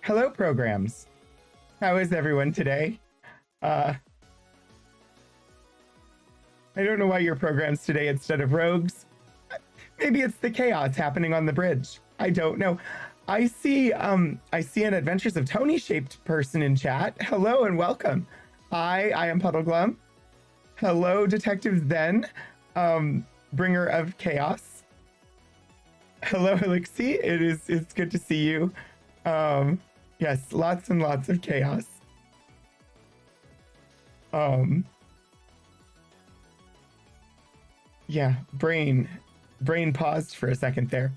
Hello, programs. How is everyone today? I don't know why you're programs today instead of rogues. Maybe it's the chaos happening on the bridge. I don't know. I see an Adventures of Tony shaped person in chat. Hello and welcome. I am Puddleglum. Hello, Detective Zen, bringer of chaos. Hello, Elixir. It's good to see you. Yes, lots and lots of chaos. Yeah, brain paused for a second there.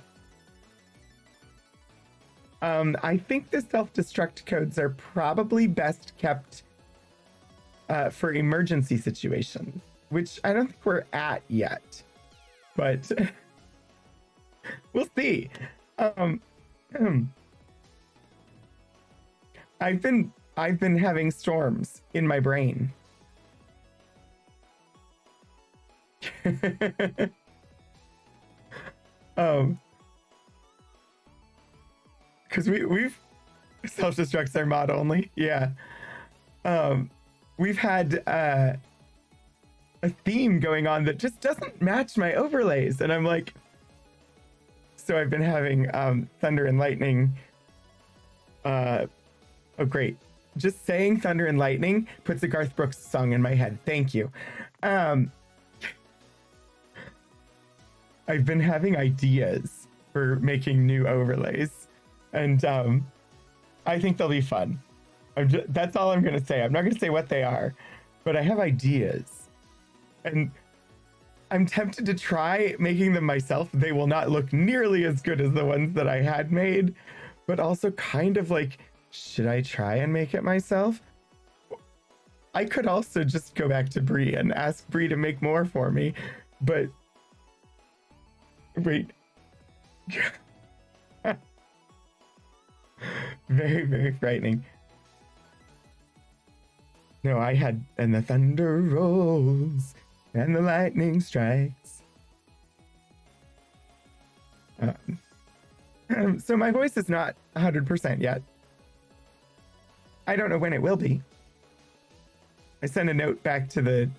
I think the self-destruct codes are probably best kept for emergency situations, which I don't think we're at yet, but we'll see. I've been having storms in my brain. Because we've self-destructs are mod only. Yeah. We've had a theme going on that just doesn't match my overlays, and I'm like, so I've been having thunder and lightning. Oh, great. Just saying thunder and lightning puts a Garth Brooks song in my head. Thank you. I've been having ideas for making new overlays, and I think they'll be fun. That's all I'm going to say. I'm not going to say what they are, but I have ideas. And I'm tempted to try making them myself. They will not look nearly as good as the ones that I had made, but also kind of like, should I try and make it myself? I could also just go back to Bree and ask Bree to make more for me, but wait. Very, very frightening. No, I had, and the thunder rolls and the lightning strikes. So my voice is not 100% yet. I don't know when it will be. I sent a note back to the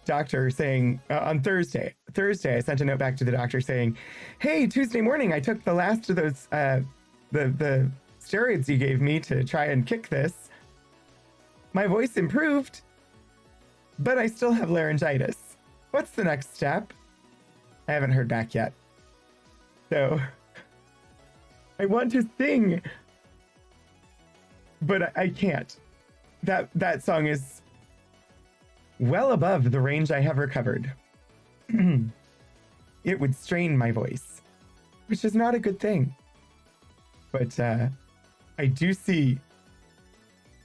doctor saying on Thursday, I sent a note back to the doctor saying, hey, Tuesday morning, I took the last of those, the steroids you gave me to try and kick this. My voice improved, but I still have laryngitis. What's the next step? I haven't heard back yet. So I want to sing, but I can't. That song is well above the range I have recovered. It would strain my voice, which is not a good thing. But I do see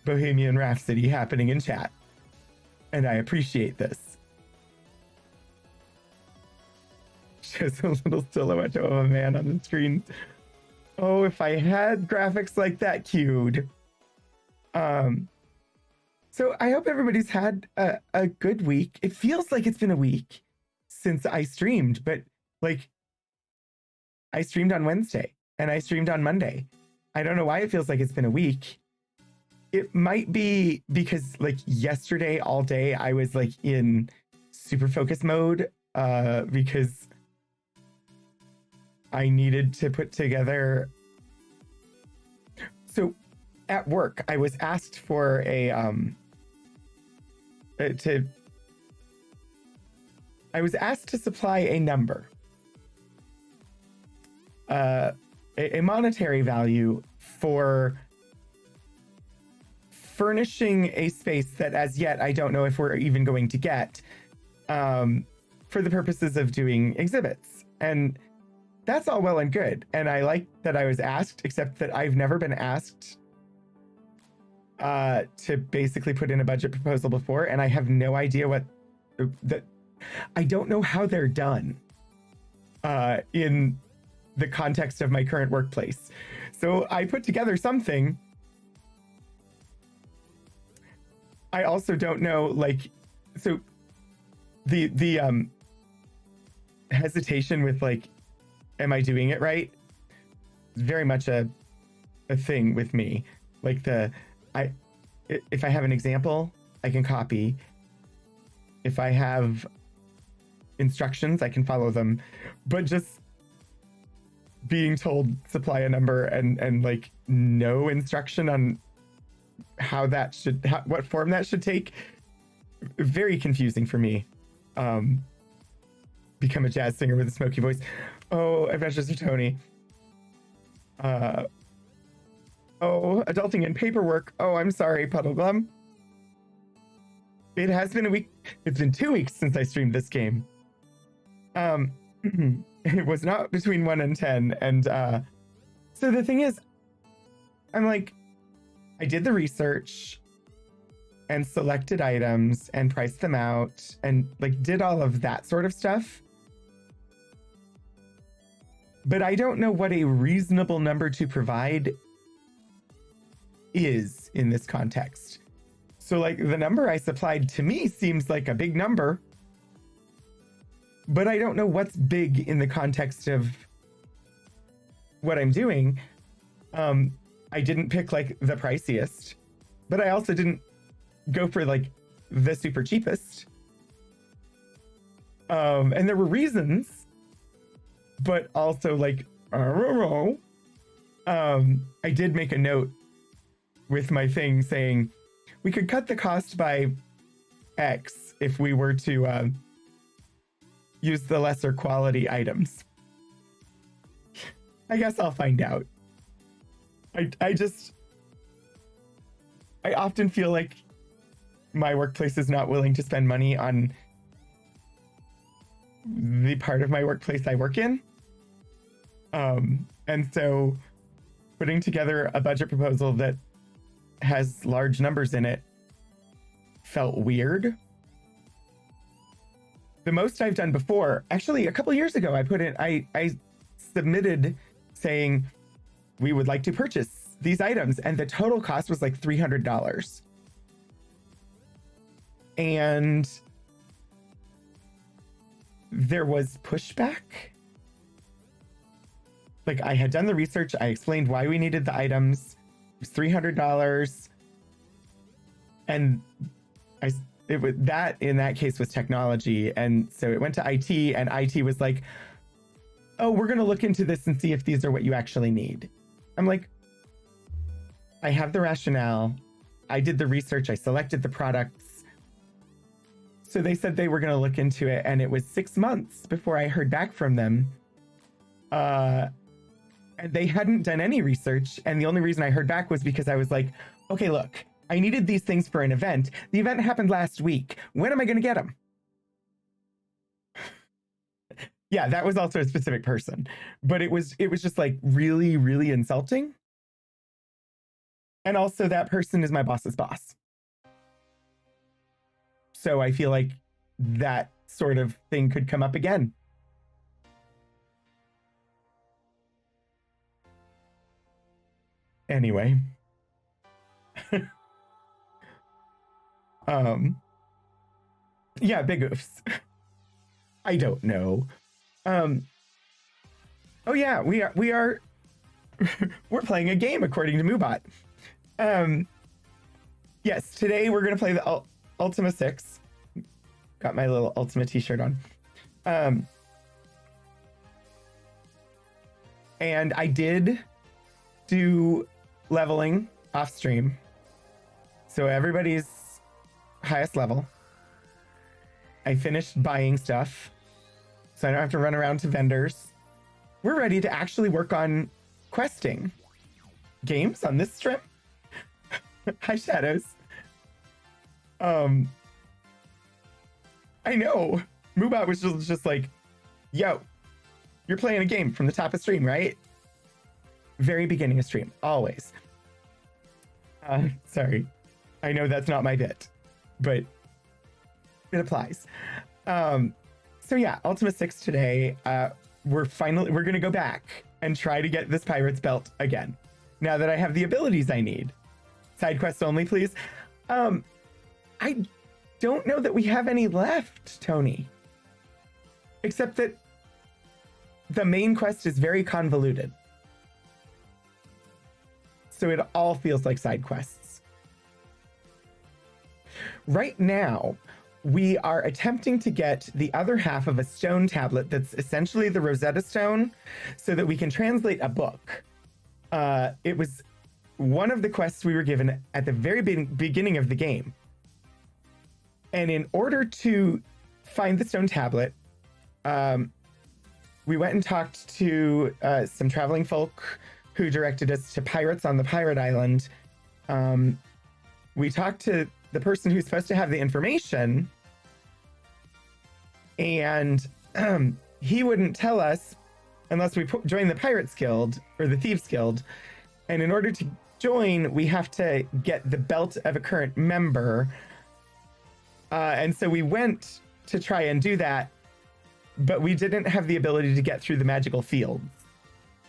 Bohemian Rhapsody happening in chat, and I appreciate this. Shows a little silhouette of a man on the screen. Oh, if I had graphics like that cued. So I hope everybody's had a good week. It feels like it's been a week since I streamed, but like I streamed on Wednesday and I streamed on Monday. I don't know why it feels like it's been a week. It might be because like yesterday all day I was like in super focus mode because I needed to put together. So at work, I was asked for I was asked to supply a number, a monetary value for furnishing a space that as yet I don't know if we're even going to get for the purposes of doing exhibits. And that's all well and good. And I like that I was asked, except that I've never been asked to basically put in a budget proposal before, and I have no idea what I don't know how they're done in the context of my current workplace. So I put together something. I also don't know, like, so the hesitation with like, am I doing it right? It's very much a thing with me. Like if I have an example, I can copy. If I have instructions, I can follow them. But just being told supply a number and like no instruction on how that should, what form that should take, very confusing for me. Become a jazz singer with a smoky voice. Oh, Adventures of Tony. Oh, adulting and paperwork. Oh, I'm sorry, Puddleglum. It has been a week. It's been 2 weeks since I streamed this game. It was not between 1 and 10. And so the thing is, I'm like, I did the research and selected items and priced them out and like did all of that sort of stuff. But I don't know what a reasonable number to provide is in this context. So like the number I supplied to me seems like a big number, but I don't know what's big in the context of what I'm doing. I didn't pick like the priciest, but I also didn't go for like the super cheapest. And there were reasons, but also like, I did make a note with my thing saying we could cut the cost by X if we were to use the lesser quality items. I guess I'll find out. I often feel like my workplace is not willing to spend money on the part of my workplace I work in. And so putting together a budget proposal that has large numbers in it felt weird. The most I've done before, actually a couple years ago, I submitted saying we would like to purchase these items, and the total cost was like $300. And there was pushback. Like, I had done the research, I explained why we needed the items. It was $300. And it was that, in that case, was technology. And so it went to IT, and IT was like, oh, we're going to look into this and see if these are what you actually need. I'm like, I have the rationale. I did the research. I selected the products. So they said they were going to look into it. And it was 6 months before I heard back from them. And they hadn't done any research. And the only reason I heard back was because I was like, okay, look, I needed these things for an event. The event happened last week. When am I going to get them? Yeah, that was also a specific person, but it was just like really, really insulting. And also that person is my boss's boss. So I feel like that sort of thing could come up again. Anyway. Yeah, big oofs. I don't know. Oh yeah, we are we're playing a game according to Moobot. Yes, today we're gonna play the Ultima 6. Got my little Ultima t-shirt on. And I did do leveling off stream. So everybody's highest level. I finished buying stuff, so I don't have to run around to vendors. We're ready to actually work on questing games on this strip. Hi, Shadows. I know. Moobot was just like, yo, you're playing a game from the top of stream, right? Very beginning of stream, always. Sorry. I know that's not my bit, but it applies. So yeah, Ultima 6 today. We're gonna go back and try to get this pirate's belt again. Now that I have the abilities I need. Side quests only, please. I don't know that we have any left, Tony. Except that the main quest is very convoluted. So it all feels like side quests. Right now, we are attempting to get the other half of a stone tablet that's essentially the Rosetta Stone so that we can translate a book. It was one of the quests we were given at the very beginning of the game. And in order to find the stone tablet, we went and talked to some traveling folk who directed us to pirates on the pirate island. We talked to the person who's supposed to have the information, and he wouldn't tell us unless we join the Pirates Guild or the Thieves Guild. And in order to join, we have to get the belt of a current member. And so we went to try and do that, but we didn't have the ability to get through the magical fields.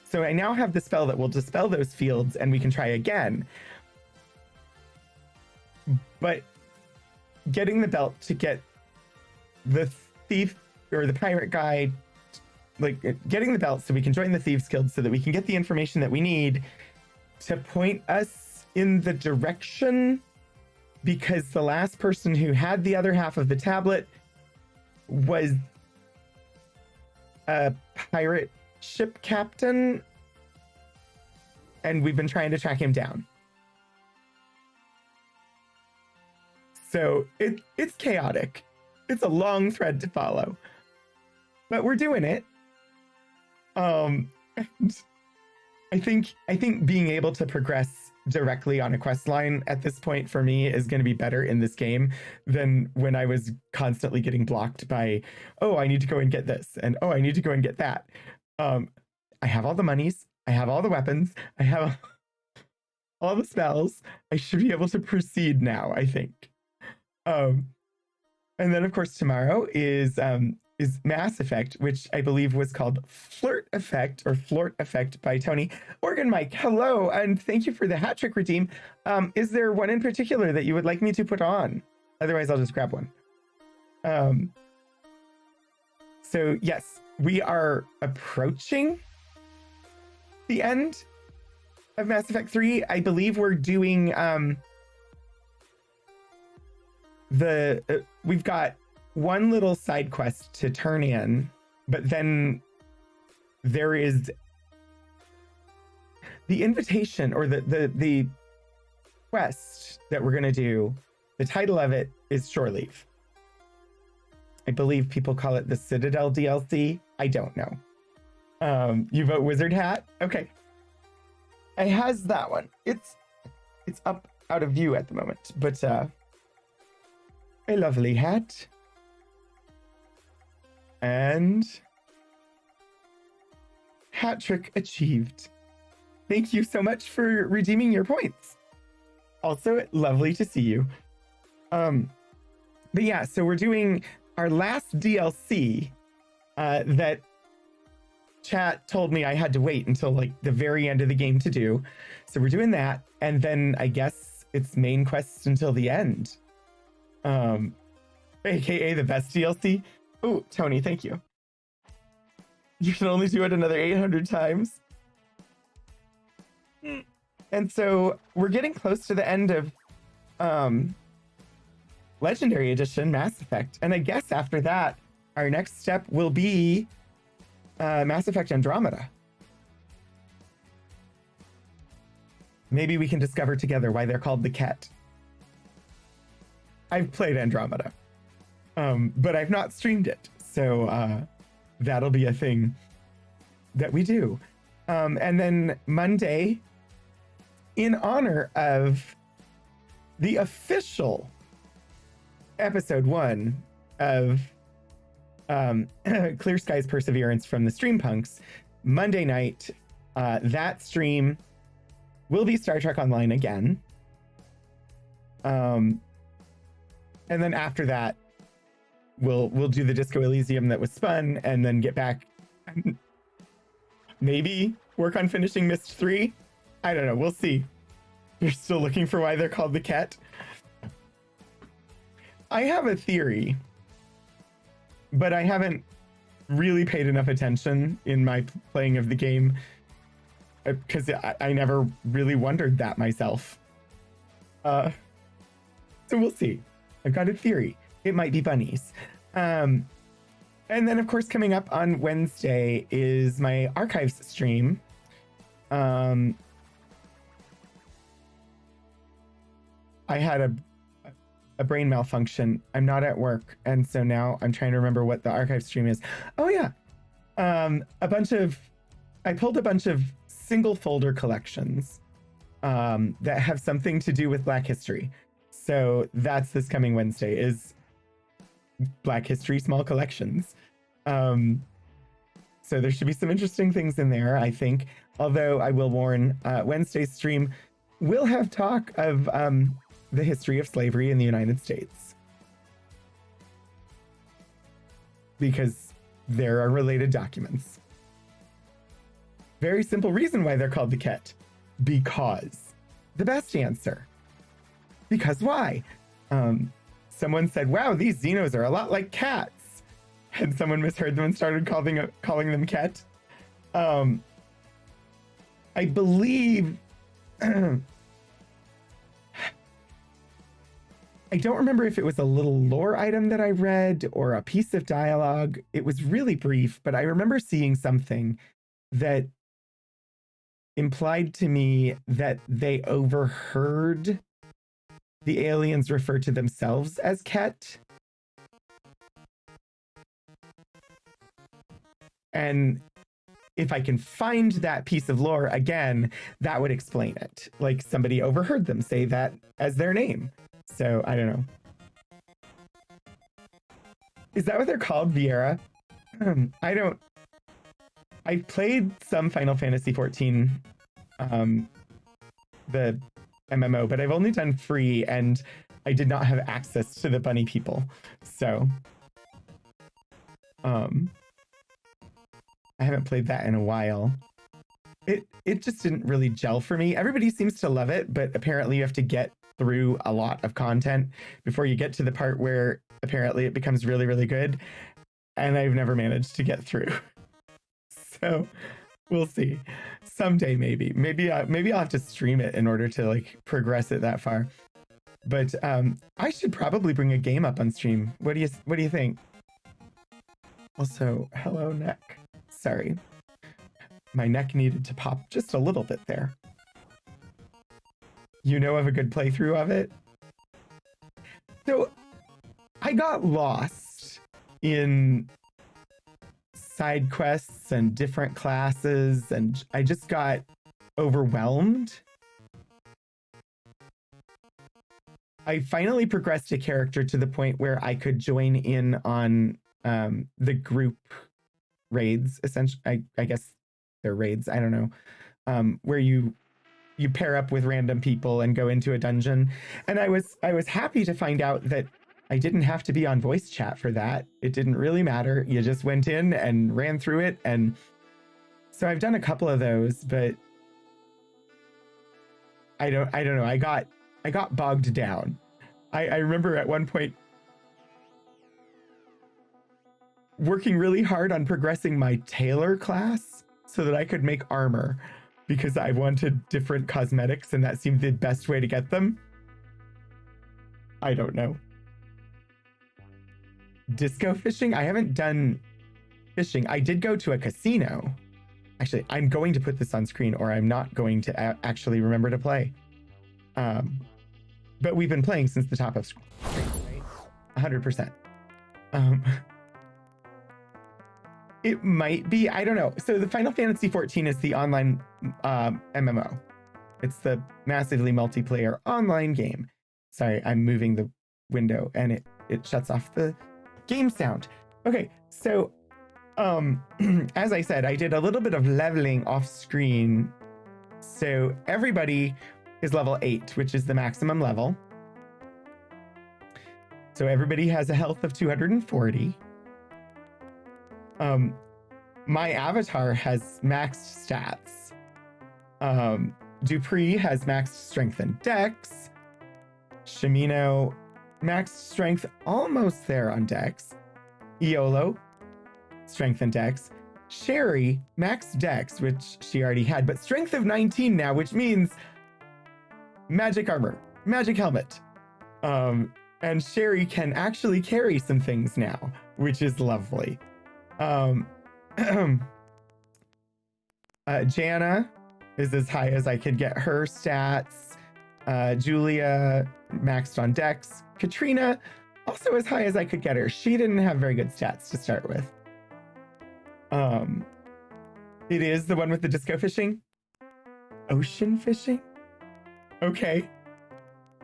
So I now have the spell that will dispel those fields, and we can try again. But getting the belt to get the thief or the pirate guy, like getting the belt so we can join the Thieves Guild so that we can get the information that we need to point us in the direction, because the last person who had the other half of the tablet was a pirate ship captain, and we've been trying to track him down. So it's chaotic. It's a long thread to follow, but we're doing it. And I think being able to progress directly on a quest line at this point for me is going to be better in this game than when I was constantly getting blocked by, oh, I need to go and get this, and oh, I need to go and get that. Um, I have all the monies, I have all the weapons, I have all the spells. I should be able to proceed now, I think. Um, and then of course tomorrow is Mass Effect, which I believe was called Flirt Effect or Flort Effect by Tony. Organ Mike, hello, and thank you for the hat trick redeem. Is there one in particular that you would like me to put on? Otherwise, I'll just grab one. So yes, we are approaching the end of Mass Effect 3. I believe we're doing we've got one little side quest to turn in, but then there is the invitation or the quest that we're going to do. The title of it is Shore Leave. I believe people call it the Citadel DLC. I don't know. You vote Wizard Hat? Okay. It has that one. It's up out of view at the moment, but a lovely hat. And hat trick achieved. Thank you so much for redeeming your points. Also, lovely to see you. But yeah, so we're doing our last DLC that chat told me I had to wait until like the very end of the game to do. So we're doing that, and then I guess it's main quests until the end. AKA the best DLC. Oh, Tony, thank you. You can only do it another 800 times. And so we're getting close to the end of Legendary Edition Mass Effect. And I guess after that, our next step will be Mass Effect Andromeda. Maybe we can discover together why they're called the Ket. I've played Andromeda, but I've not streamed it. So that'll be a thing that we do. And then Monday, in honor of the official episode 1 of Clear Skies Perseverance from the Streampunks, Monday night, that stream will be Star Trek Online again. And then after that, we'll do the Disco Elysium that was spun, and then get back, maybe work on finishing Myst 3. I don't know. We'll see. You're still looking for why they're called the Ket. I have a theory, but I haven't really paid enough attention in my playing of the game because I never really wondered that myself. So we'll see. I've got a theory. It might be bunnies. And then, of course, coming up on Wednesday is my archives stream. I had a brain malfunction. I'm not at work, and so now I'm trying to remember what the archive stream is. Oh yeah, I pulled a bunch of single folder collections that have something to do with Black history. So that's this coming Wednesday is Black History Small Collections. So there should be some interesting things in there, I think. Although I will warn, Wednesday's stream will have talk of the history of slavery in the United States, because there are related documents. Very simple reason why they're called the Ket. Because. The best answer. Because why? Someone said, wow, these Xenos are a lot like cats. And someone misheard them and started calling them Ket. I believe... I don't remember if it was a little lore item that I read or a piece of dialogue. It was really brief, but I remember seeing something that implied to me that they overheard the aliens refer to themselves as Ket. And if I can find that piece of lore again, that would explain it. Like somebody overheard them say that as their name. So I don't know. Is that what they're called, Vieira? I don't. I played some Final Fantasy 14, the MMO, but I've only done free, and I did not have access to the bunny people. So, I haven't played that in a while. It just didn't really gel for me. Everybody seems to love it, but apparently you have to get through a lot of content before you get to the part where apparently it becomes really, really good. And I've never managed to get through. So we'll see. Someday, maybe I'll have to stream it in order to like progress it that far. But I should probably bring a game up on stream. What do you think? Also, hello neck. Sorry. My neck needed to pop just a little bit there. You know of a good playthrough of it? So I got lost in side quests and different classes, and I just got overwhelmed. I finally progressed a character to the point where I could join in on the group raids, essentially. I guess they're raids, I don't know, where you pair up with random people and go into a dungeon. And I was happy to find out that I didn't have to be on voice chat for that. It didn't really matter. You just went in and ran through it. And so I've done a couple of those, but I don't know. I got bogged down. I remember at one point working really hard on progressing my tailor class so that I could make armor, because I wanted different cosmetics and that seemed the best way to get them. I don't know. Disco fishing? I haven't done fishing. I did go to a casino. Actually, I'm going to put this on screen or I'm not going to actually remember to play. But we've been playing since the top of screen, right? 100%. It might be, I don't know. So the Final Fantasy 14 is the online MMO. It's the massively multiplayer online game. Sorry, I'm moving the window and it shuts off the game sound. Okay, so as I said, I did a little bit of leveling off screen. So everybody is level 8, which is the maximum level. So everybody has a health of 240. My avatar has maxed stats. Dupree has maxed strength and dex. Shimino maxed strength, almost there on dex. Iolo, strength and dex. Sherry maxed dex, which she already had, but strength of 19 now, which means magic armor, magic helmet. And Sherry can actually carry some things now, which is lovely. Jana is as high as I could get her stats. Julia maxed on dex. Katrina also as high as I could get her. She didn't have very good stats to start with. It is the one with the disco fishing. Ocean fishing? Okay.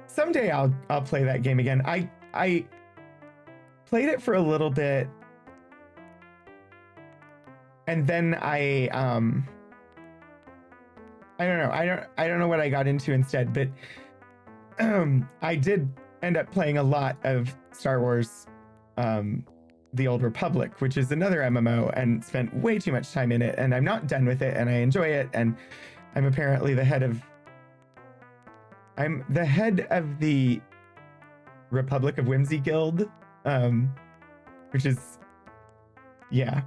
Someday I'll play that game again. I played it for a little bit. And then I don't know. I don't know what I got into instead, but I did end up playing a lot of Star Wars The Old Republic, which is another MMO, and spent way too much time in it, and I'm not done with it, and I enjoy it, and I'm apparently the head of the Republic of Whimsy Guild, which is, yeah.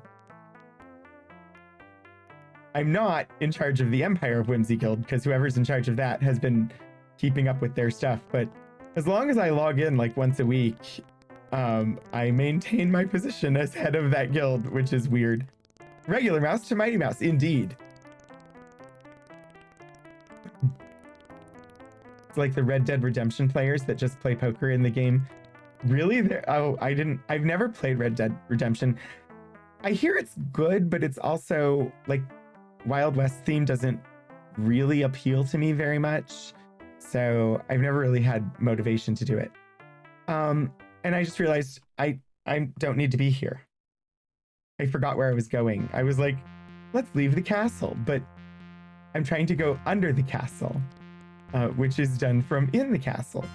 I'm not in charge of the Empire of Whimsy Guild, because whoever's in charge of that has been keeping up with their stuff. But as long as I log in like once a week, I maintain my position as head of that guild, which is weird. Regular Mouse to Mighty Mouse, indeed. It's like the Red Dead Redemption players that just play poker in the game. Really? I've never played Red Dead Redemption. I hear it's good, but it's also like Wild West theme doesn't really appeal to me very much. So I've never really had motivation to do it. And I just realized I don't need to be here. I forgot where I was going. I was like, let's leave the castle, but I'm trying to go under the castle, which is done from in the castle.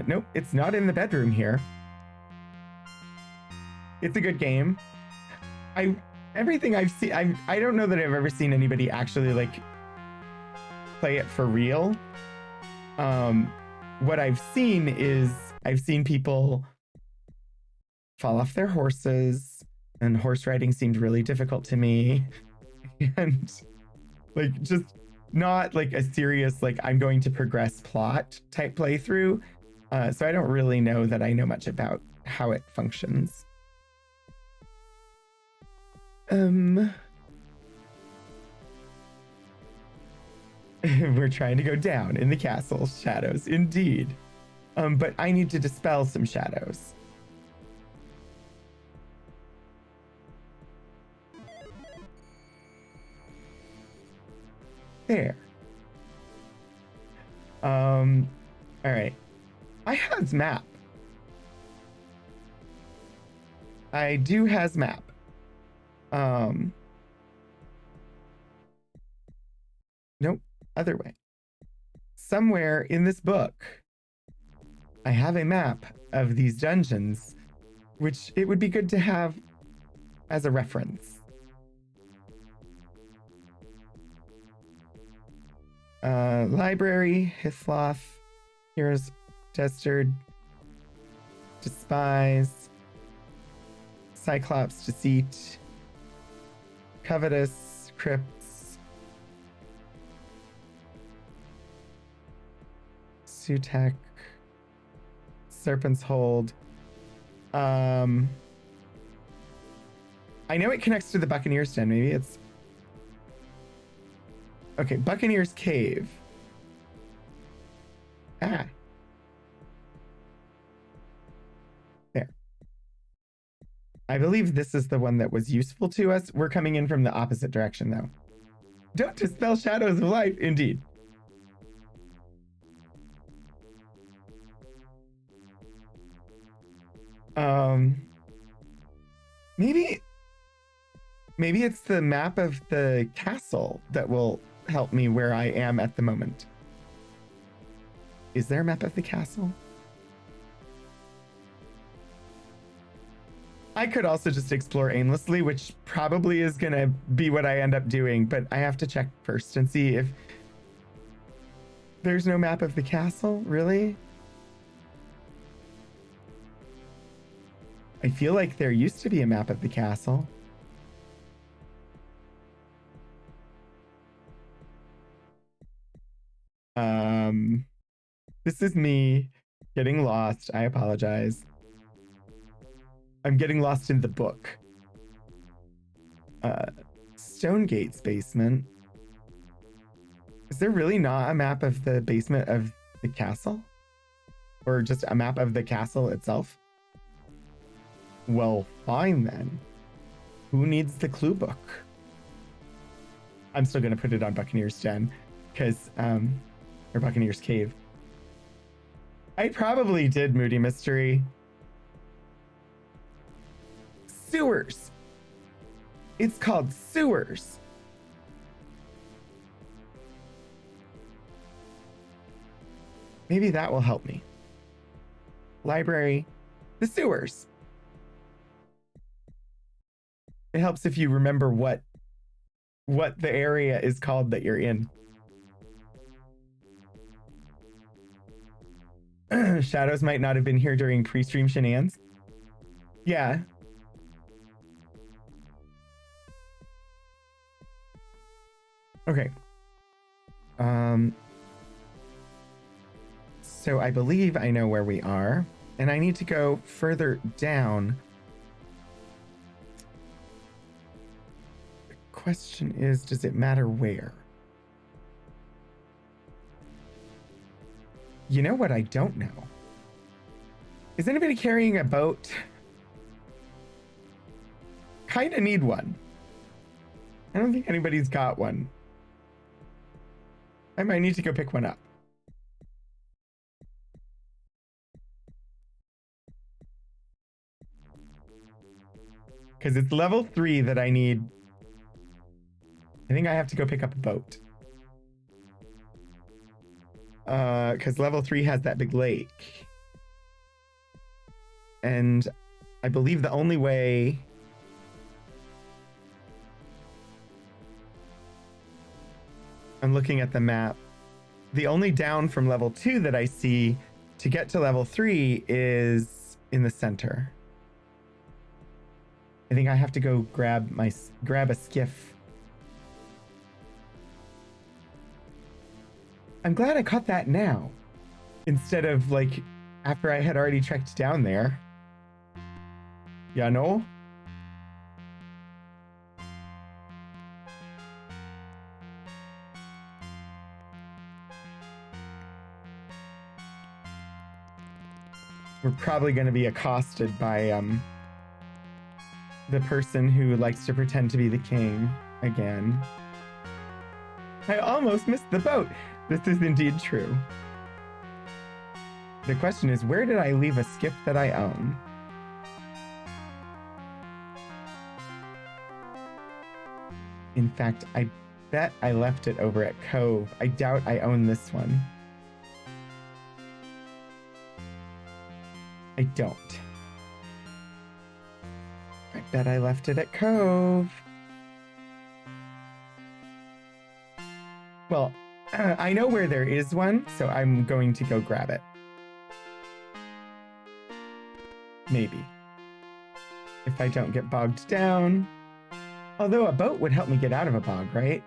Nope, it's not in the bedroom here. It's a good game. Everything I've seen, I don't know that I've ever seen anybody actually like play it for real. What I've seen is I've seen people fall off their horses, and horse riding seemed really difficult to me. And like just not like a serious like I'm going to progress plot type playthrough. So I don't really know that I know much about how it functions. We're trying to go down in the castle shadows, indeed. But I need to dispel some shadows. There. All right. I has map. I do has map. Nope, other way. Somewhere in this book, I have a map of these dungeons, which it would be good to have as a reference. Library, Hithloth, Heroes, Destard, Despise, Cyclops, Deceit, Covetous, Crypts, Sutek, Serpent's Hold. I know it connects to the Buccaneer's Den. Maybe it's... Okay, Buccaneer's Cave. Ah. There. I believe this is the one that was useful to us. We're coming in from the opposite direction, though. Don't dispel shadows of life, indeed. Maybe it's the map of the castle that will help me where I am at the moment. Is there a map of the castle? I could also just explore aimlessly, which probably is gonna be what I end up doing, but I have to check first and see if there's no map of the castle, really? I feel like there used to be a map of the castle. This is me getting lost. I apologize. I'm getting lost in the book. Stonegate's basement. Is there really not a map of the basement of the castle? Or just a map of the castle itself? Well, fine then. Who needs the clue book? I'm still gonna put it on Buccaneer's Den, because, or Buccaneer's Cave. I probably did Moody Mystery. Sewers. It's called Sewers. Maybe that will help me. Library, the sewers. It helps if you remember what the area is called that you're in. Shadows might not have been here during pre-stream shenanigans. Yeah. Okay. So I believe I know where we are, and I need to go further down. The question is, does it matter where? You know what I don't know? Is anybody carrying a boat? kind of need one. I don't think anybody's got one. I might need to go pick one up. Because it's level 3 that I need. I think I have to go pick up a boat. Because level 3 has that big lake. And I believe the only way... I'm looking at the map. The only down from level 2 that I see to get to level 3 is in the center. I think I have to go grab a skiff. I'm glad I caught that now, instead of like after I had already trekked down there. You know? We're probably going to be accosted by the person who likes to pretend to be the king again. I almost missed the boat. This is indeed true. The question is, where did I leave a skiff that I own? In fact, I bet I left it over at Cove. I doubt I own this one. I don't. I bet I left it at Cove. Well, I know where there is one, so I'm going to go grab it. Maybe. If I don't get bogged down. Although a boat would help me get out of a bog, right?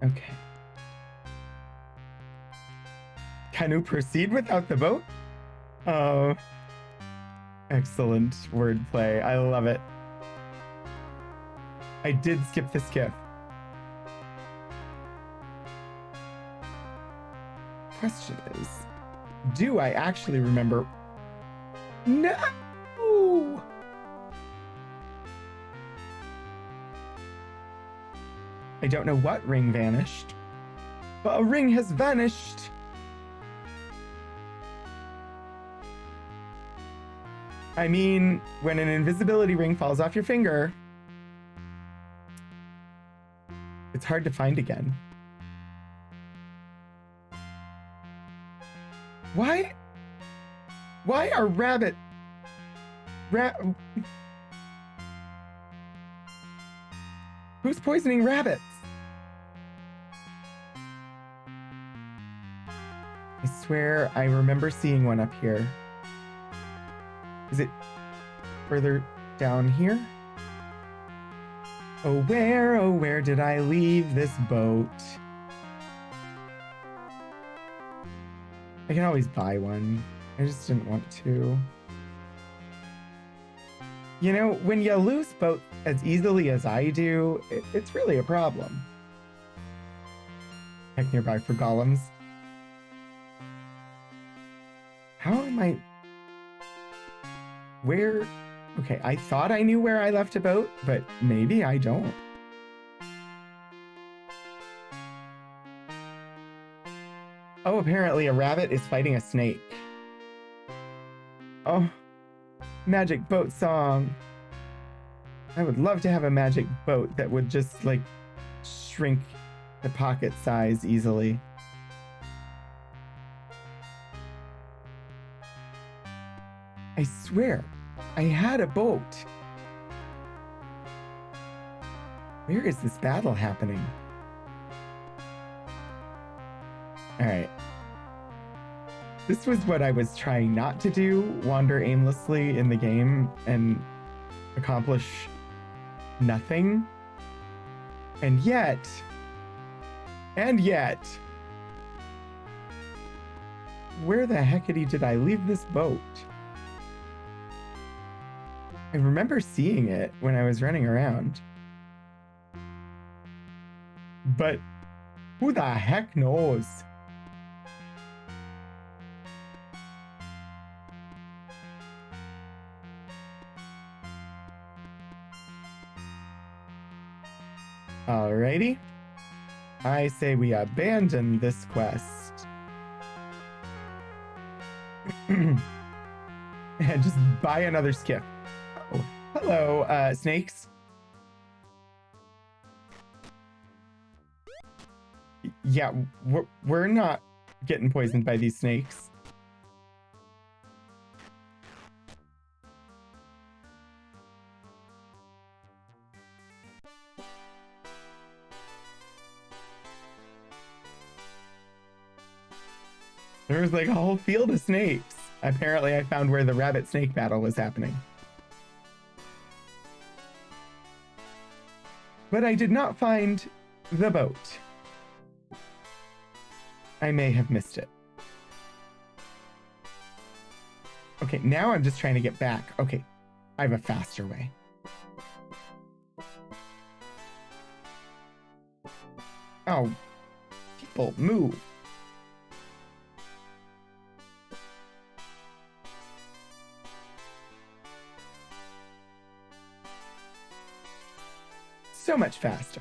Okay. Can you proceed without the boat? Oh. Excellent wordplay. I love it. I did skip the skiff. Question is, do I actually remember? No! I don't know what ring vanished, but a ring has vanished. I mean, when an invisibility ring falls off your finger, it's hard to find again. Why are who's poisoning rabbits? I swear I remember seeing one up here. Is it further down here? Oh where did I leave this boat? I can always buy one. I just didn't want to. You know, when you lose boats as easily as I do, it's really a problem. Check nearby for golems. How am I... Where... Okay, I thought I knew where I left a boat, but maybe I don't. Oh, apparently a rabbit is fighting a snake. Oh, magic boat song. I would love to have a magic boat that would just, like, shrink the pocket size easily. I swear, I had a boat. Where is this battle happening? All right. This was what I was trying not to do, wander aimlessly in the game and accomplish nothing. And yet, where the heckity did I leave this boat? I remember seeing it when I was running around. But who the heck knows? Alrighty. I say we abandon this quest. And just buy another skiff. Oh, hello, snakes. Yeah, we're not getting poisoned by these snakes. There was like a whole field of snakes. Apparently, I found where the rabbit snake battle was happening. But I did not find the boat. I may have missed it. Okay, now I'm just trying to get back. Okay, I have a faster way. Oh, people, move. So much faster.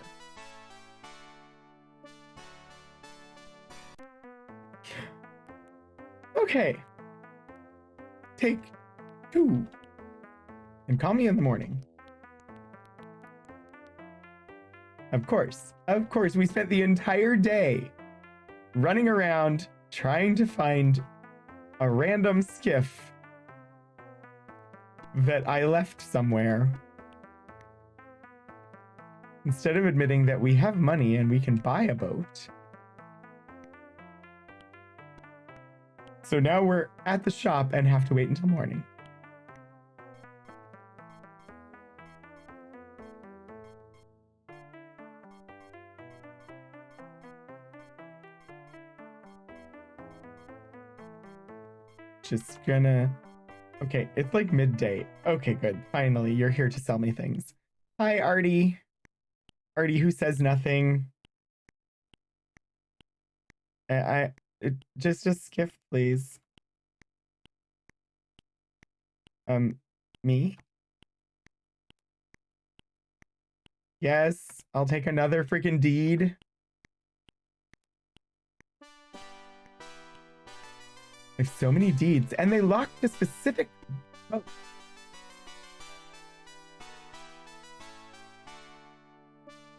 Okay. Take 2. And call me in the morning. Of course, we spent the entire day running around trying to find a random skiff that I left somewhere. Instead of admitting that we have money and we can buy a boat. So now we're at the shop and have to wait until morning. Just gonna... Okay, it's like midday. Okay, good. Finally, you're here to sell me things. Hi, Artie. Artie, who says nothing. Just a skiff, please. Me? Yes, I'll take another freaking deed. I have so many deeds, and they locked a specific... Oh.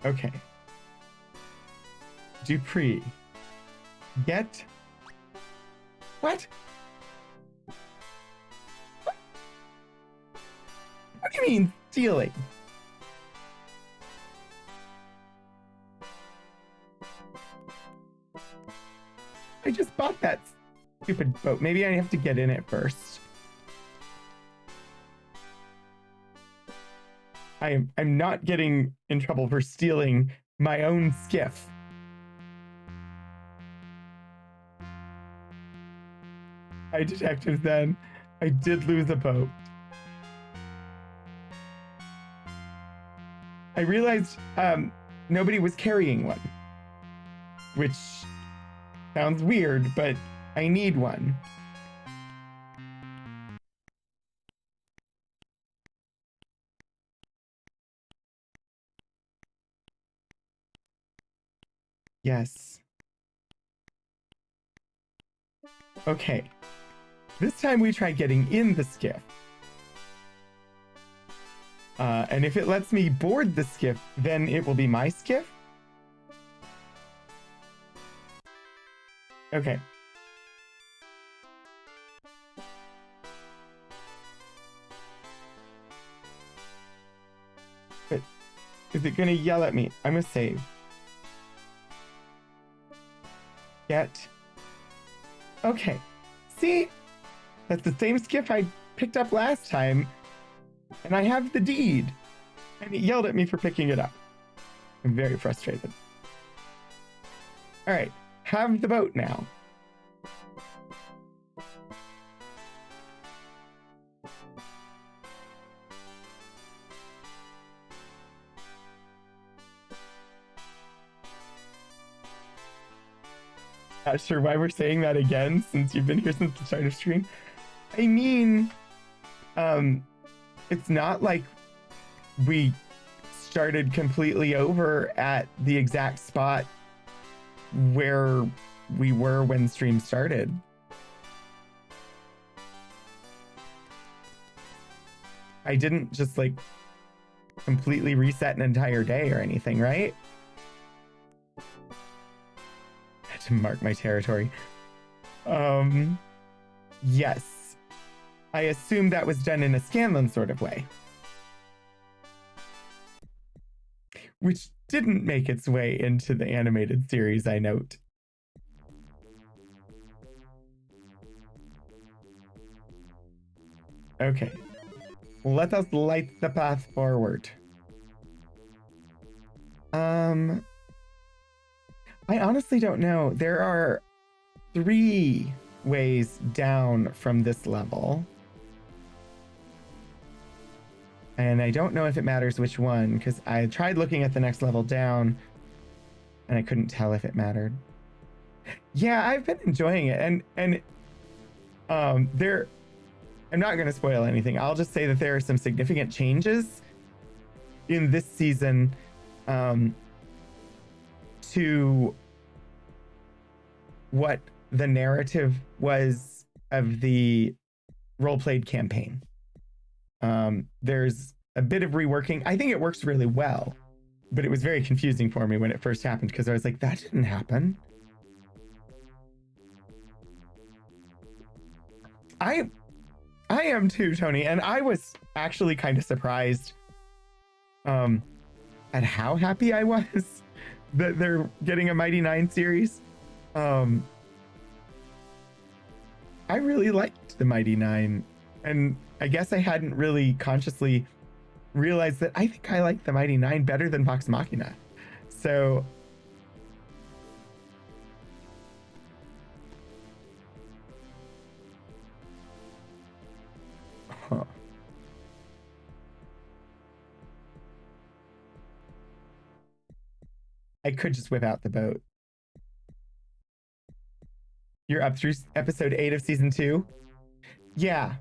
Okay. Dupree. Get... What? What do you mean, stealing? I just bought that stupid boat. Maybe I have to get in it first. I'm not getting in trouble for stealing my own skiff. Hi, Detective Zen. I did lose a boat. I realized nobody was carrying one, which sounds weird, but I need one. Yes. Okay. This time we try getting in the skiff. And if it lets me board the skiff, then it will be my skiff? Okay. But is it gonna yell at me? I'm gonna save. Get. Okay. See? That's the same skiff I picked up last time. And I have the deed. And it yelled at me for picking it up. I'm very frustrated. Alright. Have the boat now. Not sure why we're saying that again since you've been here since the start of stream. I mean, it's not like we started completely over at the exact spot where we were when stream started. I didn't just like completely reset an entire day or anything, right? I had to mark my territory. Yes. I assume that was done in a Scanlan sort of way. Which didn't make its way into the animated series, I note. Okay. Let us light the path forward. I honestly don't know. There are 3 ways down from this level. And I don't know if it matters which one, because I tried looking at the next level down and I couldn't tell if it mattered. Yeah, I've been enjoying it. And there, I'm not going to spoil anything. I'll just say that there are some significant changes in this season to what the narrative was of the role-played campaign. There's a bit of reworking. I think it works really well, but it was very confusing for me when it first happened because I was like, that didn't happen. I am too, Tony, and I was actually kind of surprised at how happy I was that they're getting a Mighty Nine series. I really liked the Mighty Nine, and I guess I hadn't really consciously realized that I think I like the Mighty Nine better than Vox Machina. So I could just whip out the boat. You're up through episode 8 of season 2? Yeah.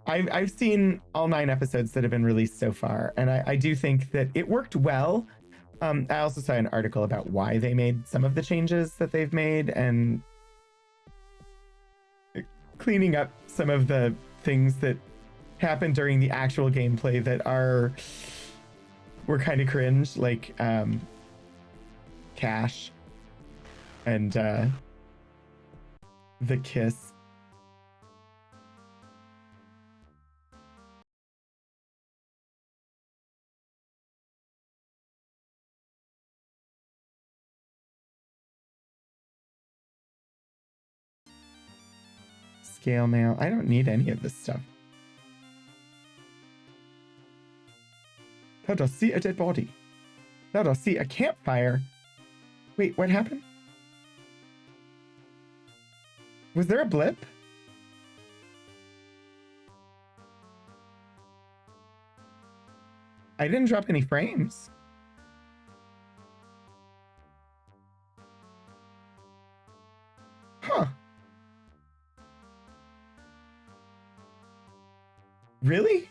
I've seen all 9 episodes that have been released so far, and I do think that it worked well. I also saw an article about why they made some of the changes that they've made and cleaning up some of the things that happened during the actual gameplay that were kind of cringe, like Cash and the kiss. Scale mail. I don't need any of this stuff. Let us see a dead body. Let us see a campfire. Wait, what happened? Was there a blip? I didn't drop any frames. Huh. Really?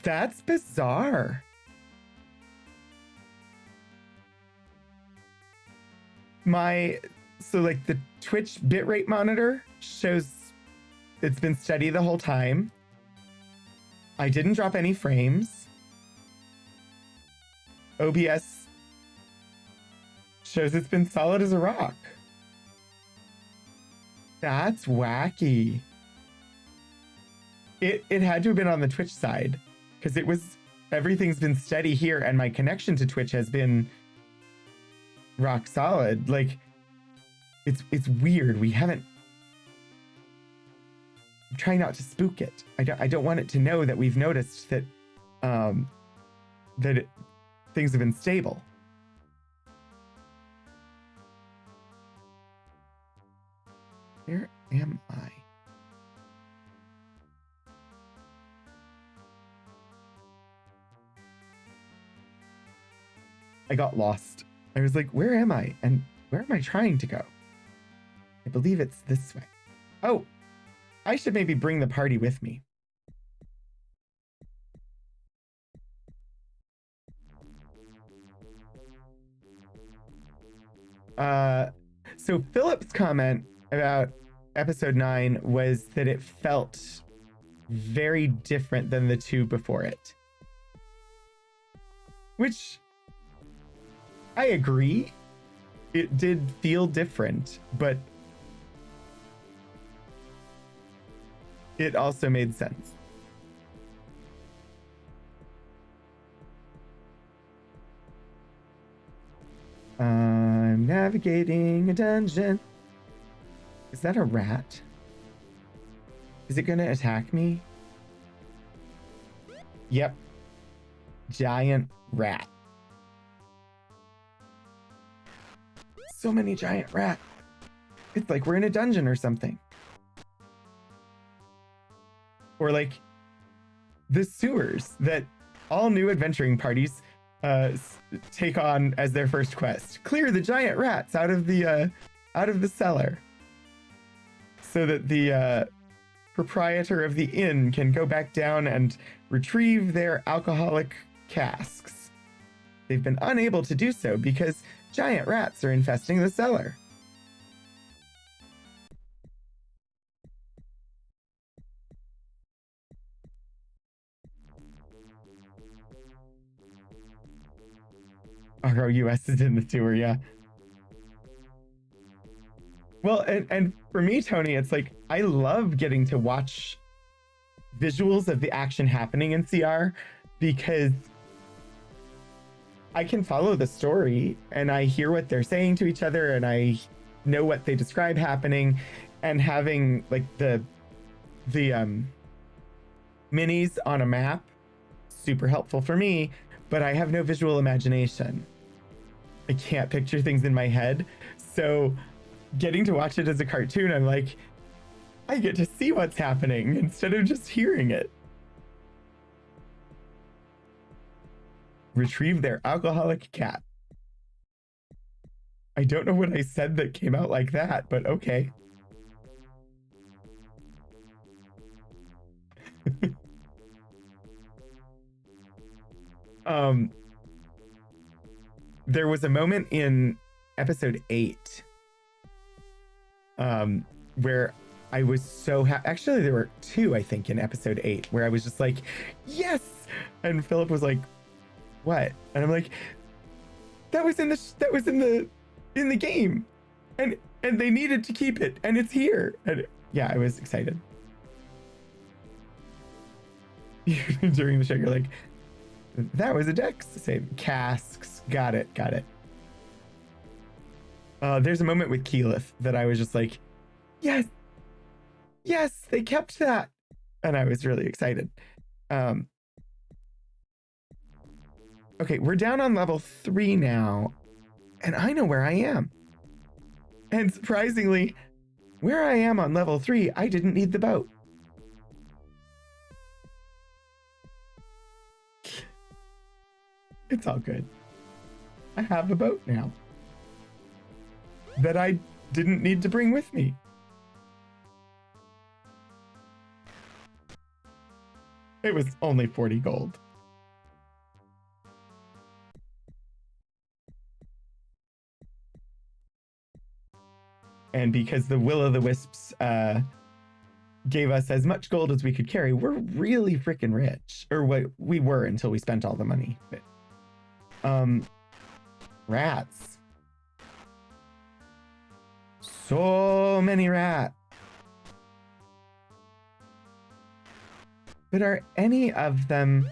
That's bizarre. So like the Twitch bitrate monitor shows it's been steady the whole time. I didn't drop any frames. OBS shows it's been solid as a rock. That's wacky. It had to have been on the Twitch side because everything's been steady here and my connection to Twitch has been rock solid. Like it's weird. I'm trying not to spook it. I don't want it to know that we've noticed that things have been stable. Where am I? I got lost. I was like, where am I? And where am I trying to go? I believe it's this way. Oh, I should maybe bring the party with me. So Philip's comment about episode 9 was that it felt very different than the two before it. Which I agree. It did feel different, but it also made sense. I'm navigating a dungeon. Is that a rat? Is it gonna attack me? Yep. Giant rat. So many giant rats. It's like we're in a dungeon or something. Or like the sewers that all new adventuring parties take on as their first quest. Clear the giant rats out of the cellar, so that the proprietor of the inn can go back down and retrieve their alcoholic casks. They've been unable to do so because giant rats are infesting the cellar. ROUS is in the tour, yeah. Well, and for me, Tony, it's like I love getting to watch visuals of the action happening in CR because I can follow the story and I hear what they're saying to each other and I know what they describe happening, and having like the minis on a map, super helpful for me, but I have no visual imagination. I can't picture things in my head. So getting to watch it as a cartoon, I'm like, I get to see what's happening instead of just hearing it. Retrieve their alcoholic cat. I don't know what I said that came out like that, but okay. There was a moment in episode 8 where I was so happy. Actually, there were 2, I think, in episode 8 where I was just like, yes! And Philip was like, what? And I'm like, that was in the game. And they needed to keep it, and it's here. And yeah, I was excited. During the show, you're like, that was a dex save. Casks. Got it. There's a moment with Keyleth that I was just like, yes, they kept that. And I was really excited. Okay, we're down on level 3 now, and I know where I am. And surprisingly, where I am on level 3, I didn't need the boat. It's all good. I have a boat now that I didn't need to bring with me. It was only 40 gold. And because the Will-o'-the-Wisps gave us as much gold as we could carry, we're really freaking rich. Or what we were until we spent all the money. But, rats. So many rats. But are any of them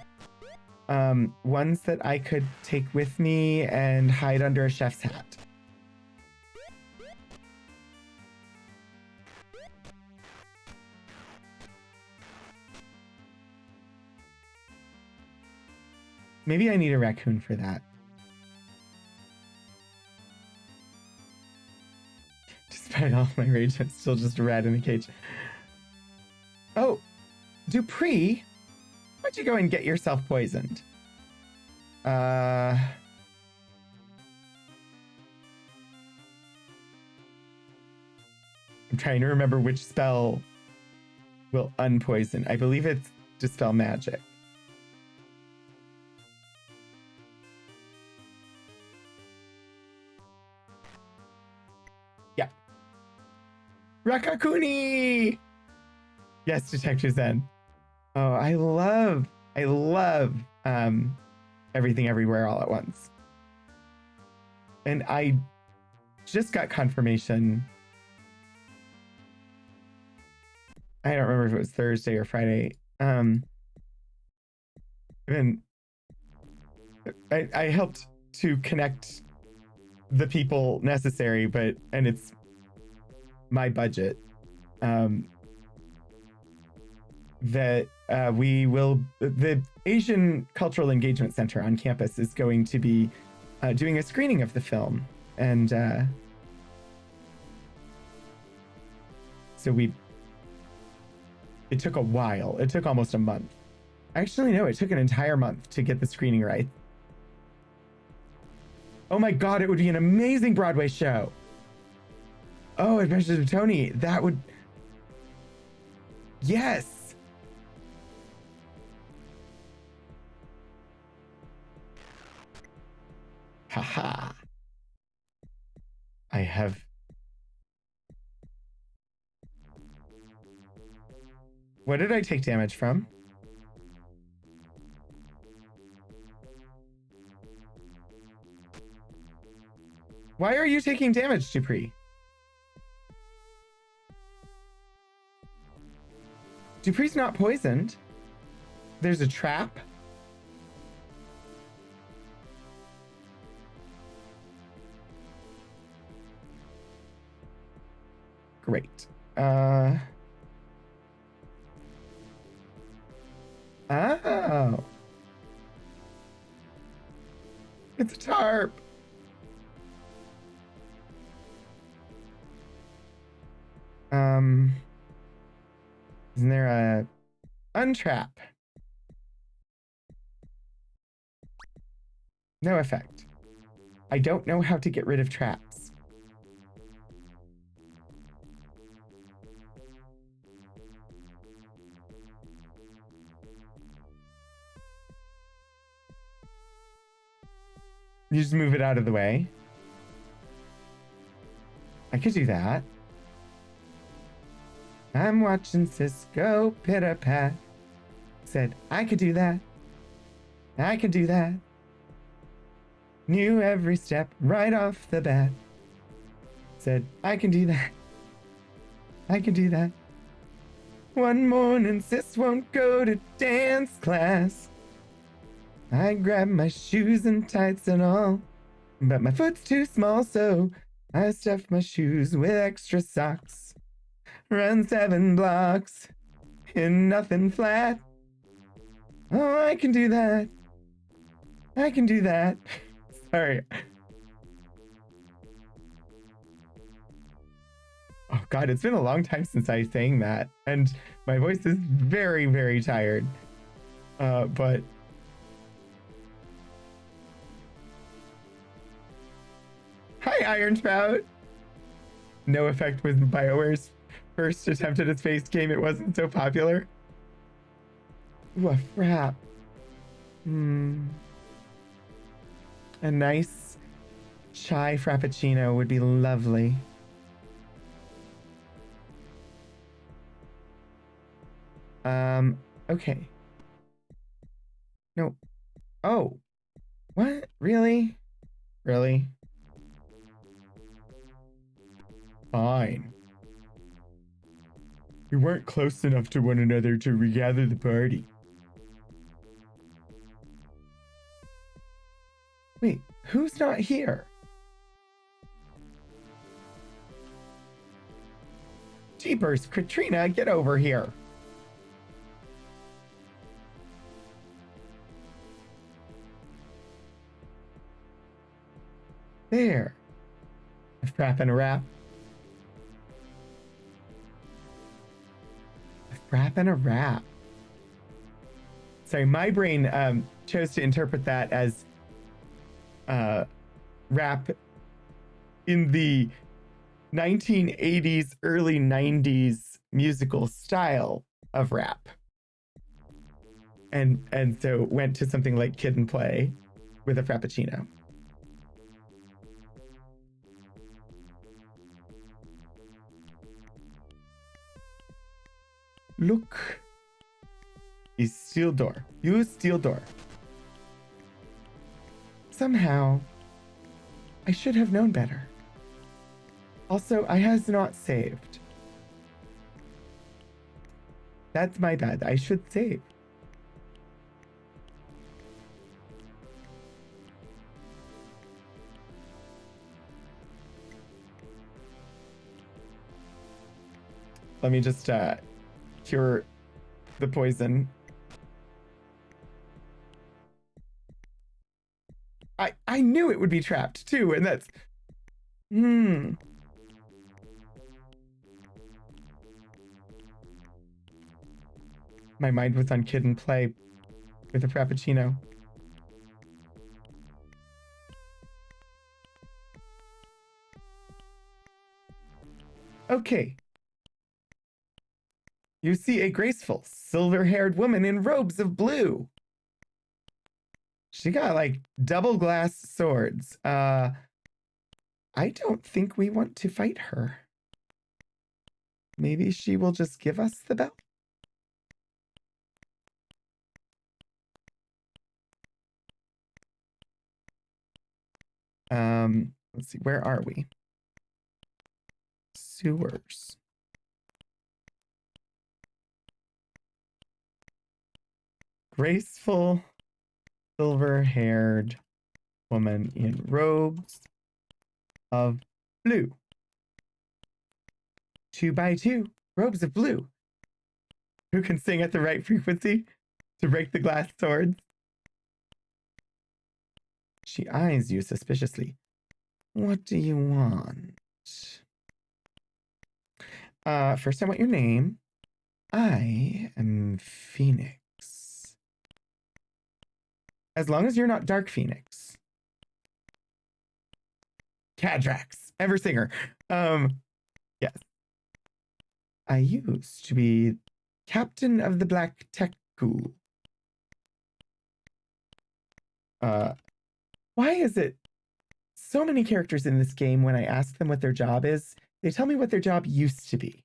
ones that I could take with me and hide under a chef's hat? Maybe I need a raccoon for that. Despite all my rage, I'm still just a rat in a cage. Oh, Dupree, why'd you go and get yourself poisoned? I'm trying to remember which spell will unpoison. I believe it's Dispel Magic. Rakakuni! Yes, Detective Zen. Oh, I love Everything Everywhere All at Once. And I just got confirmation. I don't remember if it was Thursday or Friday. And I helped to connect the people necessary, and it's my budget. That the Asian Cultural Engagement Center on campus is going to be doing a screening of the film. And so it took a while. It took almost a month. Actually, no, it took an entire month to get the screening right. Oh my God, it would be an amazing Broadway show. Oh, Adventures of Tony. That would. Yes. Haha. I have. What did I take damage from? Why are you taking damage, Dupree? Dupree's not poisoned. There's a trap. Great. Oh. It's a tarp. Isn't there a untrap? No effect. I don't know how to get rid of traps. You just move it out of the way. I could do that. I'm watching Cisco pitter-pat. Said, I could do that. I could do that. Knew every step right off the bat. Said, I can do that. I can do that. One morning, Sis won't go to dance class. I grab my shoes and tights and all, but my foot's too small, so I stuff my shoes with extra socks. Run 7 blocks in nothing flat. Oh, I can do that. I can do that. Sorry. Oh God, it's been a long time since I sang that, and my voice is very, very tired. But hi, Iron Spout. No effect with BioWare's first attempt at a space game. It wasn't so popular. Ooh, a frap. A nice chai frappuccino would be lovely. Okay. No. Oh. What? Really? Really? Fine. We weren't close enough to one another to regather the party. Wait, who's not here? Jeepers, Katrina, get over here. There. A frap and a wrap. A frap and a wrap. Sorry, my brain chose to interpret that as rap in the 1980s, early 90s musical style of rap. And so went to something like Kid and Play with a frappuccino. Look. A steel door. Use steel door. Somehow, I should have known better. Also, I has not saved. That's my bad. I should save. Let me just cure the poison. I knew it would be trapped too, and that's My mind was on Kid and Play with a Frappuccino. Okay. You see a graceful, silver-haired woman in robes of blue. She got like double glass swords. I don't think we want to fight her. Maybe she will just give us the bell. Let's see, where are we? Sewers. Graceful, silver-haired woman in robes of blue. 2x2, robes of blue. Who can sing at the right frequency to break the glass swords? She eyes you suspiciously. What do you want? First I want your name. I am Phoenix. As long as you're not Dark Phoenix. Cadrax, Eversinger. Yes. I used to be captain of the Black Teku. Why is it so many characters in this game, when I ask them what their job is, they tell me what their job used to be?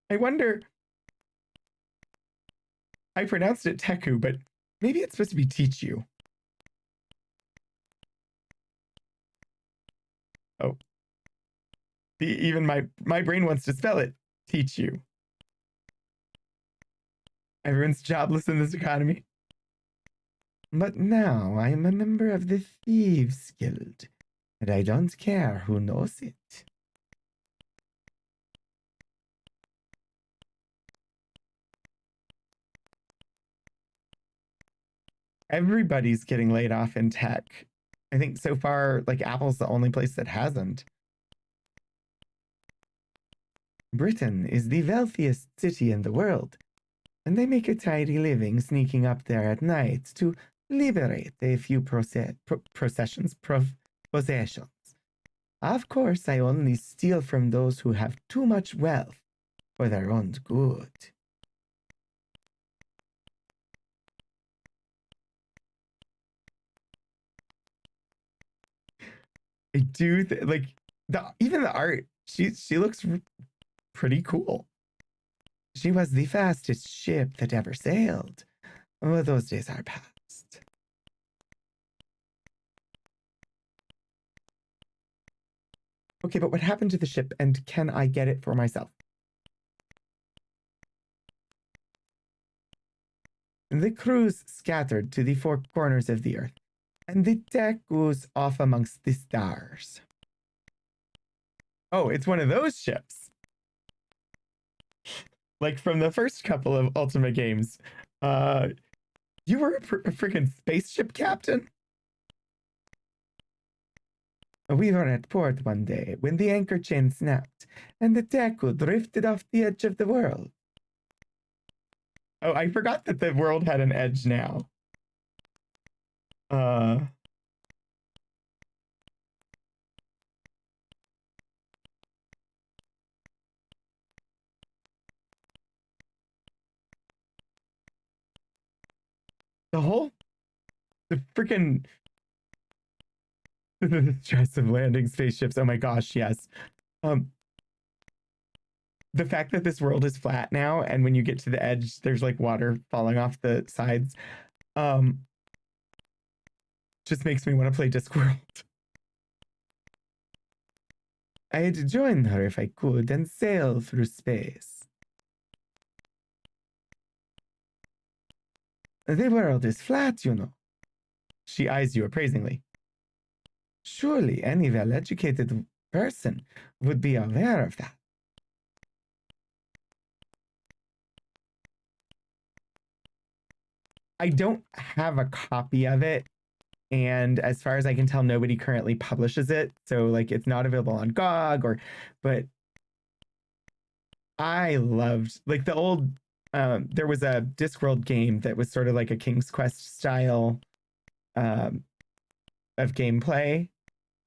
I wonder. I pronounced it Teku, but maybe it's supposed to be teach you. Oh. Even my brain wants to spell it. Teach you. Everyone's jobless in this economy. But now I am a member of the Thieves Guild, and I don't care who knows it. Everybody's getting laid off in tech. I think so far, like, Apple's the only place that hasn't. Britain is the wealthiest city in the world, and they make a tidy living sneaking up there at night to liberate a few possessions. Of course, I only steal from those who have too much wealth for their own good. I do like even the art. She looks pretty cool. She was the fastest ship that ever sailed. Oh, those days are past. Okay, but what happened to the ship, and can I get it for myself? The crew's scattered to the four corners of the earth, and the deck goes off amongst the stars. Oh, it's one of those ships. Like from the first couple of Ultima games. You were a freaking spaceship captain? We were at port one day when the anchor chain snapped and the Deku drifted off the edge of the world. Oh, I forgot that the world had an edge now. The The freaking the stress of landing spaceships. Oh my gosh, yes. Um, the fact that this world is flat now, and when you get to the edge, there's like water falling off the sides, um, just makes me want to play Discworld. I'd join her if I could and sail through space. The world is flat, you know. She eyes you appraisingly. Surely any well-educated person would be aware of that. I don't have a copy of it, and as far as I can tell, nobody currently publishes it. So like it's not available on GOG but I loved like the old there was a Discworld game that was sort of like a King's Quest style um, of gameplay,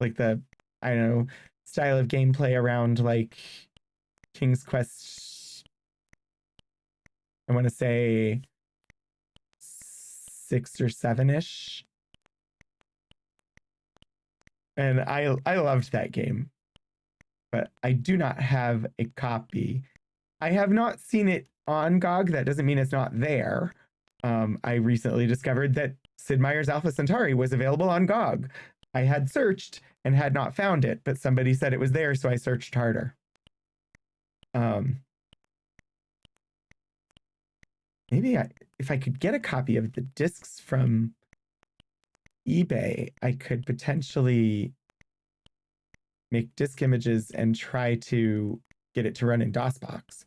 like the I don't know style of gameplay around like King's Quest. I want to say 6 or 7-ish, and I loved that game, but I do not have a copy. I have not seen it on GOG. That doesn't mean it's not there. I recently discovered that Sid Meier's Alpha Centauri was available on GOG. I had searched and had not found it, but somebody said it was there, so I searched harder. Maybe if I could get a copy of the discs from eBay, I could potentially make disk images and try to get it to run in DOSBox.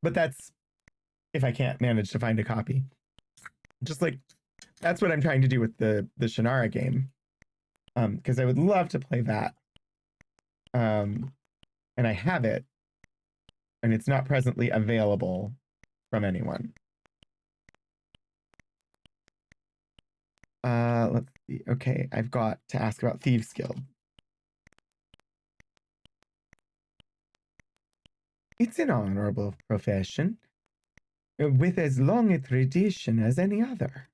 But that's if I can't manage to find a copy. Just like that's what I'm trying to do with the Shannara game. Because I would love to play that. And I have it, and it's not presently available from anyone. Let's see. Okay, I've got to ask about Thieves Guild. It's an honorable profession, with as long a tradition as any other.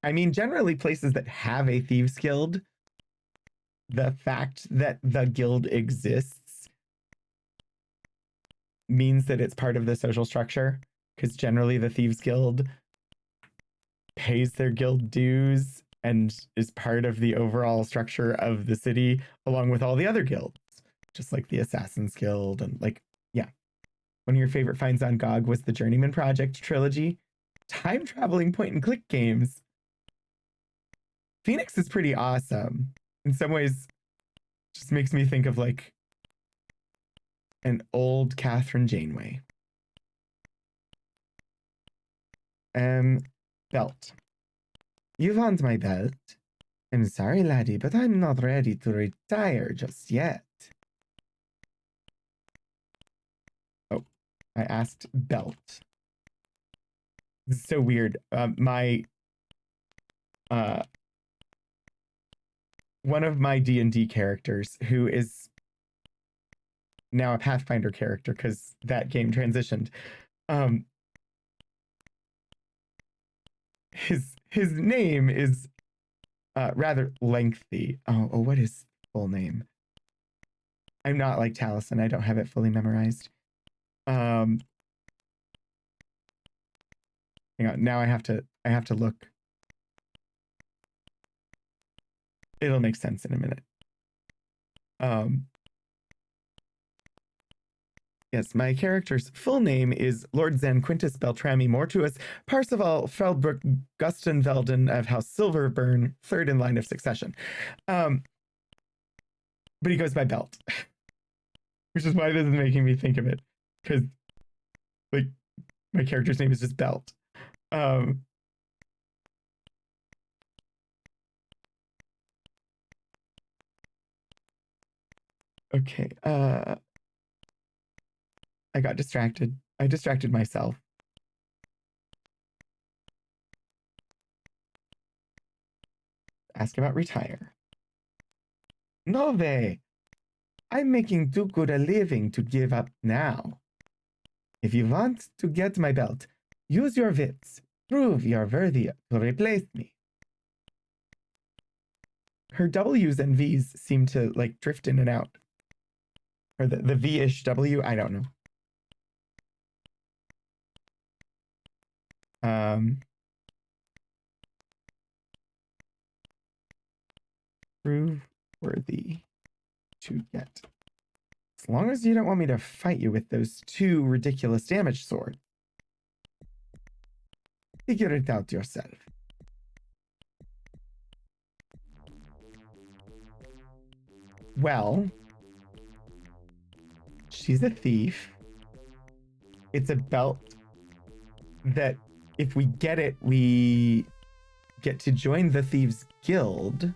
I mean, generally places that have a Thieves Guild, the fact that the guild exists means that it's part of the social structure, because generally the Thieves Guild pays their guild dues and is part of the overall structure of the city along with all the other guilds, just like the Assassin's Guild. And like, yeah, one of your favorite finds on GOG was the Journeyman Project trilogy, time traveling point and click games. Phoenix is pretty awesome. In some ways, just makes me think of like an old Catherine Janeway. Belt. You want my belt? I'm sorry, laddie, but I'm not ready to retire just yet. Oh, I asked belt. This is so weird. One of my D&D characters, who is now a Pathfinder character because that game transitioned, his name is rather lengthy. Oh, what is his full name? I'm not like Taliesin. I don't have it fully memorized. Hang on. Now I have to look. It'll make sense in a minute. Yes, my character's full name is Lord Zen Quintus Beltrami Mortuus Parsival Feldbrook Guston Velden of House Silverburn, third in line of succession. But he goes by Belt, which is why this is making me think of it, because like my character's name is just Belt. Okay. I got distracted. I distracted myself. Ask about retire. No way. I'm making too good a living to give up now. If you want to get my belt, use your wits. Prove you're worthy to replace me. Her W's and V's seem to like drift in and out. Or the V-ish W, I don't know. Prove worthy to get. As long as you don't want me to fight you with those two ridiculous damage swords. Figure it out yourself. Well, she's a thief. It's a belt that if we get it, we get to join the Thieves Guild.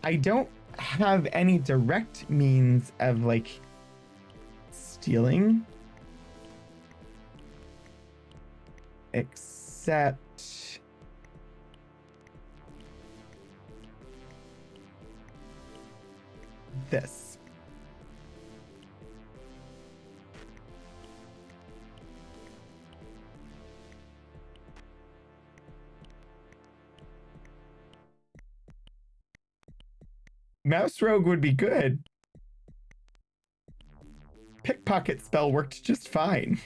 I don't have any direct means of like stealing, except this. Mouse Rogue would be good. Pickpocket spell worked just fine.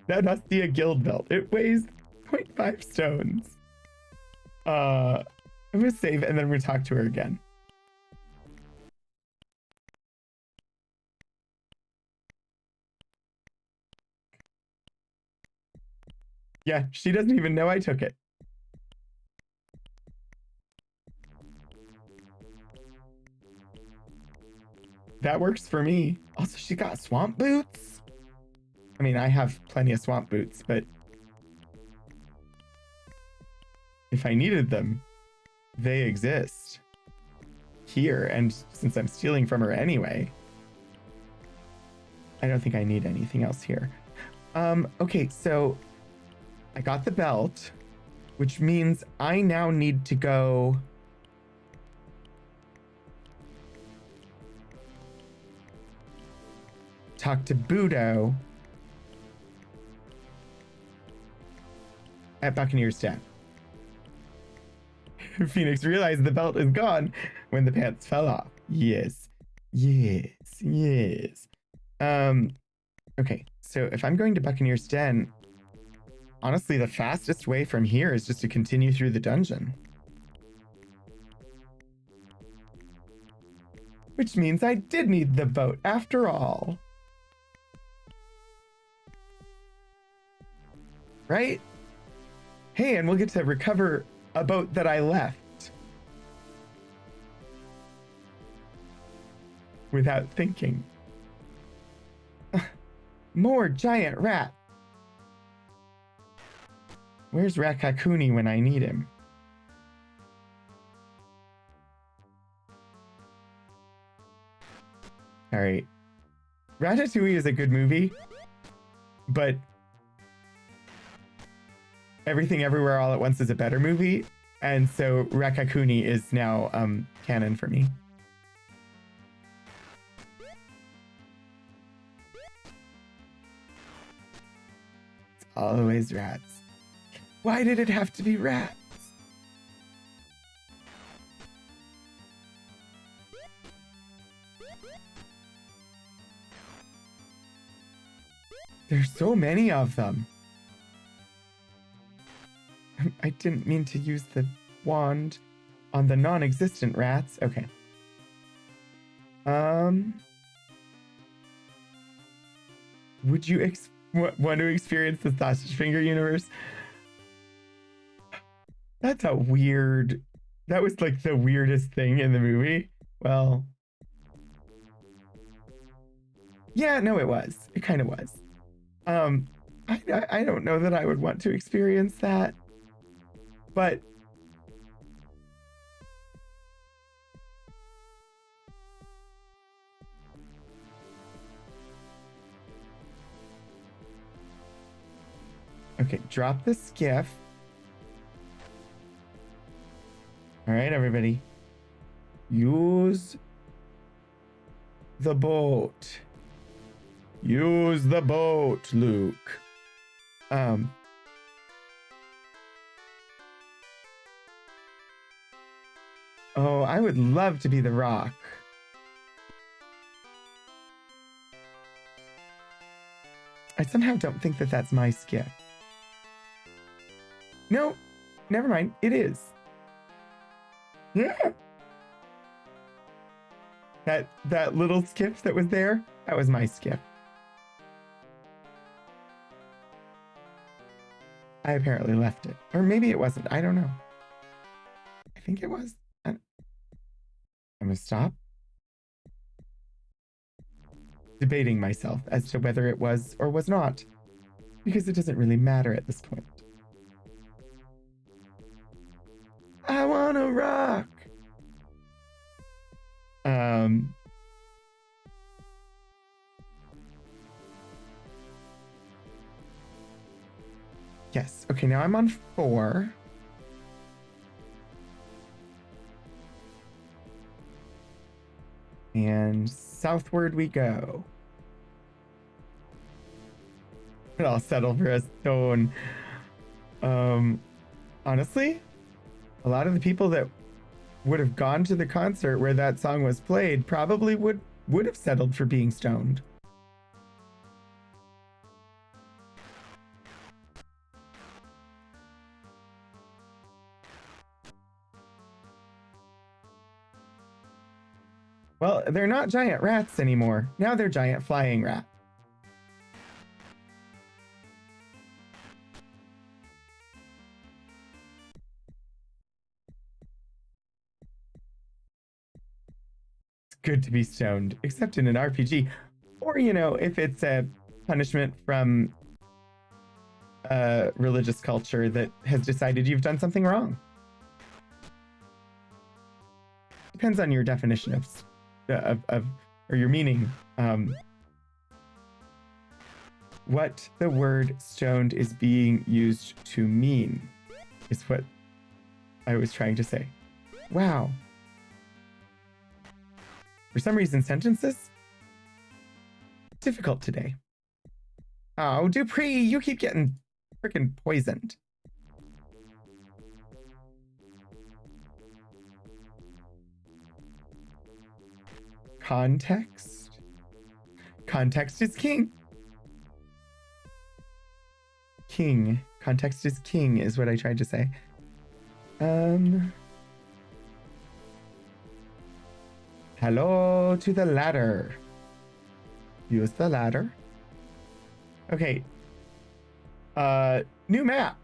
That must be a guild belt. It weighs 0.5 stones. I'm gonna save and then we're gonna talk to her again. Yeah, she doesn't even know I took it. That works for me. Also, she got swamp boots. I mean, I have plenty of swamp boots, but if I needed them, they exist here. And since I'm stealing from her anyway, I don't think I need anything else here. Okay, so I got the belt, which means I now need to go talk to Budo at Buccaneer's Den. Phoenix realized the belt is gone when the pants fell off. Yes. Okay, so if I'm going to Buccaneer's Den, honestly, the fastest way from here is just to continue through the dungeon. Which means I did need the boat after all. Right? Hey, and we'll get to recover a boat that I left. Without thinking. More giant rat. Where's Rakakuni when I need him? All right. Ratatouille is a good movie, but Everything Everywhere All at Once is a better movie, and so Rakakuni is now canon for me. It's always rats. Why did it have to be rats? There's so many of them. I didn't mean to use the wand on the non-existent rats. Okay. Would you want to experience the sausage finger universe? That's a weird... That was like the weirdest thing in the movie. Well... Yeah, no, it was. It kind of was. I don't know that I would want to experience that. But okay, drop the skiff. All right, everybody. Use the boat. Use the boat, Luke. Oh, I would love to be the rock. I somehow don't think that that's my skiff. No, never mind. It is. Yeah. That little skiff that was there, that was my skiff. I apparently left it. Or maybe it wasn't. I don't know. I think it was. I'm gonna stop debating myself as to whether it was or was not, because it doesn't really matter at this point. I wanna rock. Yes. Okay, now I'm on 4. And southward we go. But I'll settle for a stone. Honestly, a lot of the people that would have gone to the concert where that song was played probably would have settled for being stoned. Well, they're not giant rats anymore. Now they're giant flying rats. It's good to be stoned, except in an RPG. Or, you know, if it's a punishment from a religious culture that has decided you've done something wrong. Depends on your definition of or your meaning. What the word stoned is being used to mean is what I was trying to say. Wow. For some reason, sentences difficult today. Oh, Dupree, you keep getting freaking poisoned. Context? Context is king. King. Context is king is what I tried to say. Hello to the ladder. Use the ladder. Okay. New map.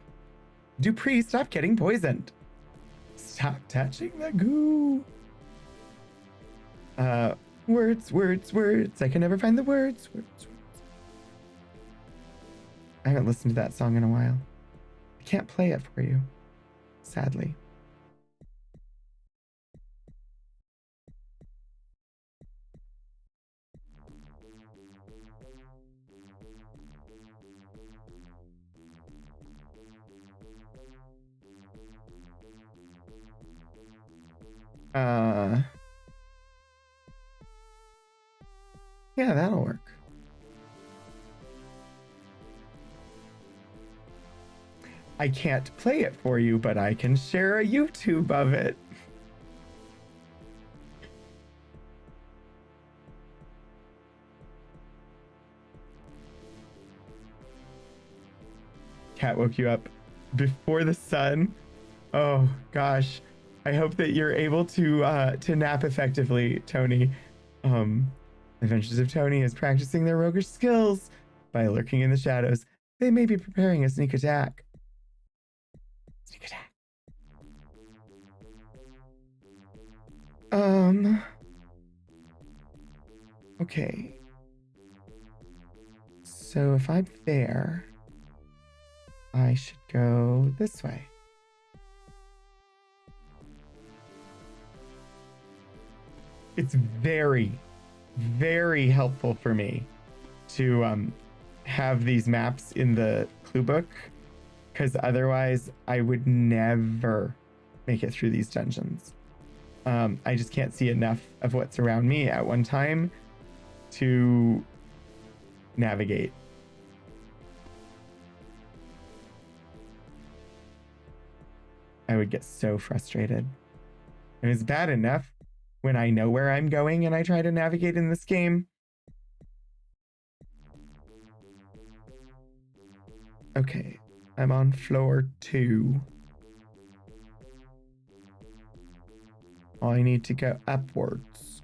Dupree, stop getting poisoned. Stop touching the goo. Words, words, words. I can never find the words. Words, words. I haven't listened to that song in a while. I can't play it for you, sadly. Yeah, that'll work. I can't play it for you, but I can share a YouTube of it. Cat woke you up before the sun. Oh gosh, I hope that you're able to nap effectively, Tony. Adventures of Tony is practicing their roguish skills by lurking in the shadows. They may be preparing a sneak attack. Sneak attack. Okay. So if I'm there, I should go this way. It's very, very helpful for me to have these maps in the clue book, because otherwise I would never make it through these dungeons. I just can't see enough of what's around me at one time to navigate. I would get so frustrated. And it's bad enough when I know where I'm going and I try to navigate in this game. Okay, I'm on floor 2. I need to go upwards.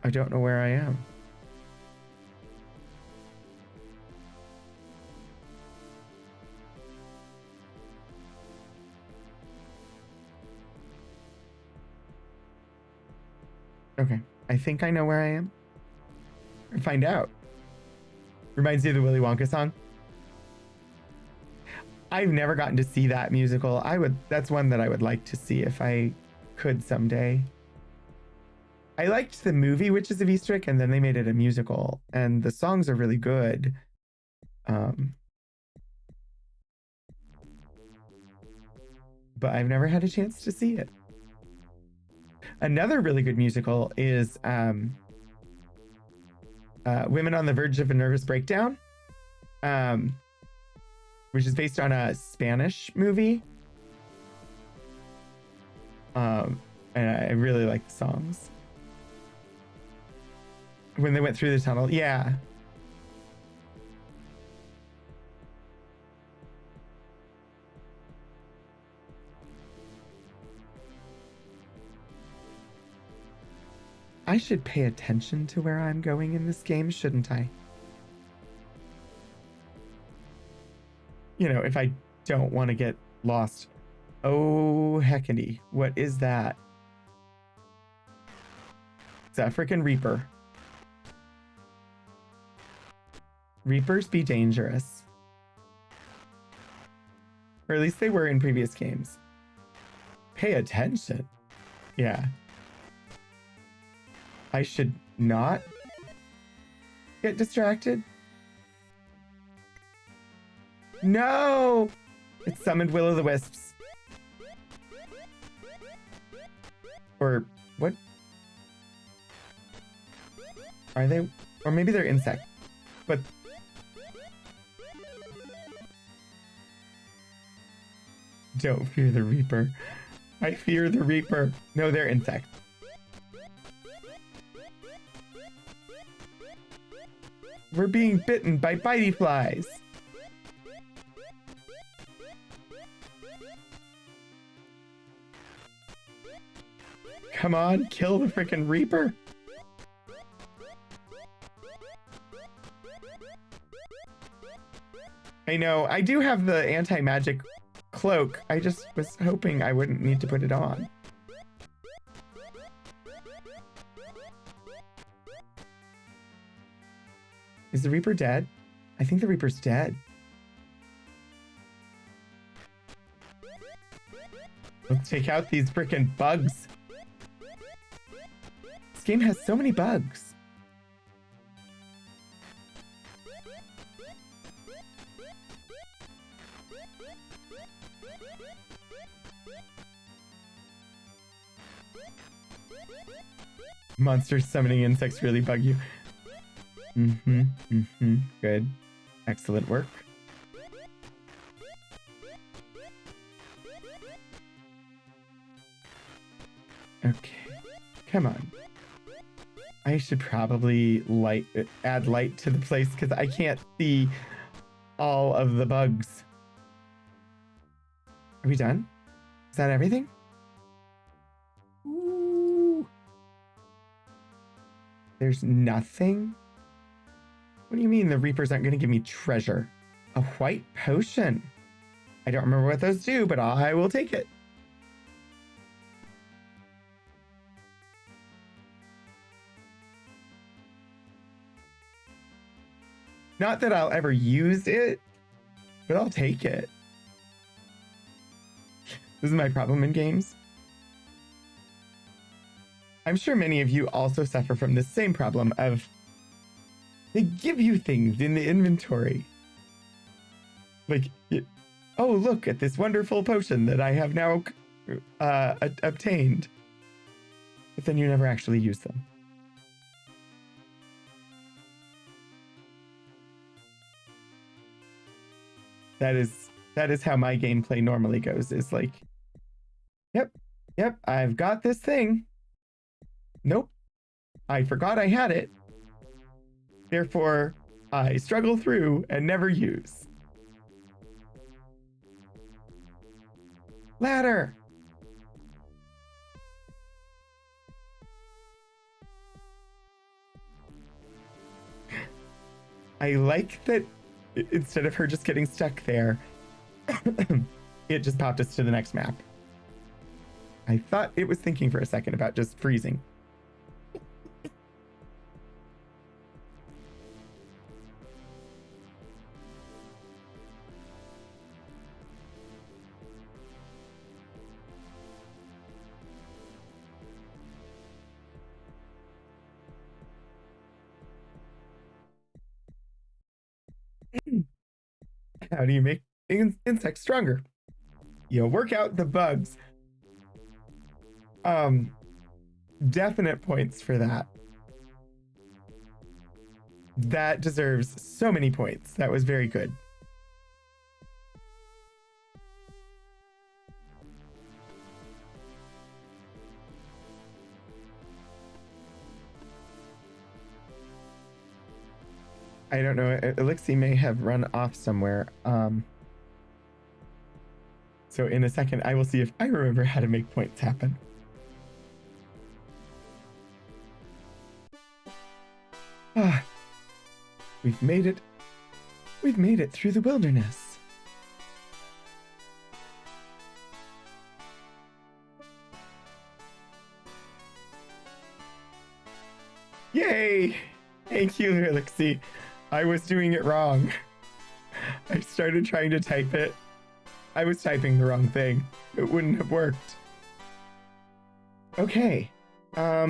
I don't know where I am. Okay, I think I know where I am. Find out. Reminds you of the Willy Wonka song. I've never gotten to see that musical. That's one that I would like to see if I could someday. I liked the movie Witches of Eastwick, and then they made it a musical, and the songs are really good. But I've never had a chance to see it. Another really good musical is Women on the Verge of a Nervous Breakdown, which is based on a Spanish movie. And I really like the songs. When they went through the tunnel, yeah. I should pay attention to where I'm going in this game, shouldn't I? You know, if I don't want to get lost. Oh, heckity. What is that? It's a freaking Reaper. Reapers be dangerous. Or at least they were in previous games. Pay attention. Yeah. I should not get distracted. No! It summoned Will-o'-the-wisps. Or what? Are they? Or maybe they're insects. But don't fear the Reaper. I fear the Reaper. No, they're insects. We're being bitten by bitey flies. Come on, kill the frickin' Reaper. I know, I do have the anti-magic cloak. I just was hoping I wouldn't need to put it on. Is the Reaper dead? I think the Reaper's dead. Let's take out these frickin' bugs. This game has so many bugs. Monsters summoning insects really bug you. Good. Excellent work. Okay. Come on. I should probably add light to the place because I can't see all of the bugs. Are we done? Is that everything? Ooh. There's nothing? What do you mean the Reapers aren't going to give me treasure? A white potion. I don't remember what those do, but I will take it. Not that I'll ever use it, but I'll take it. This is my problem in games. I'm sure many of you also suffer from the same problem of they give you things in the inventory Like, oh, look at this wonderful potion that I have now obtained. But then you never actually use them. That is how my gameplay normally goes, is like, yep, I've got this thing. Nope, I forgot I had it. Therefore, I struggle through and never use. Ladder! I like that instead of her just getting stuck there, it just popped us to the next map. I thought it was thinking for a second about just freezing. How do you make insects stronger? You work out the bugs. Definite points for that. That deserves so many points. That was very good. I don't know. Elixir may have run off somewhere. So in a second, I will see if I remember how to make points happen. Ah, we've made it. We've made it through the wilderness. Yay! Thank you, Elixir. I was doing it wrong. I started trying to type it. I was typing the wrong thing. It wouldn't have worked. Okay. All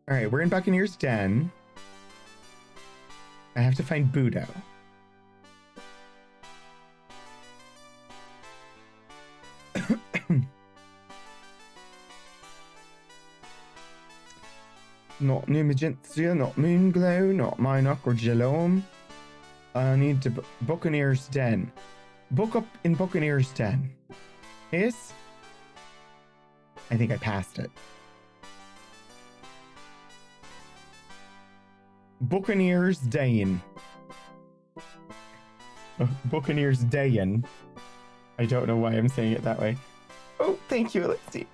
right, we're in Buccaneer's Den. I have to find Budo. Not Numagentia, not Moonglow, not Minoc or Jalome. I need to Buccaneer's Den. Book up in Buccaneer's Den. Yes? I think I passed it. Buccaneer's Den. Buccaneer's Den. I don't know why I'm saying it that way. Oh, thank you, Elixir.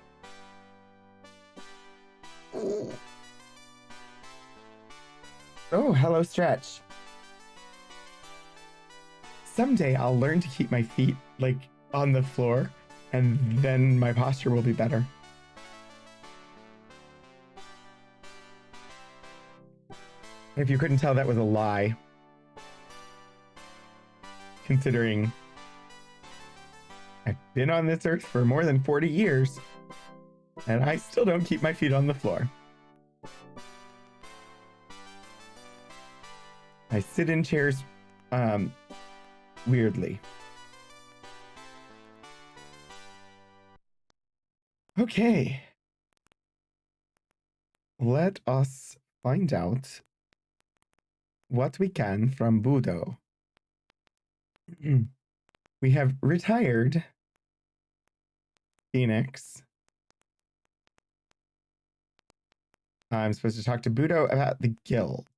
Oh, hello, Stretch. Someday I'll learn to keep my feet, like, on the floor, and then my posture will be better. If you couldn't tell, that was a lie. Considering I've been on this earth for more than 40 years, and I still don't keep my feet on the floor. I sit in chairs, weirdly. Okay. Let us find out what we can from Budo. We have retired Phoenix. I'm supposed to talk to Budo about the guild.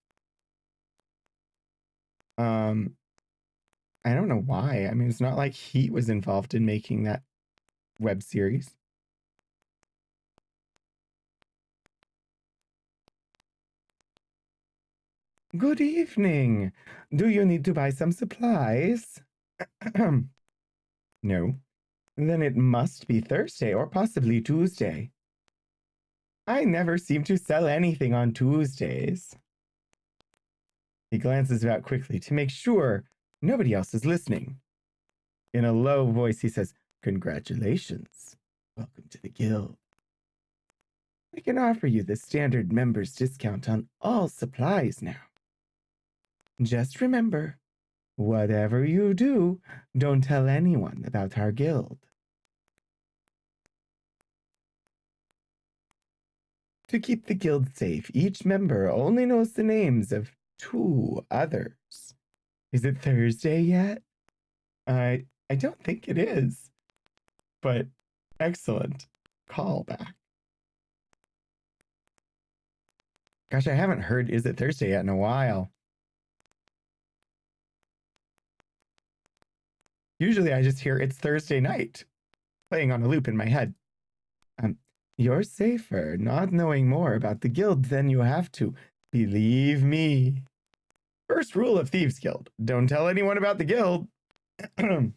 I don't know why. I mean, it's not like he was involved in making that web series. Good evening. Do you need to buy some supplies? No. Then it must be Thursday or possibly Tuesday. I never seem to sell anything on Tuesdays. He glances about quickly to make sure nobody else is listening. In a low voice, he says, "Congratulations. Welcome to the guild. We can offer you the standard members discount on all supplies now. Just remember, whatever you do, don't tell anyone about our guild. To keep the guild safe, each member only knows the names of 2 others. Is it Thursday yet? I don't think it is, but excellent callback. Gosh, I haven't heard Is It Thursday yet in a while. Usually I just hear It's Thursday night playing on a loop in my head. You're safer not knowing more about the guild than you have to. Believe me. First rule of Thieves Guild. Don't tell anyone about the guild. Don't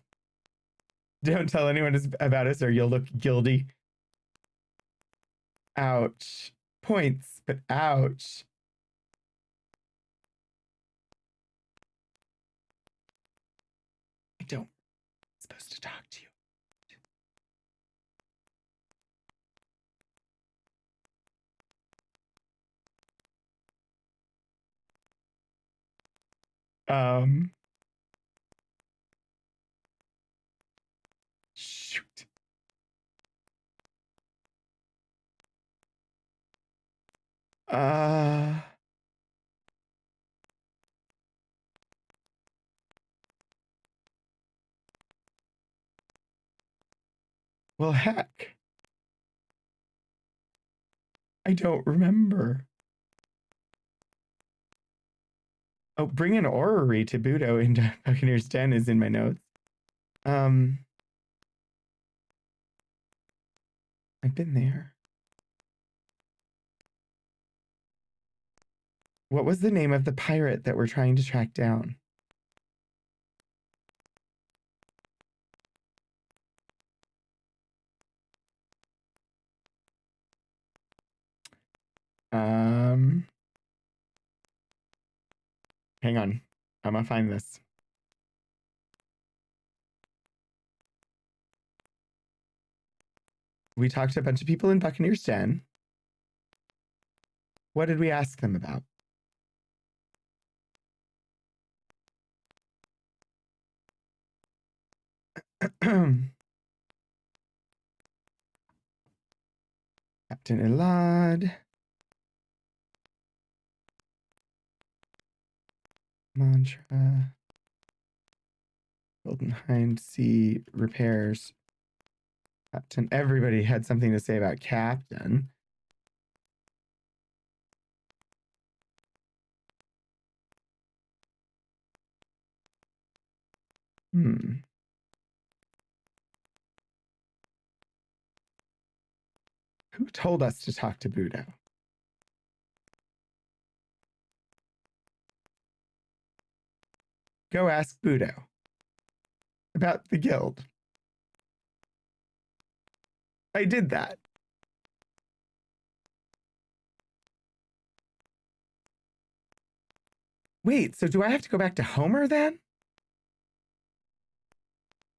tell anyone about us or you'll look guilty. Ouch. Points, but ouch. I don't. I'm supposed to talk to you. Shoot. Well, heck. I don't remember. Oh, bring an orrery to Budo in Buccaneer's Den is in my notes. I've been there. What was the name of the pirate that we're trying to track down? Hang on. I'm gonna find this. We talked to a bunch of people in Buccaneer's Den. What did we ask them about? Captain Elad. Mantra. Golden Hind Sea repairs. Captain. Everybody had something to say about Captain. Who told us to talk to Budo? Go ask Budo about the guild. I did that. Wait, so do I have to go back to Homer then?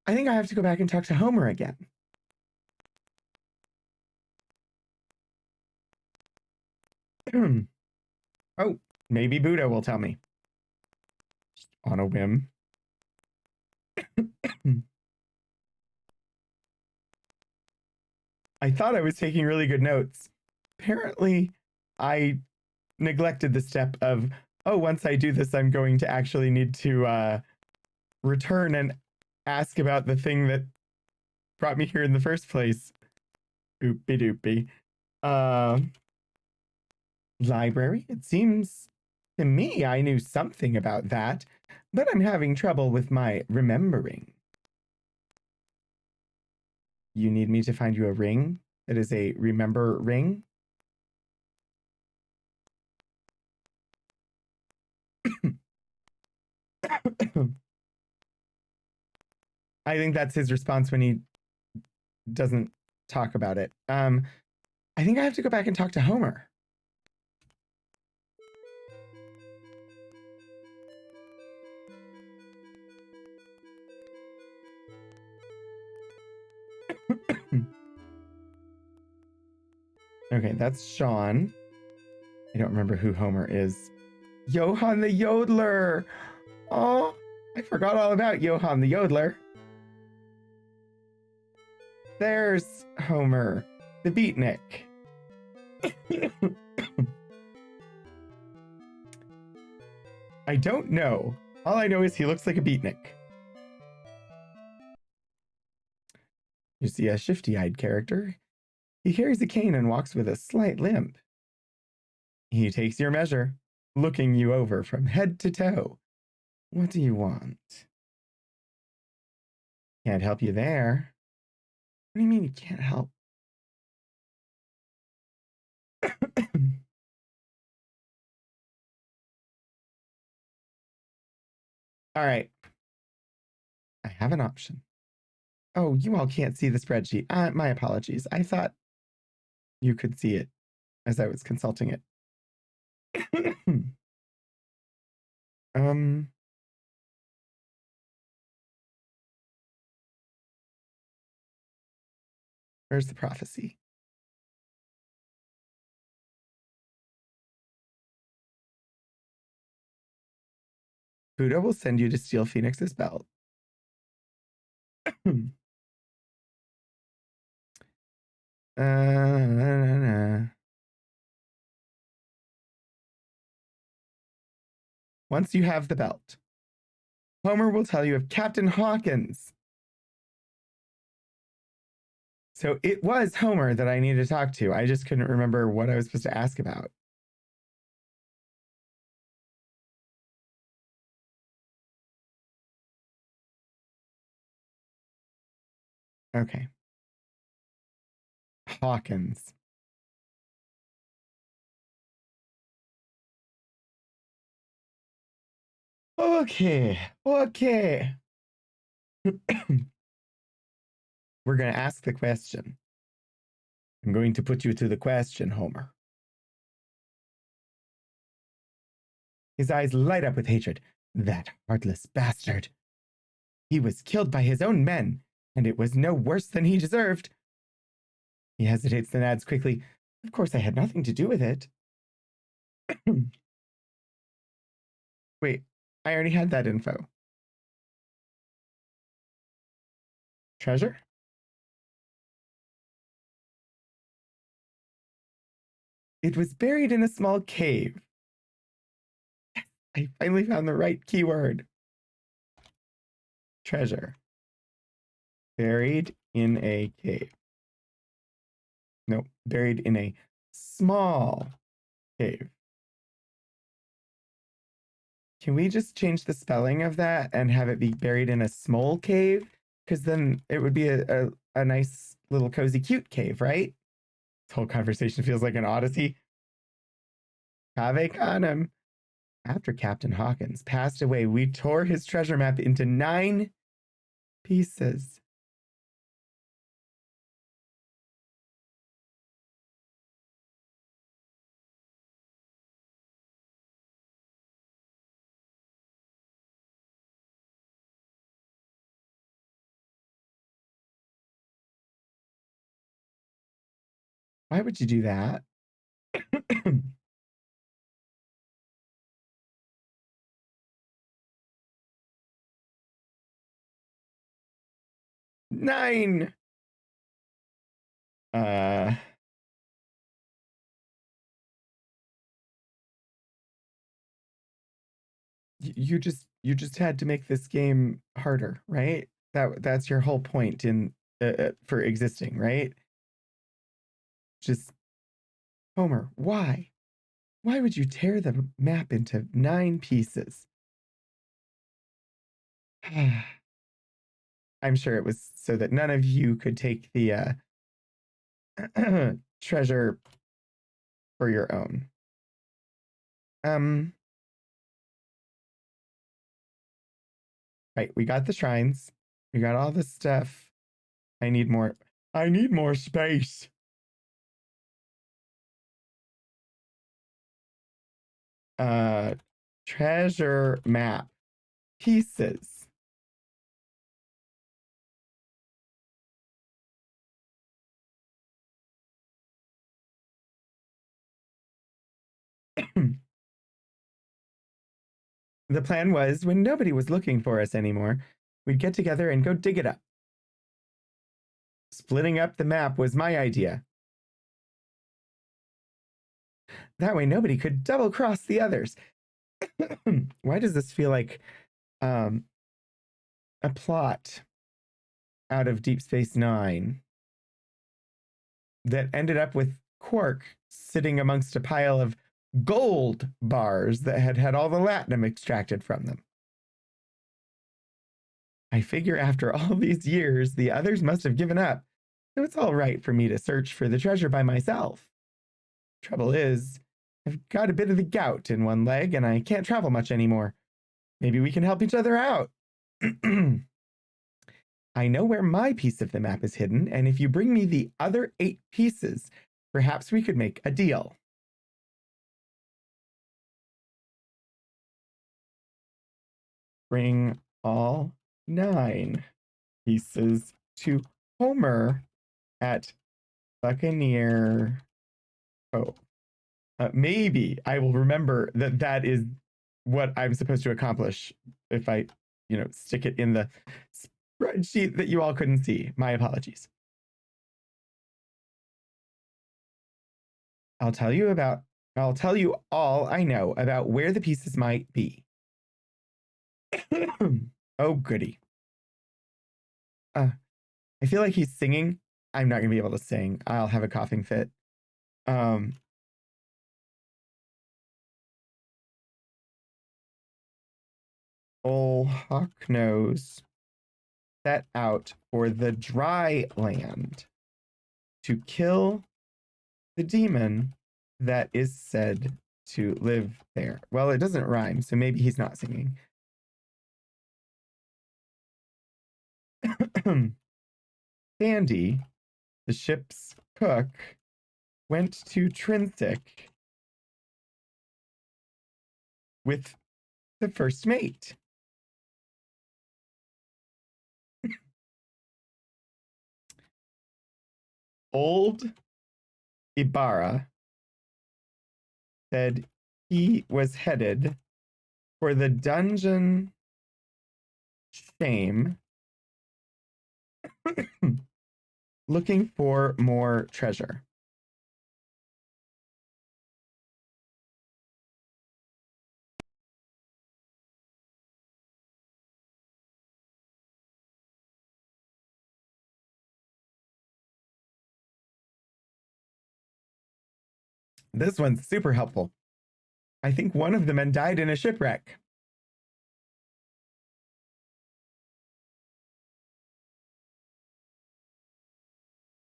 I think I have to go back and talk to Homer again. Oh, maybe Budo will tell me. Just on a whim. I thought I was taking really good notes. Apparently, I neglected the step of, oh, once I do this, I'm going to actually need to return and ask about the thing that brought me here in the first place. Oopie doopie. Library? It seems to me I knew something about that, but I'm having trouble with my remembering. You need me to find you a ring that is a remember ring? I think that's his response when he doesn't talk about it. I think I have to go back and talk to Homer. Okay, that's Sean. I don't remember who Homer is. Johann the Yodeler. Oh, I forgot all about Johann the Yodeler. There's Homer, the beatnik. I don't know. All I know is he looks like a beatnik. You see a shifty-eyed character. He carries a cane and walks with a slight limp. He takes your measure, looking you over from head to toe. What do you want? Can't help you there. What do you mean you can't help? All right. I have an option. Oh, you all can't see the spreadsheet. My apologies. I thought you could see it as I was consulting it. um, where's the prophecy? Buddha will send you to steal Phoenix's belt. Once you have the belt, Homer will tell you of Captain Hawkins. So it was Homer that I needed to talk to. I just couldn't remember what I was supposed to ask about. Okay. Hawkins. Okay. Okay. We're going to ask the question. I'm going to put you to the question, Homer. His eyes light up with hatred. That heartless bastard. He was killed by his own men, and it was no worse than he deserved. He hesitates, then adds quickly, Of course, I had nothing to do with it. Wait, I already had that info. Treasure? It was buried in a small cave. I finally found the right keyword. Treasure. Buried in a cave. No, buried in a small cave. Can we just change the spelling of that and have it be buried in a small cave? Because then it would be a nice little cozy cute cave, right? This whole conversation feels like an odyssey. Cave Canem. After Captain Hawkins passed away, we tore his treasure map into 9 pieces. Why would you do that? 9. Uh, you just had to make this game harder, right? That's your whole point in for existing, right? Just Homer, why? Why would you tear the map into 9 pieces? I'm sure it was so that none of you could take the treasure for your own. Right, we got the shrines. We got all this stuff. I need more. I need more space. Treasure map pieces. The plan was when nobody was looking for us anymore, we'd get together and go dig it up. Splitting up the map was my idea. That way nobody could double cross the others. Why does this feel like a plot out of Deep Space Nine that ended up with Quark sitting amongst a pile of gold bars that had had all the latinum extracted from them? I figure after all these years, the others must have given up, so it's all right for me to search for the treasure by myself. Trouble is, I've got a bit of the gout in one leg and I can't travel much anymore. Maybe we can help each other out. I know where my piece of the map is hidden, and if you bring me the other 8 pieces, perhaps we could make a deal. Bring all 9 pieces to Homer at Buccaneer Cove. Maybe I will remember that that is what I'm supposed to accomplish if I, stick it in the spreadsheet that you all couldn't see. My apologies. I'll tell you all I know about where the pieces might be. Oh, goody. I feel like he's singing. I'm not going to be able to sing. I'll have a coughing fit. Old Hawknose set out for the dry land to kill the demon that is said to live there. Well, it doesn't rhyme, so maybe he's not singing. Sandy, the ship's cook, went to Trinsic with the first mate. Old Ibarra said he was headed for the dungeon shame looking for more treasure. This one's super helpful. I think one of the men died in a shipwreck.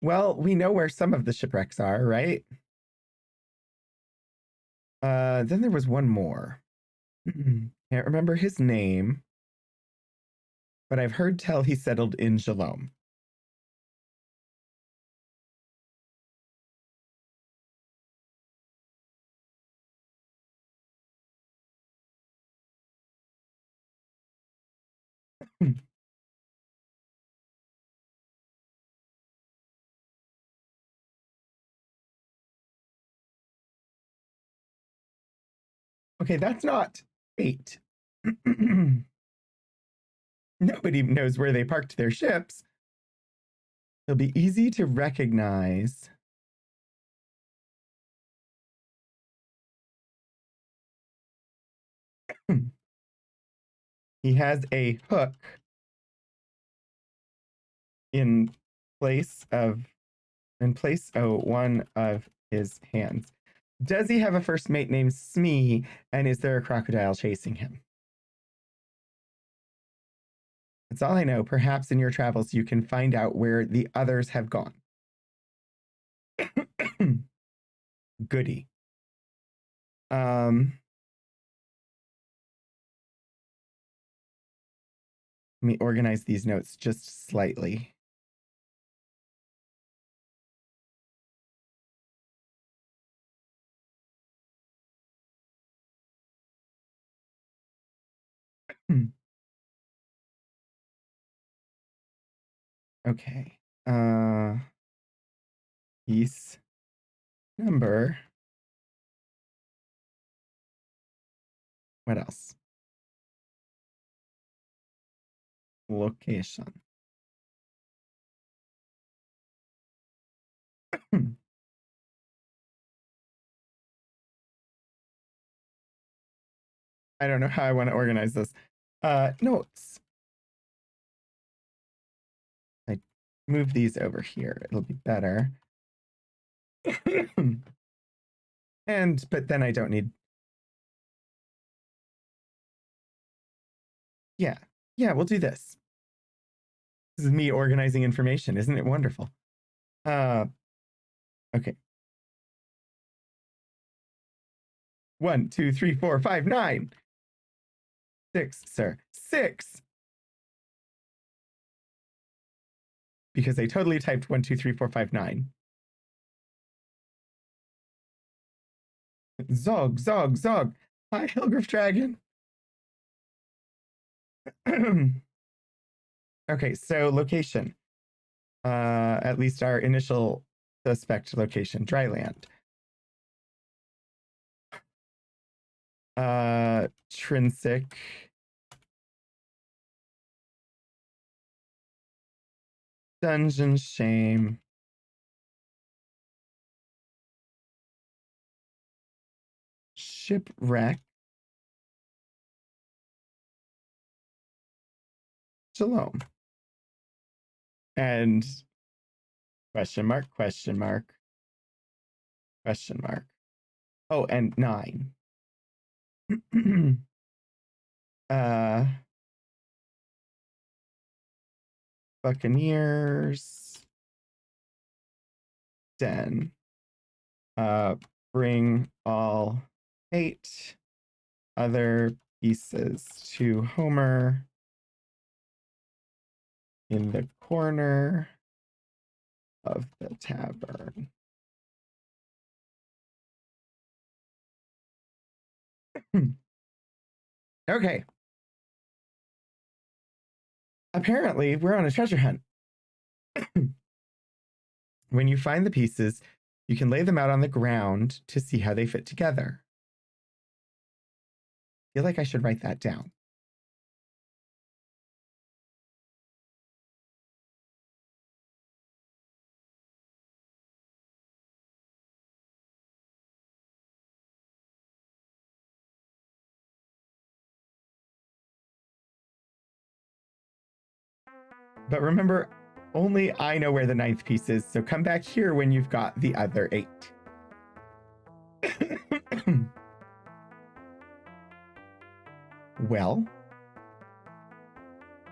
Well, we know where some of the shipwrecks are, right? Then there was one more. Can't remember his name, but I've heard tell he settled in Shalom. Okay, that's not fate. Nobody knows where they parked their ships. It'll be easy to recognize. He has a hook in place of one of his hands. Does he have a first mate named Smee, and is there a crocodile chasing him? That's all I know. Perhaps in your travels you can find out where the others have gone. Goody. Let me organize these notes just slightly. Okay. Piece number. What else? Location. I don't know how I want to organize this. Notes. I move these over here. It'll be better. But then I don't need. Yeah, we'll do this. This is me organizing information. Isn't it wonderful? Okay. 1, 2, 3, 4, 5, 9. 6, sir. 6. Because I totally typed 1, 2, 3, 4, 5, 9. Zog, Zog, Zog. Hi, Hillgriff Dragon. Okay, so location. At least our initial suspect location, Dryland. Trinsic. Dungeon Shame. Shipwreck. Shalom. And question mark, question mark, question mark. Oh, and 9. Buccaneers. Den. Bring all 8 other pieces to Homer in the corner of the tavern. Okay. Apparently, we're on a treasure hunt. When you find the pieces, you can lay them out on the ground to see how they fit together. I feel like I should write that down. But remember, only I know where the 9th piece is, so come back here when you've got the other 8. Well,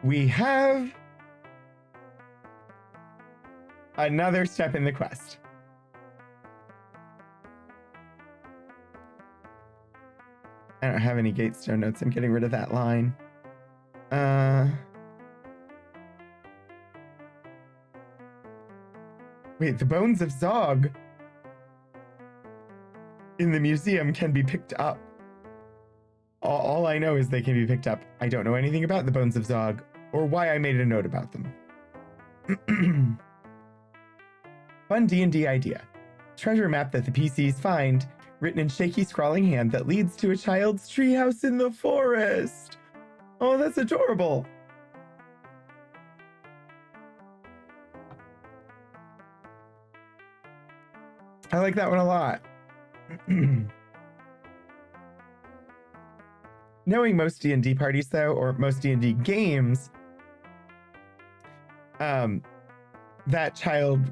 we have another step in the quest. I don't have any Gatestone notes. I'm getting rid of that line. Wait, the bones of Zog in the museum can be picked up. All I know is they can be picked up. I don't know anything about the bones of Zog or why I made a note about them. Fun D&D idea. Treasure map that the PCs find, written in shaky scrawling hand that leads to a child's treehouse in the forest. Oh, that's adorable. I like that one a lot. Knowing most D&D parties, though, or most D&D games, that child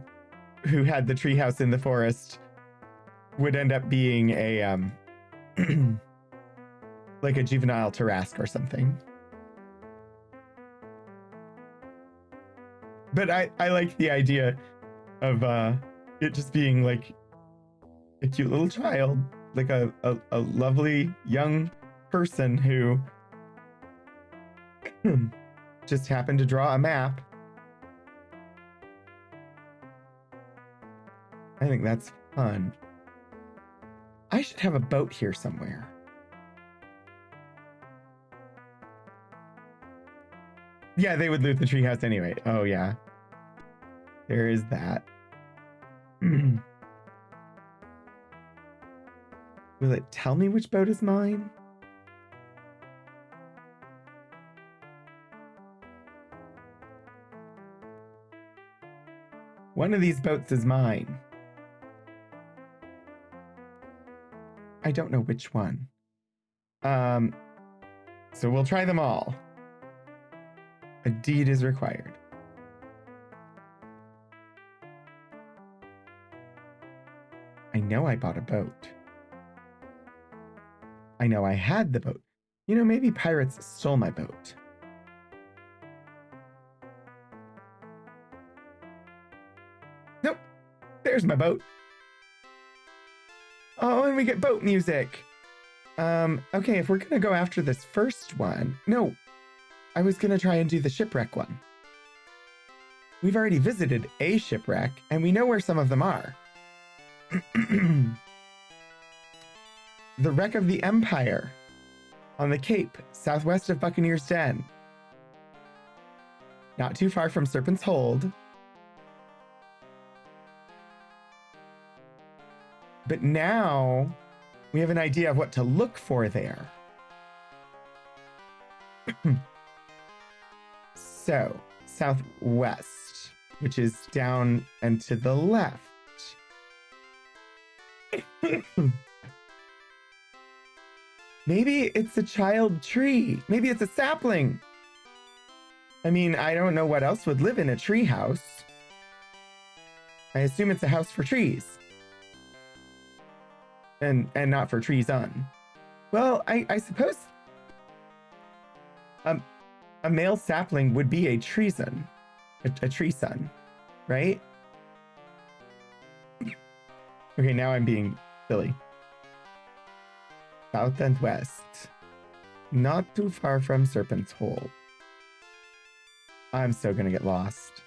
who had the treehouse in the forest would end up being a like a juvenile Tarask or something. But I like the idea of it just being like a cute little child, like a lovely young person who just happened to draw a map. I think that's fun. I should have a boat here somewhere. Yeah, they would loot the treehouse anyway. Oh, yeah. There is that. Will it tell me which boat is mine? One of these boats is mine. I don't know which one. So we'll try them all. A deed is required. I know I bought a boat. I know I had the boat. You know, maybe pirates stole my boat. Nope. There's my boat. Oh, and we get boat music. Okay, if we're gonna go after this first one... No, I was gonna try and do the shipwreck one. We've already visited a shipwreck, and we know where some of them are. The wreck of the Empire on the Cape, southwest of Buccaneer's Den. Not too far from Serpent's Hold. But now we have an idea of what to look for there. So, southwest, which is down and to the left. Maybe it's a child tree. Maybe it's a sapling. I mean, I don't know what else would live in a tree house. I assume it's a house for trees. And not for trees on. Well, I suppose a male sapling would be a treason. A tree son, right? Okay, now I'm being silly. South and west. Not too far from Serpent's Hole. I'm so gonna get lost.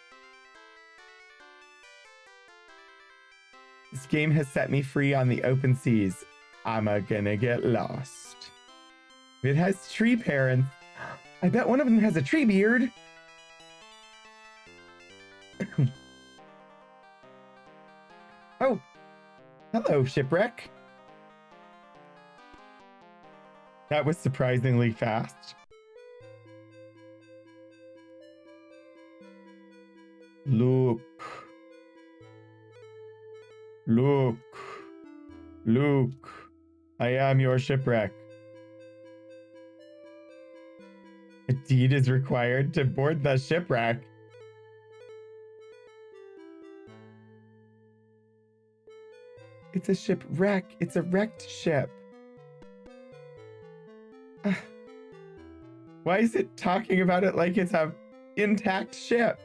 This game has set me free on the open seas. I'm gonna get lost. It has tree parents. I bet one of them has a tree beard. Oh, hello, shipwreck. That was surprisingly fast. Look. Look. Look. I am your shipwreck. A deed is required to board the shipwreck. It's a shipwreck. It's a wrecked ship. Why is it talking about it like it's an intact ship?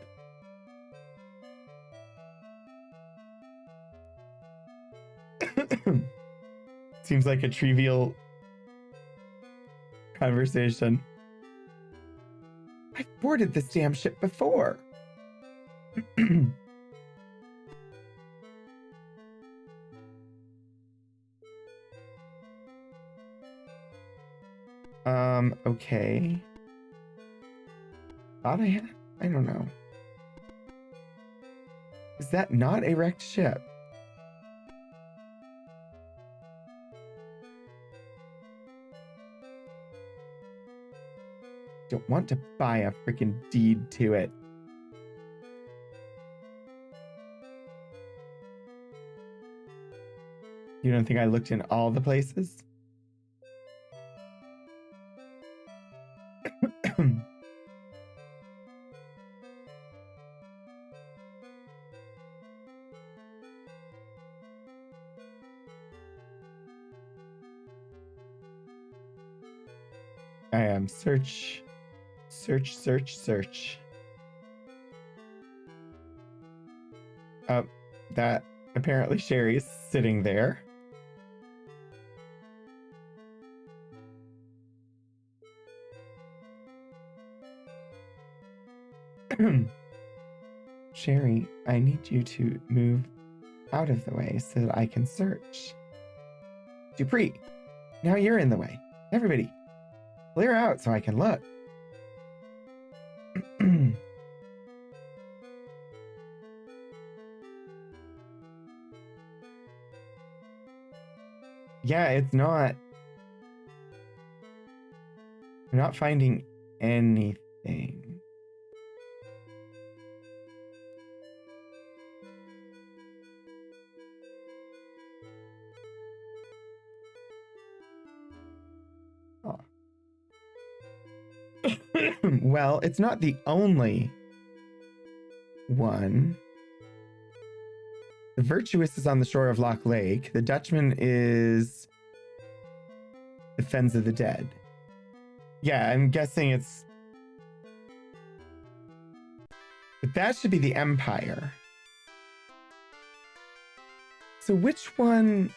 Seems like a trivial conversation. I've boarded this damn ship before. Okay. Thought I don't know. Is that not a wrecked ship? Don't want to buy a freaking deed to it. You don't think I looked in all the places? I am search. That apparently Sherry's sitting there. Sherry, I need you to move out of the way so that I can search. Dupree, now you're in the way. Everybody, clear out so I can look. Yeah, it's not. I'm not finding anything. Well, it's not the only one. The Virtuous is on the shore of Loch Lake. The Dutchman is the Fens of the Dead. Yeah, I'm guessing it's... But that should be the Empire. So which one...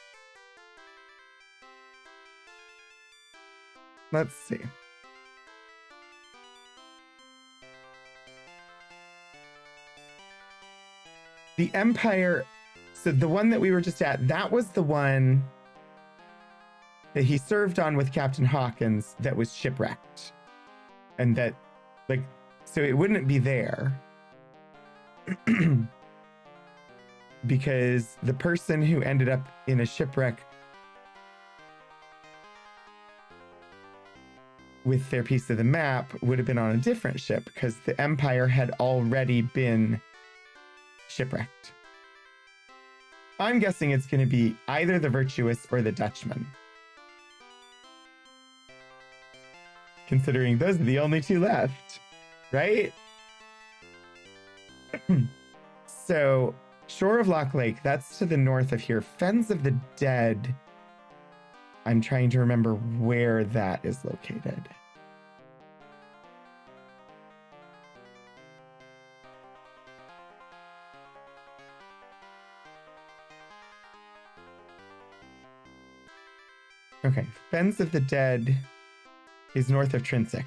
Let's see. The Empire... So the one that we were just at, that was the one that he served on with Captain Hawkins that was shipwrecked. And that, like, so it wouldn't be there. Because the person who ended up in a shipwreck with their piece of the map would have been on a different ship because the Empire had already been shipwrecked. I'm guessing it's going to be either the Virtuous or the Dutchman. Considering those are the only two left, right? So, Shore of Loch Lake, that's to the north of here. Fens of the Dead, I'm trying to remember where that is located. Okay, Fens of the Dead is north of Trinsic.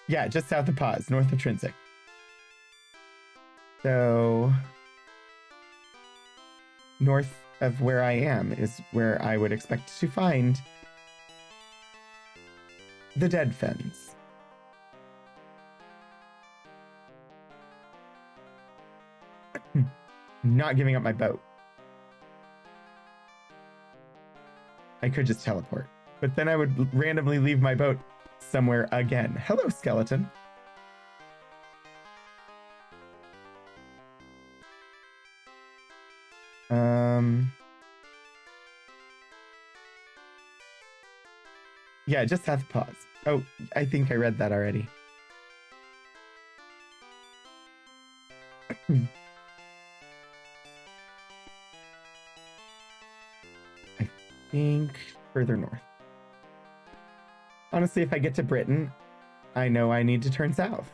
Yeah, just south of Paz, north of Trinsic. So, north of where I am is where I would expect to find the Dead Fens. Not giving up my boat. I could just teleport, but then I would randomly leave my boat somewhere again. Hello, skeleton. Yeah, just have to pause. Oh, I think I read that already. I think further north. Honestly, if I get to Britain, I know I need to turn south.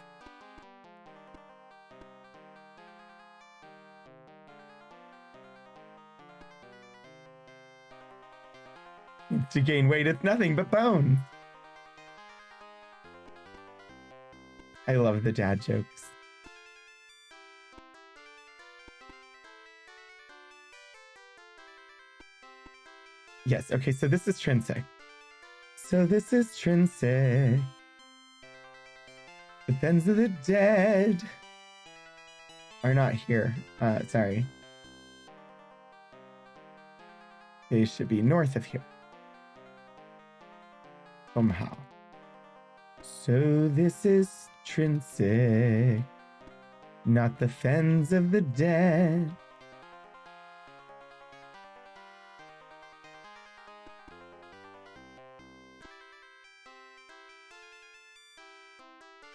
To gain weight, it's nothing but bones. I love the dad jokes. Yes, okay, so this is Trinsic. So this is Trinsic. The Fens of the Dead are not here. Sorry. They should be north of here. Somehow. So this is Trinsic, not the Fens of the Dead.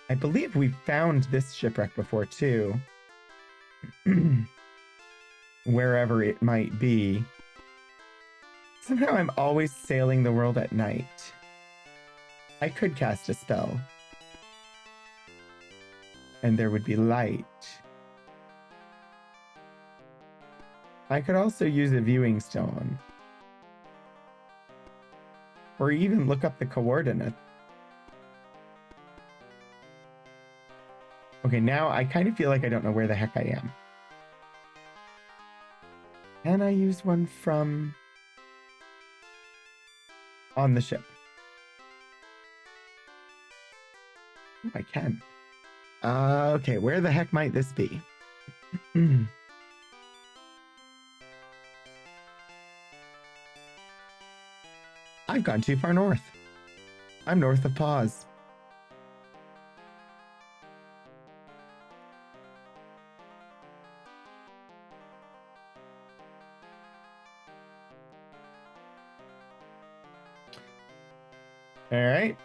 I believe we found this shipwreck before too. Wherever it might be. Somehow I'm always sailing the world at night. I could cast a spell. And there would be light. I could also use a viewing stone. Or even look up the coordinates. Okay, now I kind of feel like I don't know where the heck I am. Can I use one from on the ship? Oh, I can. Okay, where the heck might this be? I've gone too far north. I'm north of Pause. All right.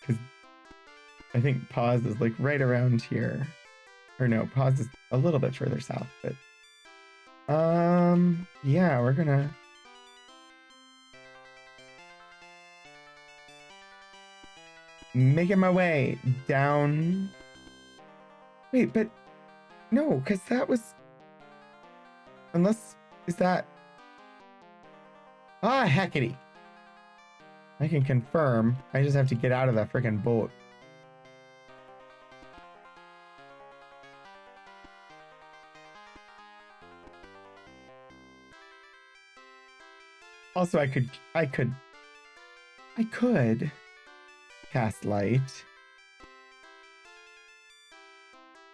because I think pause is like right around here. Or no, pause is a little bit further south, but yeah, we're gonna making my way down. Wait, but no, because that was unless is that heckity. I can confirm. I just have to get out of that freaking boat. Also, I could cast light.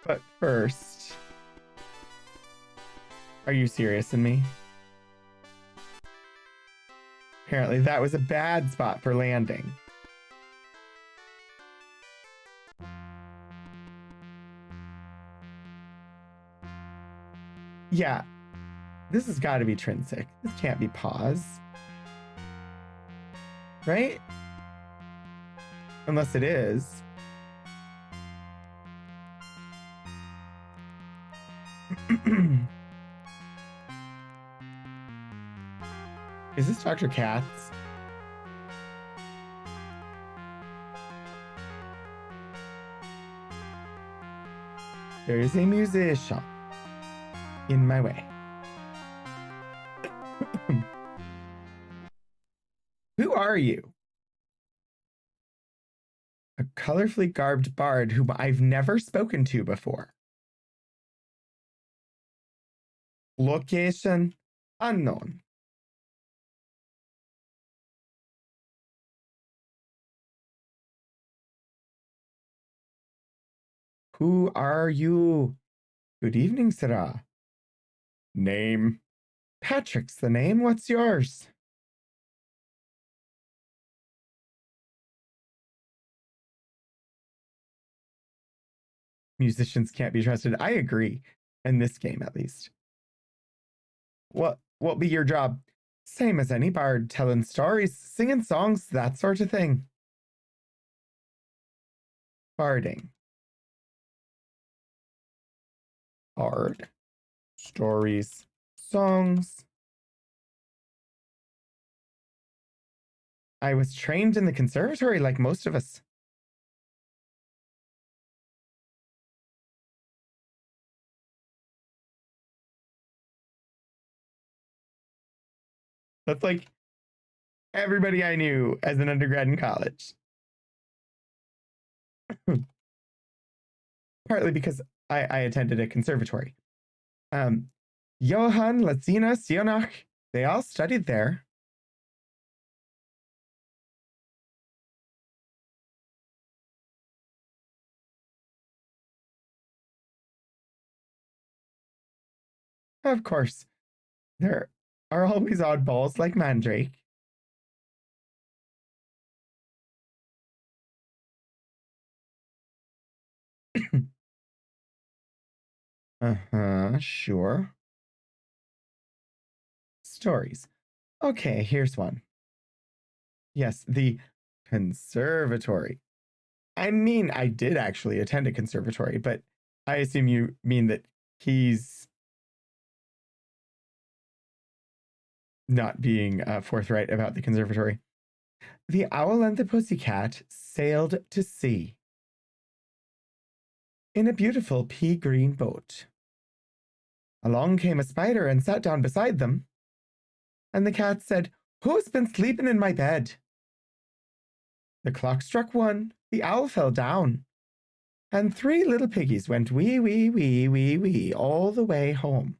But first, are you serious in me? Apparently that was a bad spot for landing. Yeah, this has got to be Trinsic. This can't be pause. Right? Unless it is. Is this Dr. Katz? There is a musician in my way. Who are you? A colorfully garbed bard whom I've never spoken to before. Location unknown. Who are you? Good evening, Sarah. Name? Patrick's the name. What's yours? Musicians can't be trusted. I agree. In this game, at least. What'll be your job? Same as any bard, telling stories, singing songs, that sort of thing. Barding. Bard. Stories. Songs. I was trained in the conservatory like most of us. That's like everybody I knew as an undergrad in college. Partly because I attended a conservatory. Johann, Lazina, Sionach, they all studied there. Of course, there are always oddballs like Mandrake. Sure. Stories. Okay, here's one. Yes, the conservatory. I mean, I did actually attend a conservatory, but I assume you mean that he's not being forthright about the conservatory. The owl and the pussycat sailed to sea in a beautiful pea green boat. Along came a spider and sat down beside them. And the cat said, "Who's been sleeping in my bed?" The clock struck 1, the owl fell down, and 3 little piggies went wee, wee, wee, wee, wee all the way home.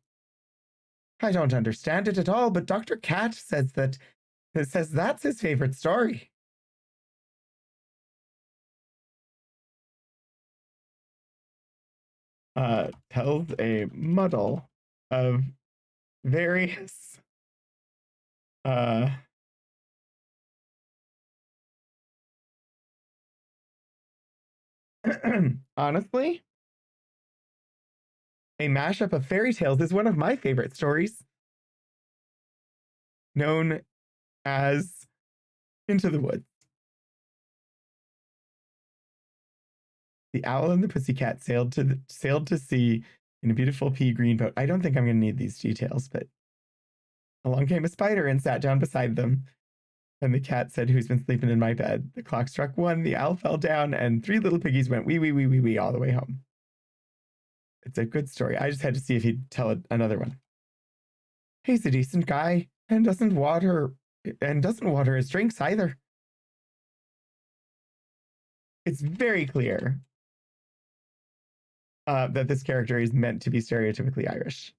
I don't understand it at all, but Dr. Cat says that's his favorite story. Tells a muddle of various honestly, a mashup of fairy tales is one of my favorite stories, known as Into the Woods. The owl and the pussycat sailed to sea in a beautiful pea green boat. I don't think I'm going to need these details, but along came a spider and sat down beside them. And the cat said, "Who's been sleeping in my bed?" The clock struck one, the owl fell down, and three little piggies went wee, wee, wee, wee, wee all the way home. It's a good story. I just had to see if he'd tell another one. He's a decent guy and doesn't water his drinks either. It's very clear that this character is meant to be stereotypically Irish.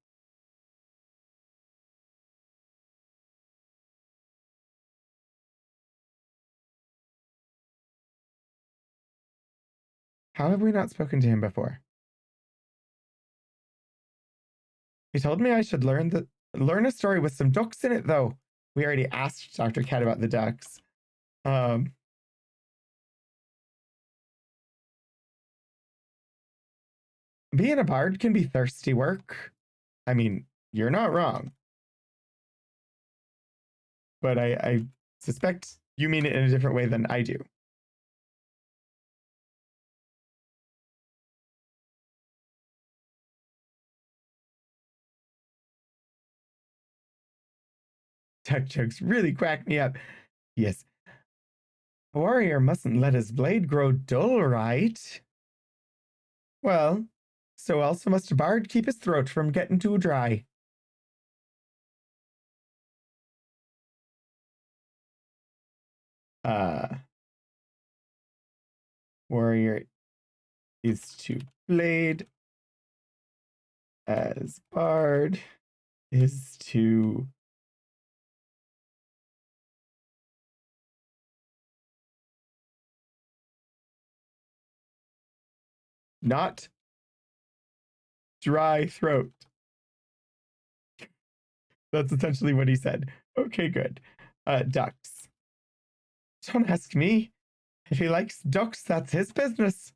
How have we not spoken to him before? He told me I should learn a story with some ducks in it, though. We already asked Dr. Cat about the ducks. Being a bard can be thirsty work. I mean, you're not wrong. But I suspect you mean it in a different way than I do. Duck jokes really crack me up. Yes. A warrior mustn't let his blade grow dull, right? Well, so also must a bard keep his throat from getting too dry. Uh, warrior is to blade, as bard is to not dry throat. That's essentially what he said. Okay, good. Ducks. Don't ask me. If he likes ducks, that's his business.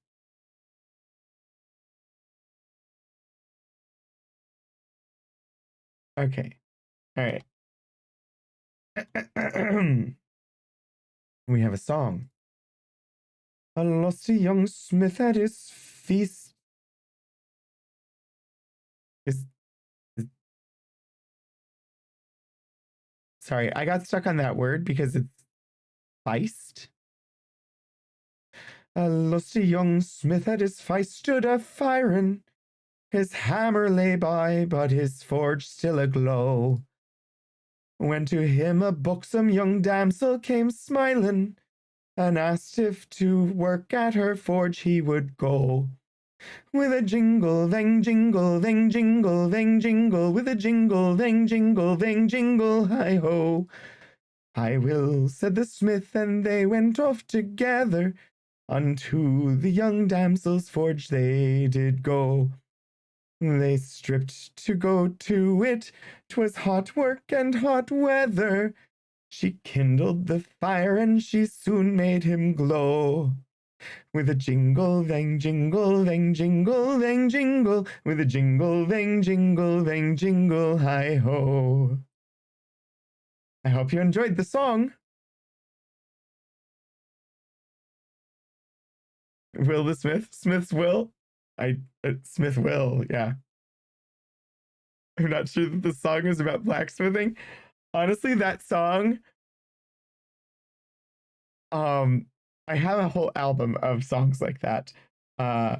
Okay. All right. We have a song. A lusty young smith at his feast. Is sorry, I got stuck on that word because it's feist. A lusty young smith at his feist stood a firing. His hammer lay by, but his forge still aglow. When to him a buxom young damsel came smiling, and asked if to work at her forge he would go. With a jingle, vang, jingle, vang, jingle, vang, jingle, with a jingle, vang, jingle, vang, jingle, hi ho. I will, said the smith, and they went off together. Unto the young damsel's forge they did go. They stripped to go to it. 'Twas hot work and hot weather. She kindled the fire and she soon made him glow. With a jingle, vang, jingle, vang, jingle, vang, jingle. With a jingle, vang, jingle, vang, jingle, hi ho. I hope you enjoyed the song. Will the Smith? Smith's Will? Smith Will, yeah. I'm not sure that the song is about blacksmithing. Honestly, that song, I have a whole album of songs like that. Uh,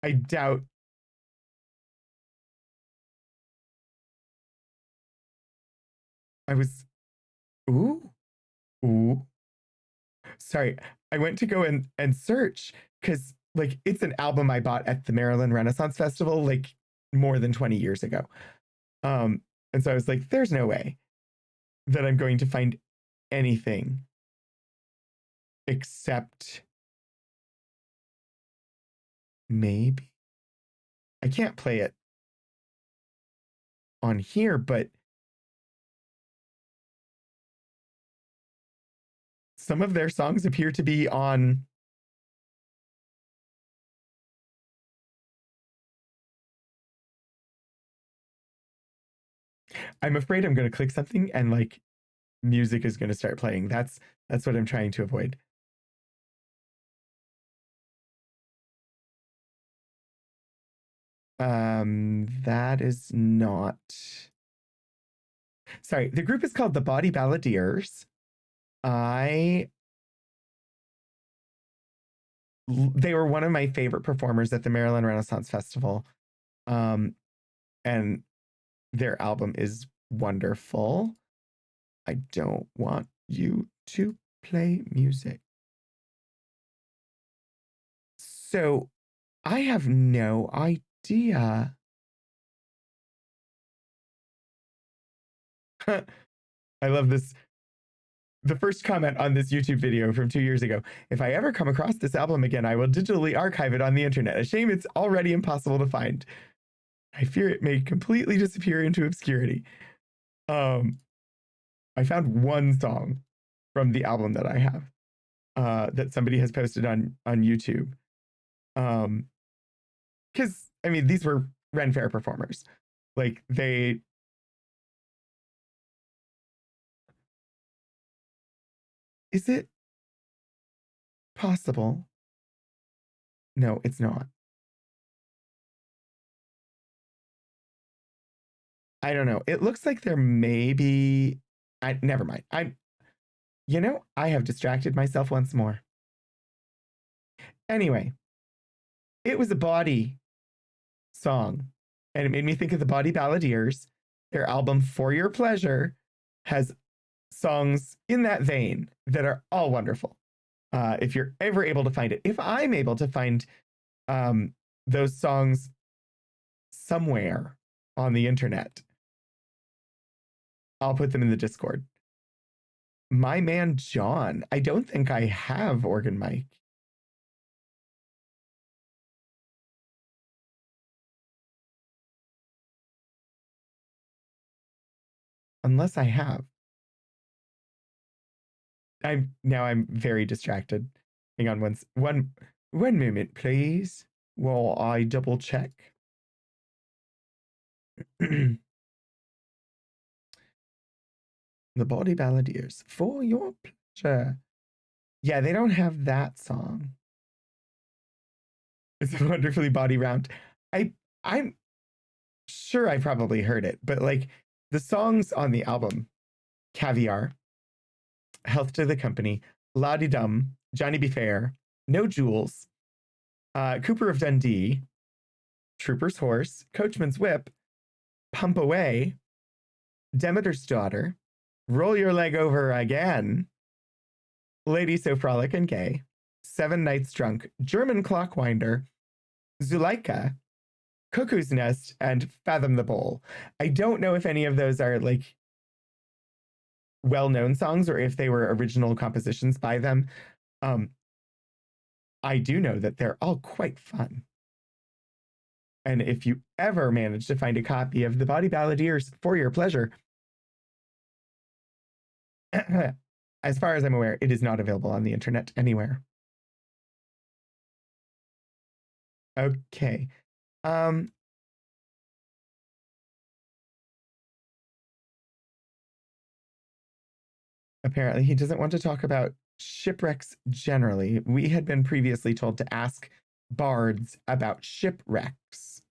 I doubt I was. Ooh, ooh. Sorry, I went to go and search because like it's an album I bought at the Maryland Renaissance Festival like more than 20 years ago. Um, and so I was like, there's no way that I'm going to find anything except maybe I can't play it on here, but some of their songs appear to be on. I'm afraid I'm going to click something and like music is going to start playing. That's what I'm trying to avoid. That is not. Sorry, the group is called the Body Balladeers. They were one of my favorite performers at the Maryland Renaissance Festival. And their album is wonderful. I don't want you to play music. So I have no idea. I love this. The first comment on this YouTube video from 2 years ago. If I ever come across this album again, I will digitally archive it on the internet. A shame it's already impossible to find. I fear it may completely disappear into obscurity. I found one song from the album that I have that somebody has posted on YouTube. Because I mean, these were Ren Fair performers. Like they. Is it possible? No, it's not. I don't know. It looks like there may be. Never mind. I have distracted myself once more. Anyway, it was a body song, and it made me think of the Body Balladeers. Their album For Your Pleasure has songs in that vein that are all wonderful. If you're ever able to find it, if I'm able to find those songs somewhere on the internet, I'll put them in the Discord. My man John, I don't think I have Organ Mike. Unless I have. I'm very distracted. Hang on one moment, please, while I double check. The Body Balladeers, For Your Pleasure. Yeah, they don't have that song. It's wonderfully body round. I'm sure I probably heard it, but like the songs on the album, Caviar, Health to the Company, Lottie Dum, Johnny Be Fair, No Jewels, Cooper of Dundee, Trooper's Horse, Coachman's Whip, Pump Away, Demeter's Daughter, Roll Your Leg Over Again, Lady So Frolic and Gay, 7 Nights Drunk, German Clockwinder, Zuleika, Cuckoo's Nest, and Fathom the Bowl. I don't know if any of those are like well-known songs or if they were original compositions by them. I do know that they're all quite fun. And if you ever manage to find a copy of the Body Balladeers For Your Pleasure, as far as I'm aware, it is not available on the internet anywhere. Okay. Apparently, he doesn't want to talk about shipwrecks generally. We had been previously told to ask bards about shipwrecks.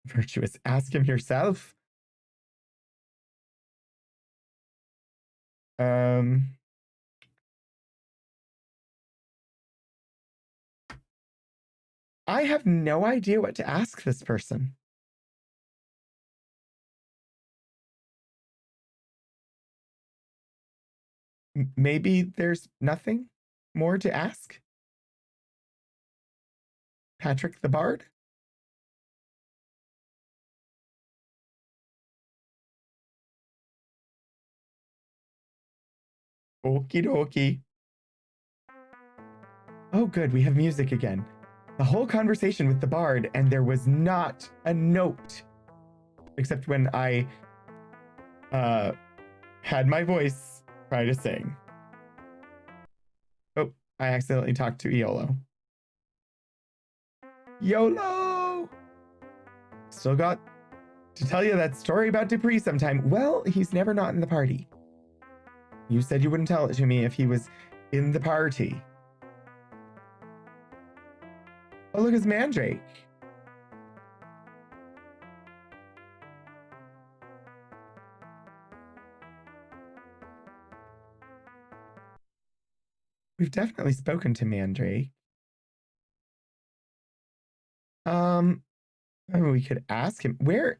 Virtuous, ask him yourself. I have no idea what to ask this person. Maybe there's nothing more to ask? Patrick the Bard? Okie dokie. Oh, good, we have music again. The whole conversation with the bard, and there was not a note. Except when I had my voice try to sing. Oh, I accidentally talked to Iolo. YOLO! Still got to tell you that story about Dupree sometime. Well, he's never not in the party. You said you wouldn't tell it to me if he was in the party. Oh, look, it's Mandrake. We've definitely spoken to Mandrake. We could ask him where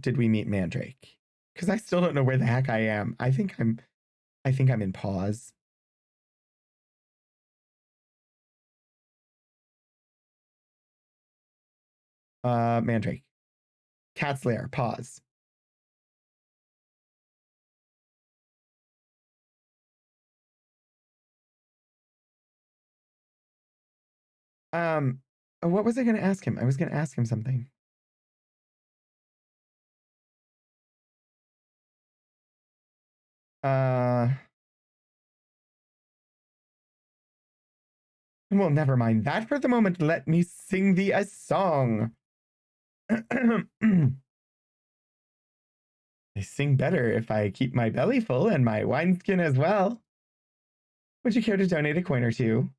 did we meet Mandrake? Because I still don't know where the heck I am. I think I'm in pause. Mandrake. Cat's Lair, pause. What was I gonna ask him? I was gonna ask him something. Well, never mind that for the moment. Let me sing thee a song. I sing better if I keep my belly full and my wineskin as well. Would you care to donate a coin or two?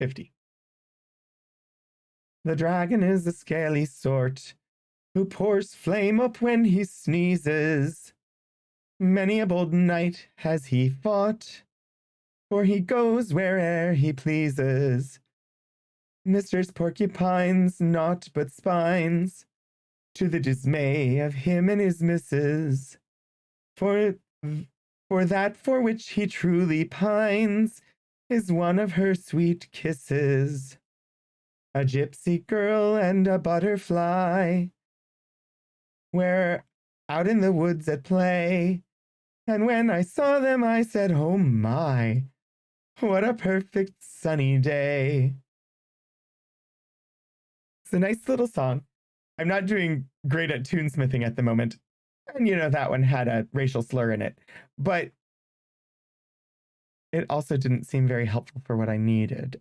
$50. The dragon is the scaly sort who pours flame up when he sneezes. Many a bold knight has he fought, for he goes where'er he pleases. Mistress Porcupine's naught but spines, to the dismay of him and his missus. For that for which he truly pines is one of her sweet kisses. A gypsy girl and a butterfly were out in the woods at play, and when I saw them I said, oh my, what a perfect sunny day. It's a nice little song. I'm not doing great at tunesmithing at the moment, and that one had a racial slur in it, but it also didn't seem very helpful for what I needed.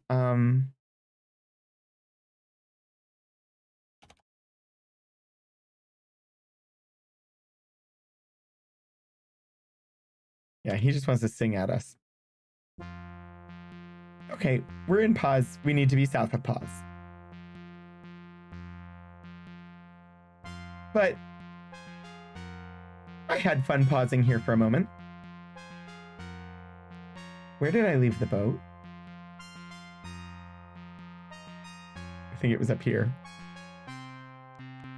Yeah, he just wants to sing at us. Okay, we're in pause. We need to be south of pause. But I had fun pausing here for a moment. Where did I leave the boat? I think it was up here.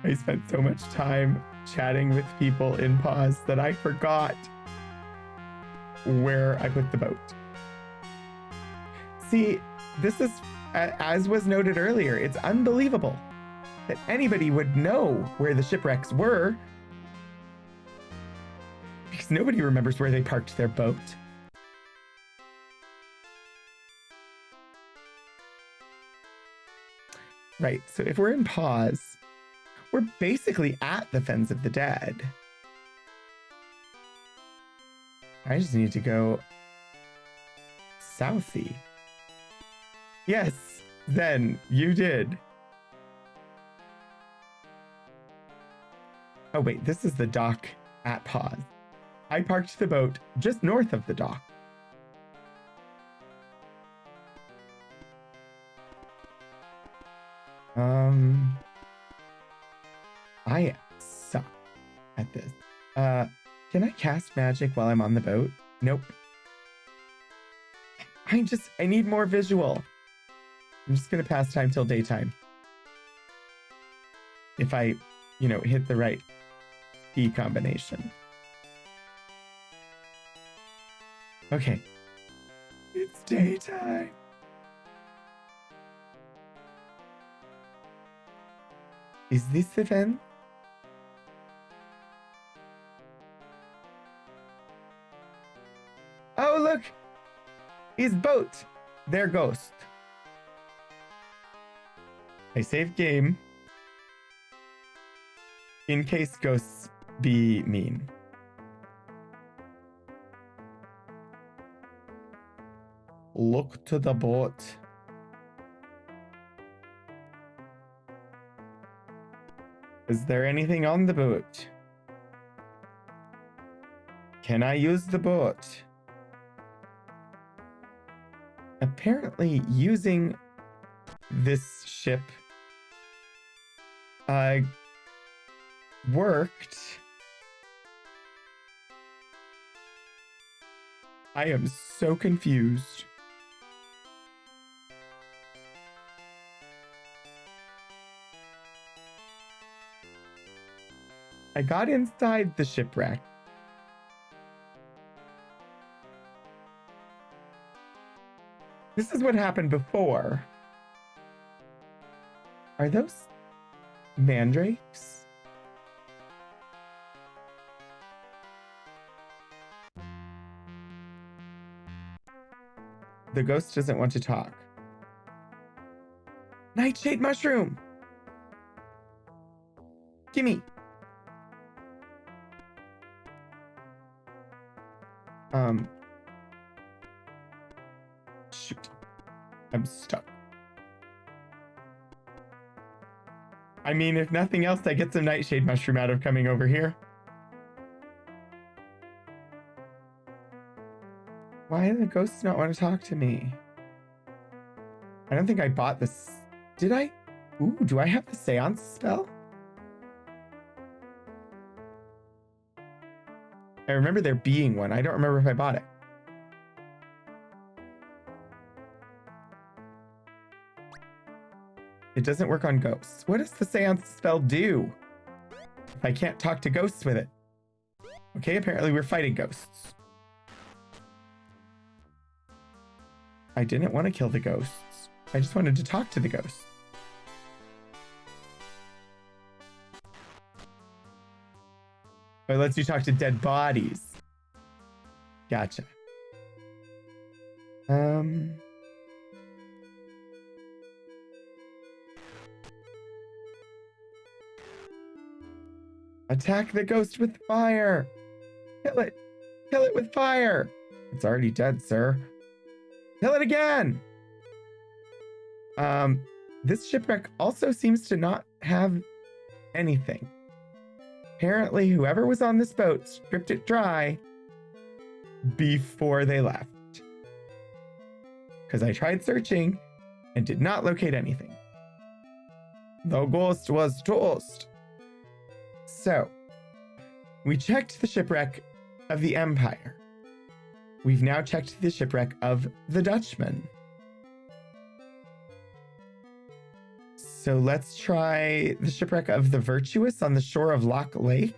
I spent so much time chatting with people in pause that I forgot where I put the boat. See, this is, as was noted earlier, it's unbelievable that anybody would know where the shipwrecks were, because nobody remembers where they parked their boat. Right, so if we're in pause, we're basically at the Fens of the Dead. I just need to go southy. Yes, then you did. Oh wait, this is the dock at pause. I parked the boat just north of the dock. I suck at this. Can I cast magic while I'm on the boat? Nope. I need more visual. I'm just gonna pass time till daytime. If I, hit the right key combination. Okay. It's daytime. Is this the Fen? Oh, look! His boat! Their ghost. I save game in case ghosts be mean. Look to the boat. Is there anything on the boat? Can I use the boat? Apparently using this ship worked. I am so confused. I got inside the shipwreck. This is what happened before. Are those mandrakes? The ghost doesn't want to talk. Nightshade mushroom! Gimme! Shoot. I'm stuck. I mean, if nothing else, I get some nightshade mushroom out of coming over here. Why do the ghosts not want to talk to me? I don't think I bought this. Did I? Ooh, do I have the seance spell? I remember there being one. I don't remember if I bought it. It doesn't work on ghosts. What does the seance spell do if I can't talk to ghosts with it? Okay, apparently we're fighting ghosts. I didn't want to kill the ghosts. I just wanted to talk to the ghosts. Oh, it lets you talk to dead bodies. Gotcha. Attack the ghost with fire. Kill it. Kill it with fire. It's already dead, sir. Kill it again. This shipwreck also seems to not have anything. Apparently, whoever was on this boat stripped it dry before they left. Because I tried searching and did not locate anything. The ghost was toast. So, we checked the shipwreck of the Empire. We've now checked the shipwreck of the Dutchman. So let's try the shipwreck of the Virtuous on the shore of Loch Lake.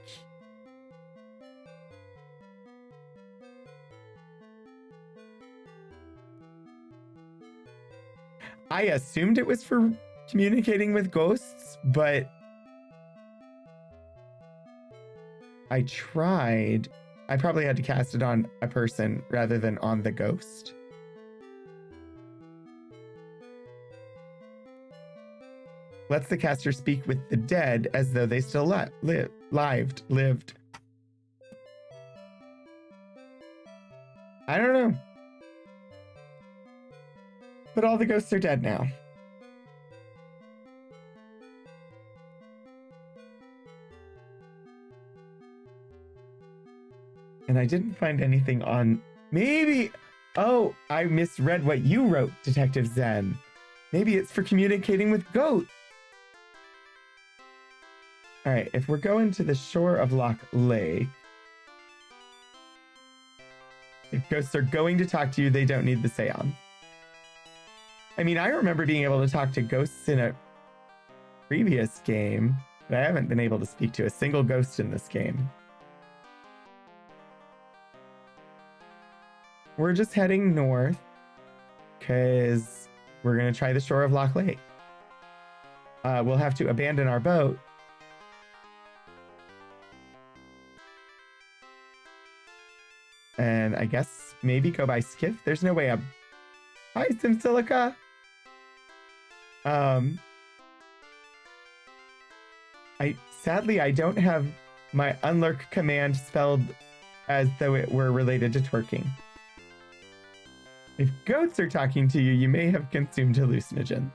I assumed it was for communicating with ghosts, but I tried. I probably had to cast it on a person rather than on the ghost. Lets the caster speak with the dead as though they still lived. I don't know. But all the ghosts are dead now. And I didn't find anything on... Maybe... Oh, I misread what you wrote, Detective Zen. Maybe it's for communicating with goats. All right, if we're going to the shore of Loch Lake, if ghosts are going to talk to you, they don't need the seance. I mean, I remember being able to talk to ghosts in a previous game, but I haven't been able to speak to a single ghost in this game. We're just heading north because we're going to try the shore of Loch Lake. We'll have to abandon our boat. And I guess maybe go by skiff. There's no way up. Hi, Simsilica. Sadly, I don't have my unlurk command spelled as though it were related to twerking. If goats are talking to you, you may have consumed hallucinogen.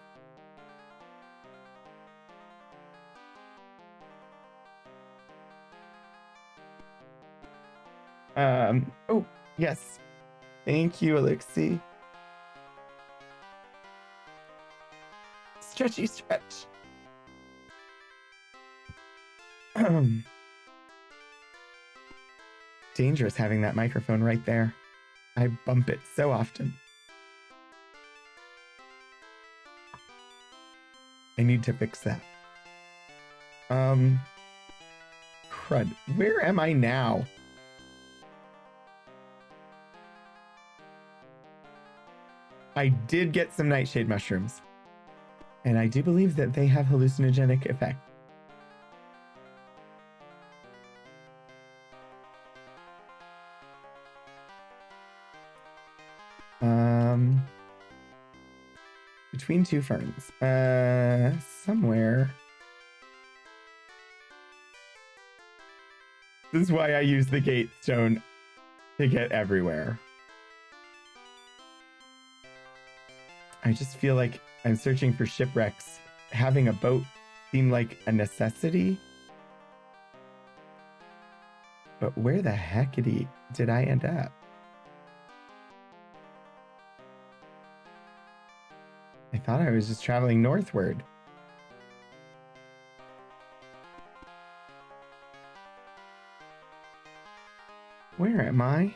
Oh, yes. Thank you, Elixir. Stretchy stretch. Dangerous having that microphone right there. I bump it so often. I need to fix that. Crud. Where am I now? I did get some nightshade mushrooms. And I do believe that they have hallucinogenic effect. Between two ferns. Somewhere. This is why I use the gate stone to get everywhere. I just feel like I'm searching for shipwrecks. Having a boat seemed like a necessity. But where the heckity did I end up? I thought I was just traveling northward. Where am I?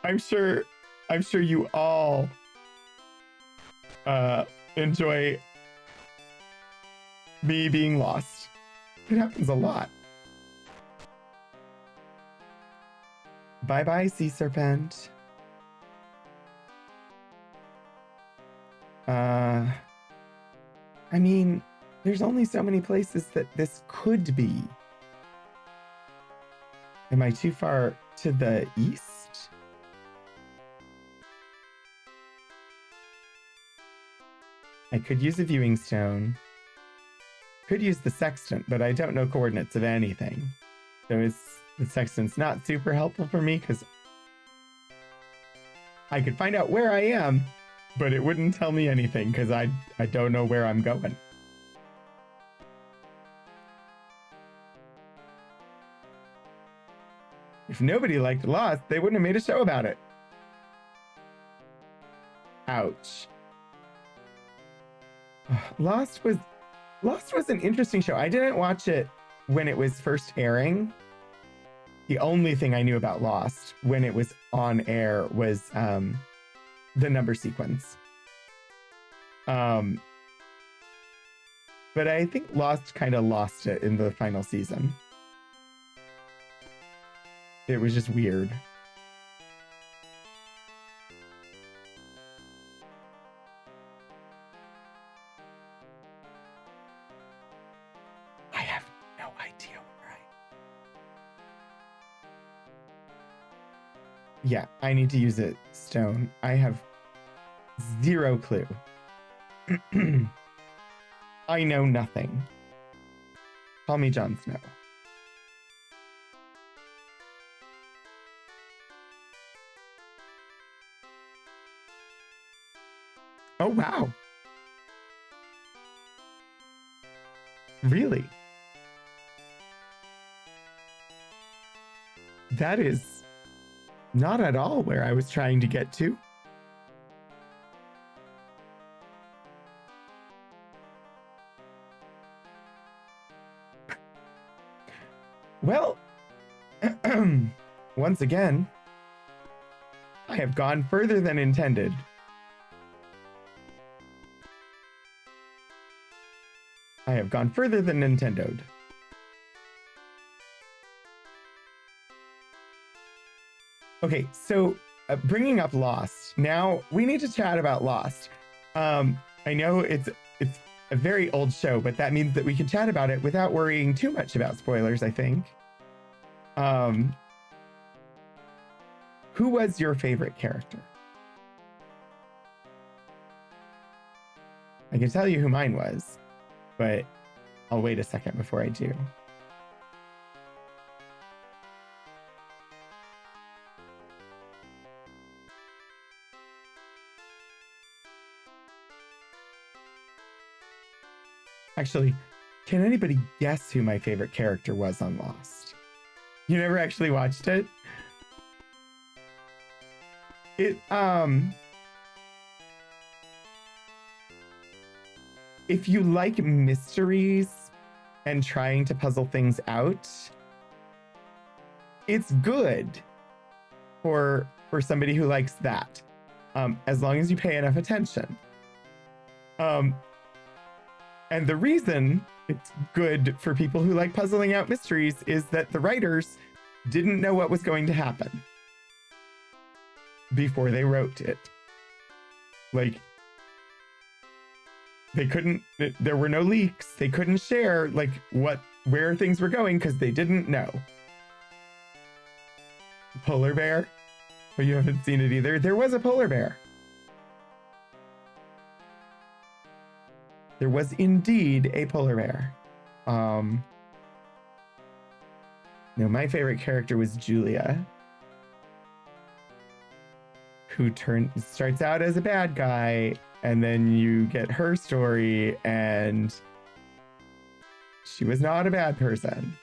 I'm sure you all enjoy me being lost. It happens a lot. Bye-bye, sea serpent. I mean, there's only so many places that this could be. Am I too far to the east? I could use a viewing stone. Could use the sextant, but I don't know coordinates of anything. So the sextant's not super helpful for me because I could find out where I am, but it wouldn't tell me anything because I don't know where I'm going. If nobody liked Lost, they wouldn't have made a show about it. Ouch. Lost was an interesting show. I didn't watch it when it was first airing. The only thing I knew about Lost when it was on air was the number sequence. But I think Lost kind of lost it in the final season. It was just weird. I have no idea where Yeah, I need to use a stone. I have zero clue. I know nothing. Call me Jon Snow. Oh, wow. Really? That is not at all where I was trying to get to. Well, once again, I have gone further than intended. I have gone further than Nintendo'd. Okay, so bringing up Lost. Now we need to chat about Lost. I know it's a very old show, but that means that we can chat about it without worrying too much about spoilers, I think. Who was your favorite character? I can tell you who mine was, but I'll wait a second before I do. Actually, can anybody guess who my favorite character was on Lost? You never actually watched it? If you like mysteries and trying to puzzle things out, it's good for somebody who likes that, as long as you pay enough attention. And the reason it's good for people who like puzzling out mysteries is that the writers didn't know what was going to happen before they wrote it. Like, they couldn't, there were no leaks. They couldn't share like where things were going because they didn't know. Polar bear? Oh, you haven't seen it either. There was a polar bear. There was indeed a polar bear. No, my favorite character was Julia, who starts out as a bad guy, and then you get her story, and she was not a bad person.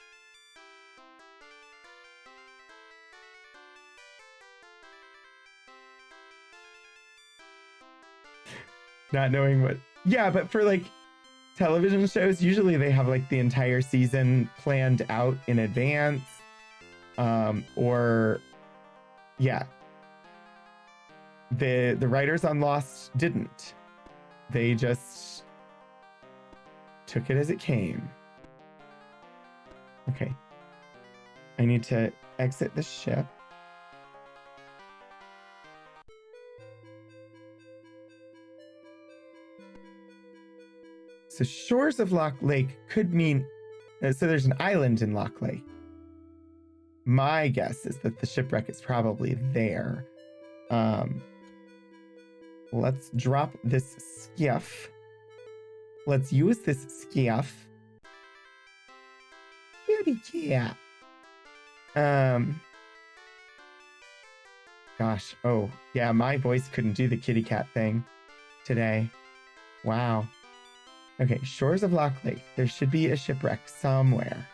Not knowing what... Yeah, but for like television shows, usually they have like the entire season planned out in advance. Or yeah. The writers on Lost didn't. They just took it as it came. Okay. I need to exit the ship. So shores of Loch Lake could mean, so there's an island in Loch Lake. My guess is that the shipwreck is probably there. Let's drop this skiff. Let's use this skiff. Beauty cat. Gosh, oh, yeah, my voice couldn't do the kitty cat thing today. Wow. Okay, shores of Loch Lake. There should be a shipwreck somewhere.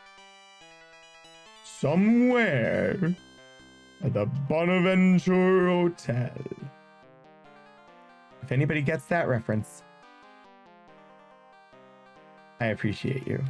Somewhere at the Bonaventure Hotel. If anybody gets that reference, I appreciate you.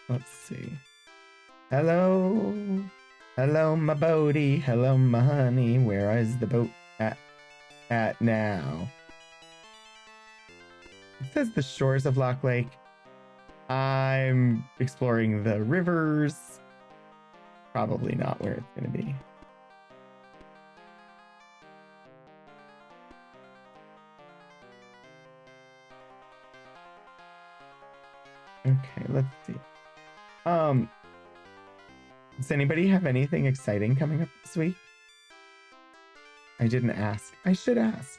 Let's see. Hello, my boaty. Hello, my honey. Where is the boat at now? It says the shores of Loch Lake. I'm exploring the rivers. Probably not where it's going to be. Okay, let's see. Does anybody have anything exciting coming up this week? I didn't ask. I should ask.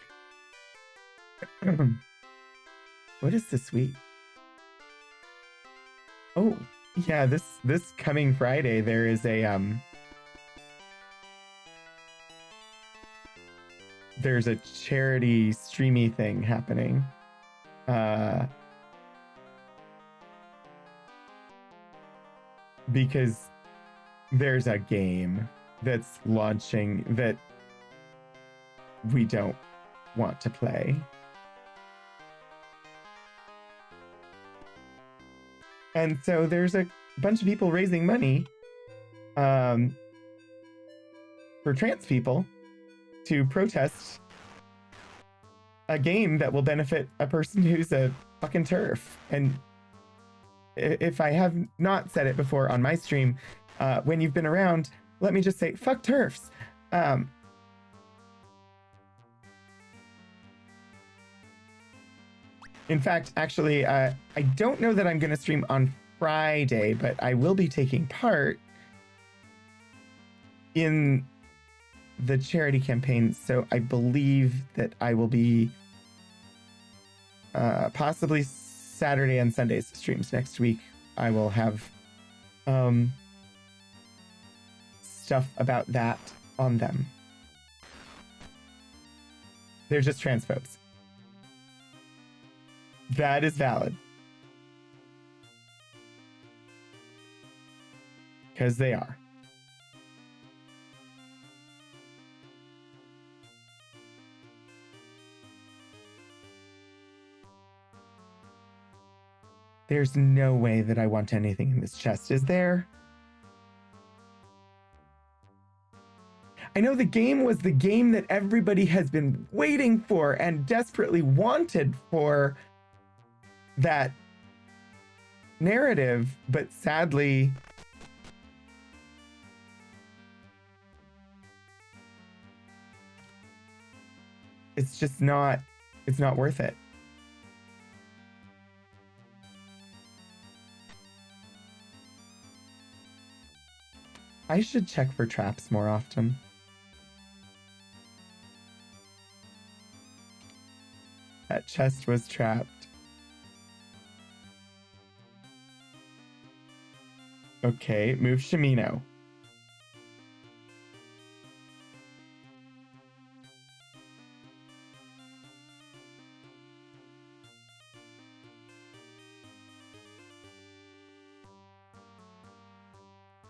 What is this week? Oh, yeah, this coming Friday there is a there's a charity streamy thing happening. Because there's a game that's launching that we don't want to play. And so there's a bunch of people raising money for trans people to protest a game that will benefit a person who's a fucking TERF. And if I have not said it before on my stream, when you've been around, let me just say, fuck TERFs. In fact, actually, I don't know that I'm going to stream on Friday, but I will be taking part in the charity campaign. So I believe that I will be possibly Saturday and Sunday's streams next week. I will have stuff about that on them. They're just transphobes. That is valid. Because they are. There's no way that I want anything in this chest, is there? I know the game was the game that everybody has been waiting for and desperately wanted for that narrative, but sadly, it's just not worth it. I should check for traps more often. That chest was trapped. Okay, move Shimino.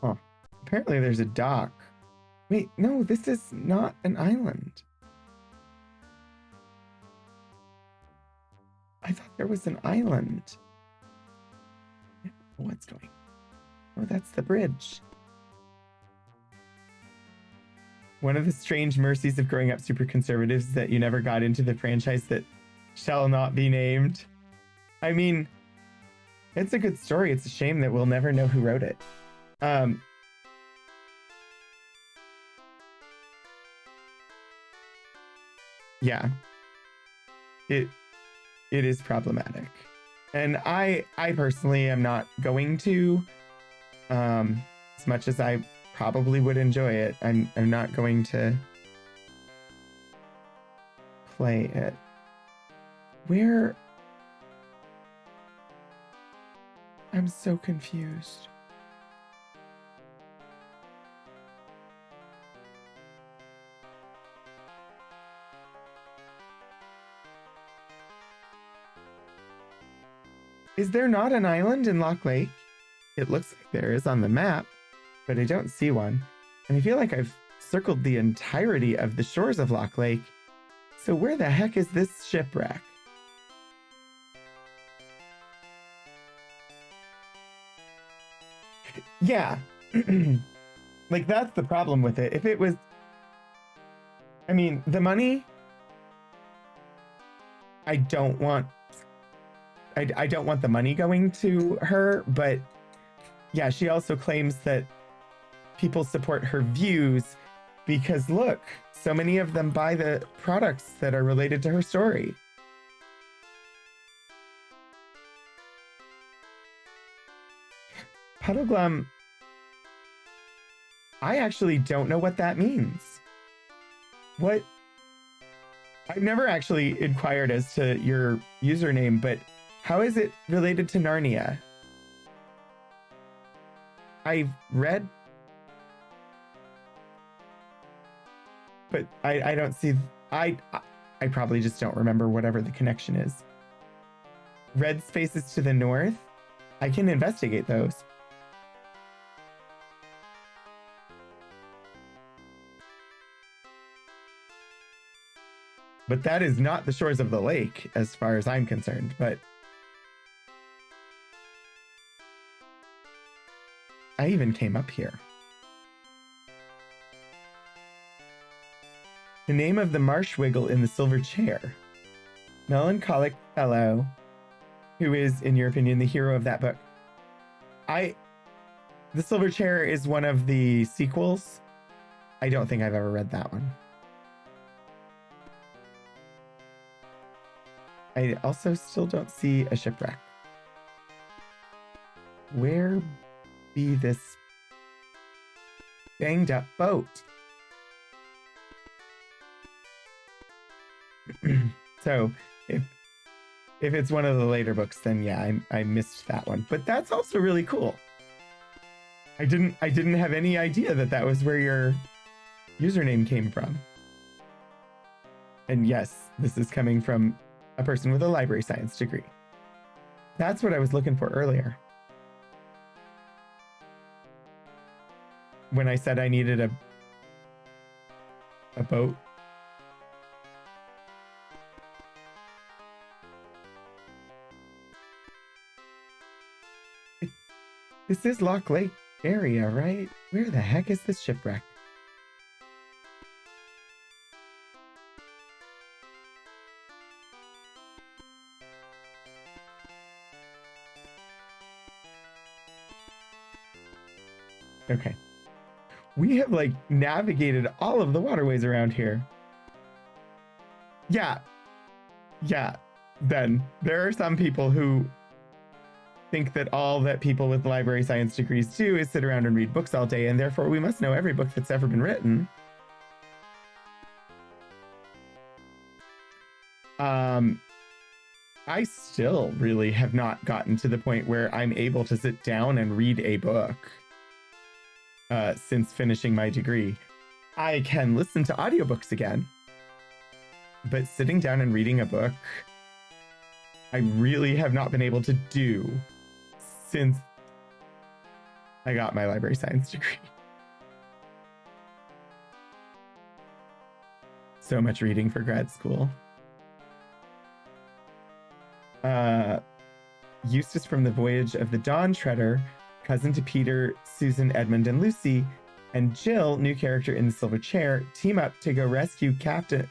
Huh. Apparently there's a dock. Wait, no, this is not an island. I thought there was an island. What's going on? Oh, that's the bridge. One of the strange mercies of growing up super conservatives is that you never got into the franchise that shall not be named. I mean, it's a good story. It's a shame that we'll never know who wrote it. Yeah. It is problematic. And I personally am not going to, as much as I probably would enjoy it, I'm not going to play it. Where? I'm so confused. Is there not an island in Lock Lake? It looks like there is on the map, but I don't see one. And I feel like I've circled the entirety of the shores of Lock Lake. So where the heck is this shipwreck? Yeah. Like, that's the problem with it. If it was... I mean, the money... I don't want the money going to her, but yeah, she also claims that people support her views because look, so many of them buy the products that are related to her story. Puddleglum, I actually don't know what that means. What? I've never actually inquired as to your username, but how is it related to Narnia? I've read, but I don't see. I probably just don't remember whatever the connection is. Red spaces to the north. I can investigate those. But that is not the shores of the lake, as far as I'm concerned. But I even came up here. The name of the marsh wiggle in the silver chair. Melancholic fellow, who is, in your opinion, the hero of that book. The Silver Chair is one of the sequels. I don't think I've ever read that one. I also still don't see a shipwreck. Where be this banged up boat? So If it's one of the later books, then yeah, I missed that one. But that's also really cool. I didn't have any idea that that was where your username came from. And yes, this is coming from a person with a library science degree. That's what I was looking for earlier. When I said I needed a boat. This is Lock Lake area, right? Where the heck is this shipwreck? Okay. We have like navigated all of the waterways around here. Yeah. Yeah. Then there are some people who think that all that people with library science degrees do is sit around and read books all day, and therefore we must know every book that's ever been written. I still really have not gotten to the point where I'm able to sit down and read a book since finishing my degree. I can listen to audiobooks again, but sitting down and reading a book, I really have not been able to do since I got my library science degree. So much reading for grad school. Eustace from the Voyage of the Dawn Treader, cousin to Peter, Susan, Edmund, and Lucy, and Jill, new character in the Silver Chair, team up to go rescue Caspian's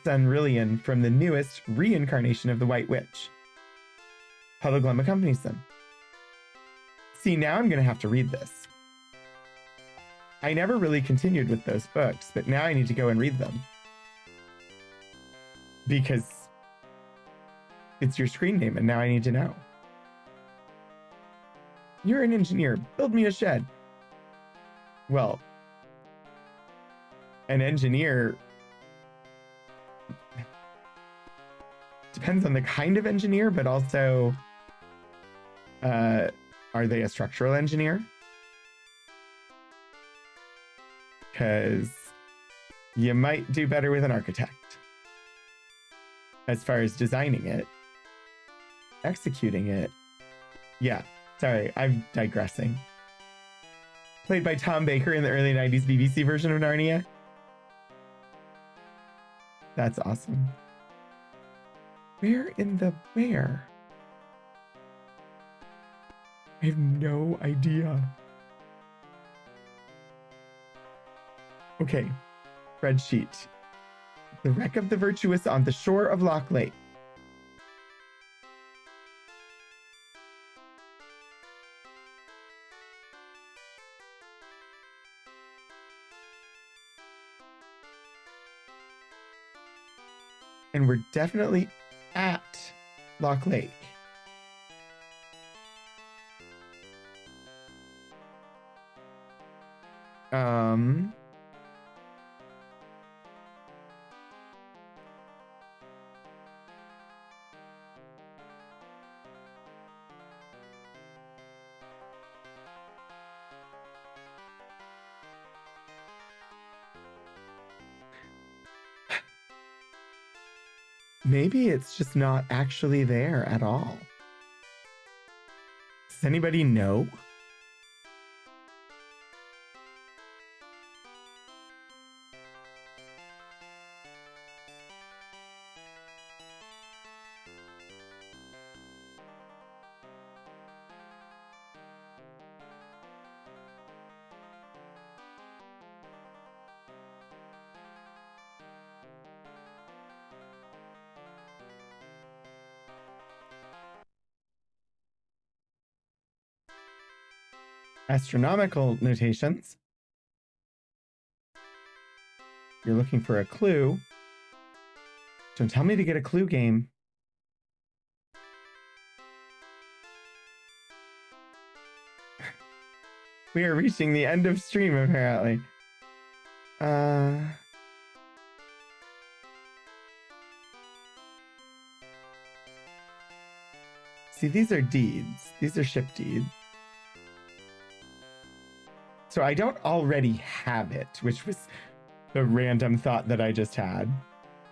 son Rillian from the newest reincarnation of the White Witch. Puddleglum accompanies them. See, now I'm going to have to read this. I never really continued with those books, but now I need to go and read them. Because it's your screen name, and now I need to know. You're an engineer. Build me a shed. Well, an engineer depends on the kind of engineer, but also, are they a structural engineer? Because you might do better with an architect. As far as designing it, executing it. Yeah, sorry, I'm digressing. Played by Tom Baker in the early 90s BBC version of Narnia. That's awesome. Where in the where? I have no idea. Okay, spreadsheet. The wreck of the Virtuous on the shore of Lock Lake. And we're definitely at Lock Lake. Maybe it's just not actually there at all. Does anybody know? Astronomical notations. You're looking for a clue. Don't tell me to get a clue game. We are reaching the end of stream, apparently. See, these are deeds. These are ship deeds. So I don't already have it, which was the random thought that I just had.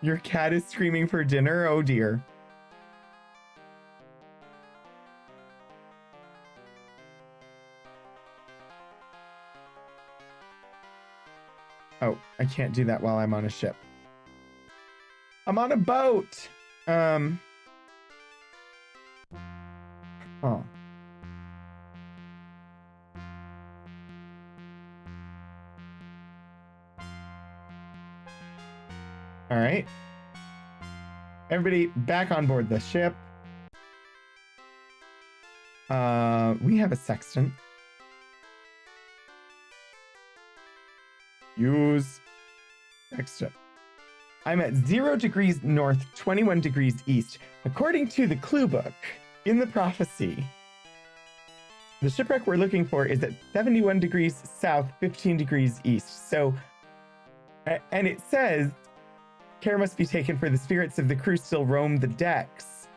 Your cat is screaming for dinner? Oh dear. Oh, I can't do that while I'm on a ship. I'm on a boat! Huh. All right. Everybody back on board the ship. We have a sextant. Use sextant. I'm at 0 degrees north, 21 degrees east. According to the clue book in the prophecy, the shipwreck we're looking for is at 71 degrees south, 15 degrees east. So, and it says, care must be taken for the spirits of the crew still roam the decks.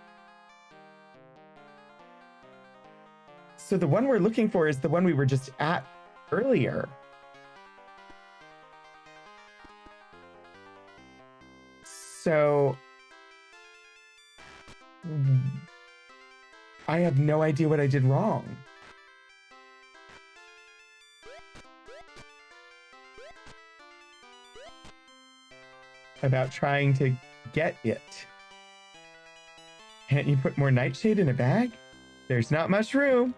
So the one we're looking for is the one we were just at earlier. So I have no idea what I did wrong. About trying to get it. Can't you put more nightshade in a bag? There's not much room.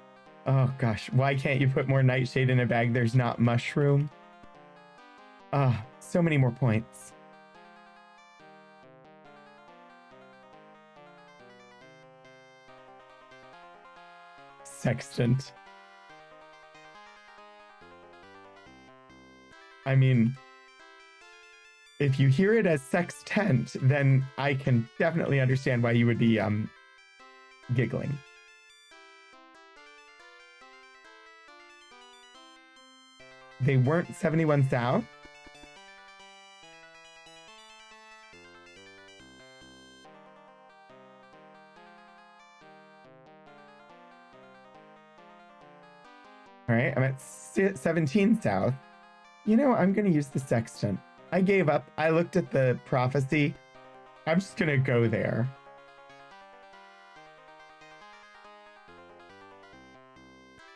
Oh gosh, why can't you put more nightshade in a bag? There's not mushroom. Ah, so many more points. Sextant. I mean, if you hear it as sextant, then I can definitely understand why you would be giggling. They weren't 71 south? All right, I'm at 17 south. You know, I'm going to use the sextant. I gave up. I looked at the prophecy. I'm just going to go there.